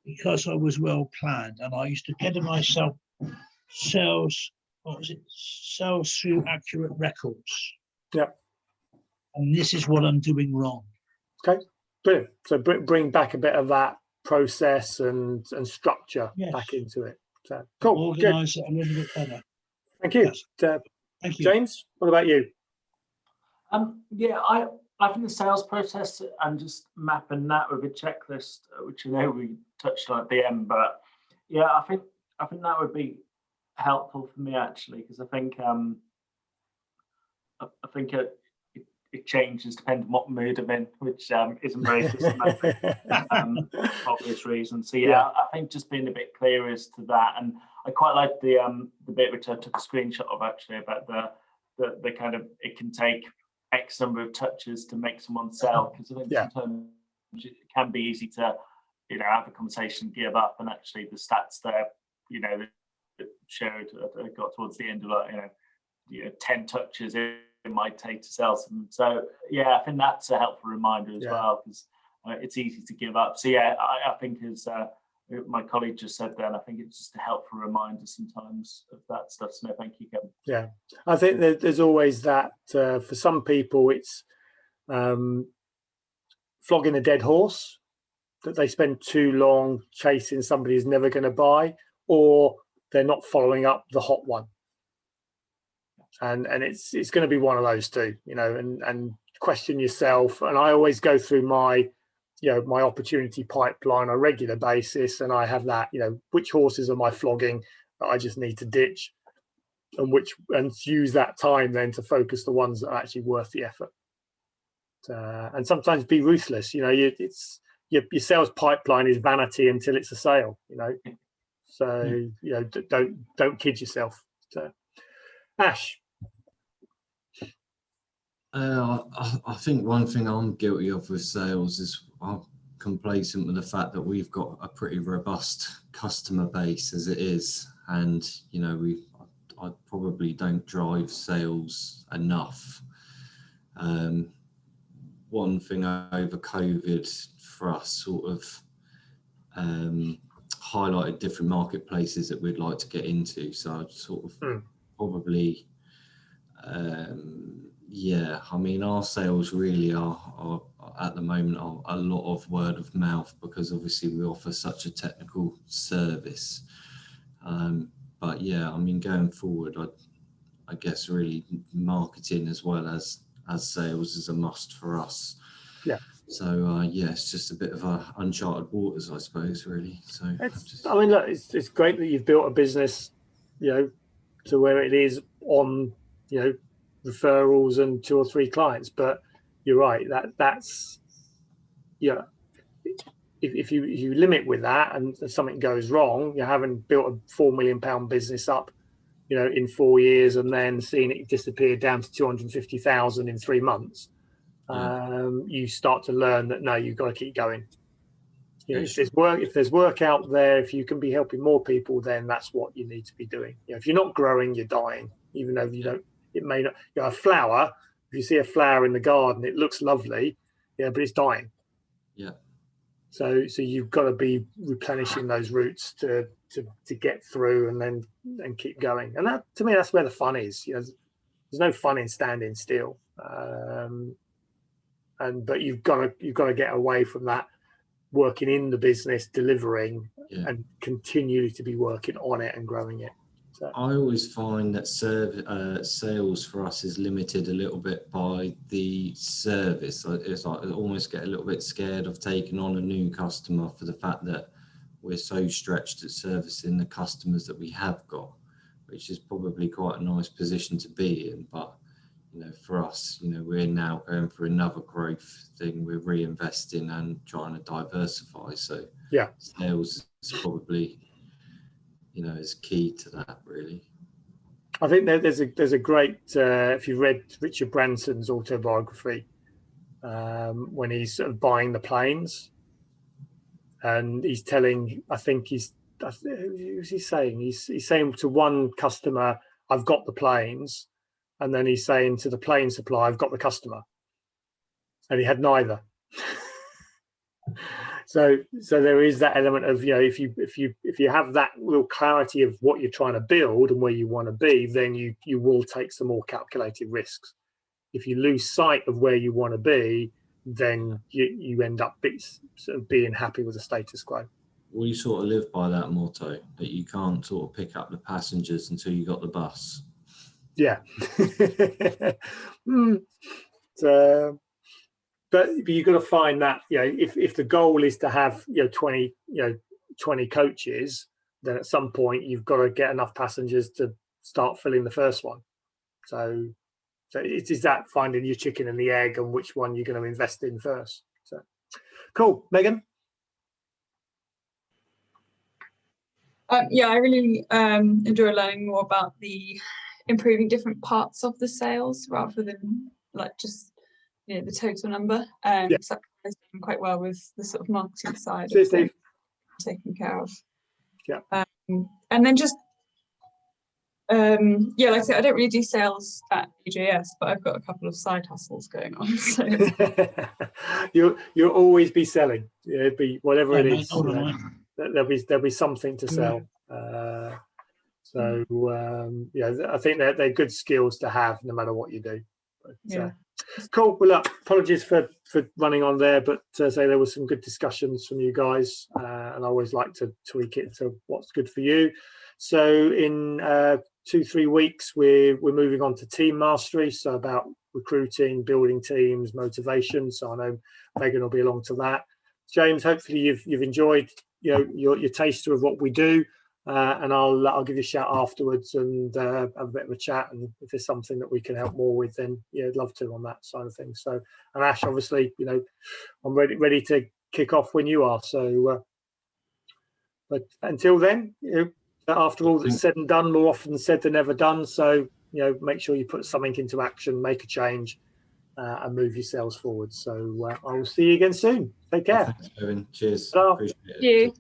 Speaker 3: because I was well planned. And I used to get myself sales through accurate records.
Speaker 2: Yeah.
Speaker 3: And this is what I'm doing wrong.
Speaker 2: Okay, brilliant. So bring back a bit of that process and structure back into it. So cool.
Speaker 3: Organise it a little bit better.
Speaker 2: Thank you.
Speaker 3: Yes. Thank you.
Speaker 2: James, what about you?
Speaker 5: Yeah, I think the sales process and just mapping that with a checklist, which I know we touched on at the end, but yeah, I think that would be helpful for me actually, because I think it changes depending on what mood I'm in, which isn't very systematic for obvious reasons. So yeah, I think just being a bit clearer as to that, and I quite like the bit which I took a screenshot of actually about the kind of it can take X number of touches to make someone sell, because I think sometimes it can be easy to have a conversation, give up, and actually the stats there that showed got towards the end of 10 touches it might take to sell something. So yeah, I think that's a helpful reminder as well, because it's easy to give up. So yeah, I think as my colleague just said then, I think it's just a helpful reminder sometimes of that stuff. So no, thank you, Kevin.
Speaker 2: Yeah, I think there's always that for some people it's flogging a dead horse, that they spend too long chasing somebody who's never going to buy, or they're not following up the hot one. And it's going to be one of those two, and question yourself. And I always go through my my opportunity pipeline on a regular basis, and I have that, which horses am I flogging that I just need to ditch, and use that time then to focus the ones that are actually worth the effort. And sometimes be ruthless. It's your sales pipeline is vanity until it's a sale. So don't kid yourself. So, Ash.
Speaker 1: I think one thing I'm guilty of with sales is I'm complacent with the fact that we've got a pretty robust customer base as it is, and I probably don't drive sales enough. One thing over COVID for us sort of highlighted different marketplaces that we'd like to get into. So I'd sort of probably I mean, our sales really are at the moment are a lot of word of mouth, because obviously we offer such a technical service. But yeah, I mean, going forward, I guess really marketing as well as sales is a must for us.
Speaker 2: Yeah.
Speaker 1: So it's just a bit of uncharted waters, I suppose, really. So
Speaker 2: I mean, look, it's great that you've built a business, to where it is on, referrals and 2 or 3 clients. But you're right, that's if you limit with that and something goes wrong, you haven't built a £4 million business up, in 4 years, and then seeing it disappear down to 250,000 in 3 months. You start to learn that no, you've got to keep going. If there's work out there, if you can be helping more people, then that's what you need to be doing. If you're not growing, you're dying. Even though you don't, it may not. A flower. If you see a flower in the garden, it looks lovely, but it's dying.
Speaker 1: Yeah.
Speaker 2: So you've got to be replenishing those roots to get through and keep going. And that, to me, that's where the fun is. There's no fun in standing still. but you've got to get away from that, working in the business, delivering, and continually to be working on it and growing it. So
Speaker 1: I always find that sales for us is limited a little bit by the service. It's like I almost get a little bit scared of taking on a new customer for the fact that we're so stretched at servicing the customers that we have got, which is probably quite a nice position to be in. But for us, we're now going for another growth thing. We're reinvesting and trying to diversify. So sales is probably is key to that, really.
Speaker 2: I think there's a great if you read Richard Branson's autobiography, when he's sort of buying the planes, and he's telling, who's he saying? He's saying to one customer, "I've got the planes," and then he's saying to the plane supplier, "I've got the customer," and he had neither. So there is that element of, if you have that real clarity of what you're trying to build and where you want to be, then you will take some more calculated risks. If you lose sight of where you want to be, then you end up sort of being happy with the status quo.
Speaker 1: We sort of live by that motto, that you can't sort of pick up the passengers until you got the bus.
Speaker 2: Yeah. But you've got to find that, if the goal is to have 20 coaches, then at some point you've got to get enough passengers to start filling the first one. So it is that finding your chicken and the egg and which one you're going to invest in first. So cool. Megan?
Speaker 6: I really enjoy learning more about the improving different parts of the sales rather than like just the total number. So that goes quite well with the sort of marketing side of things taken care of. And then just like I said, I don't really do sales at EJS, but I've got a couple of side hustles going on. So
Speaker 2: you'll always be selling. It'd be whatever it is. There'll be something to sell. I think they're good skills to have no matter what you do. But, cool. Well, look, apologies for running on there, but say there were some good discussions from you guys, and I always like to tweak it to what's good for you. So in 2-3 weeks, we're moving on to team mastery, so about recruiting, building teams, motivation. So I know Megan will be along to that. James, hopefully you've enjoyed your taster of what we do. And I'll give you a shout afterwards and have a bit of a chat. And if there's something that we can help more with, then I'd love to on that side of things. So, and Ash, obviously, I'm ready to kick off when you are. So, but until then, after all that's said and done, more often said than never done. So, make sure you put something into action, make a change, and move yourselves forward. So, I will see you again soon. Take care.
Speaker 1: Thanks, Owen. Cheers.
Speaker 2: Appreciate it.
Speaker 6: Thank you.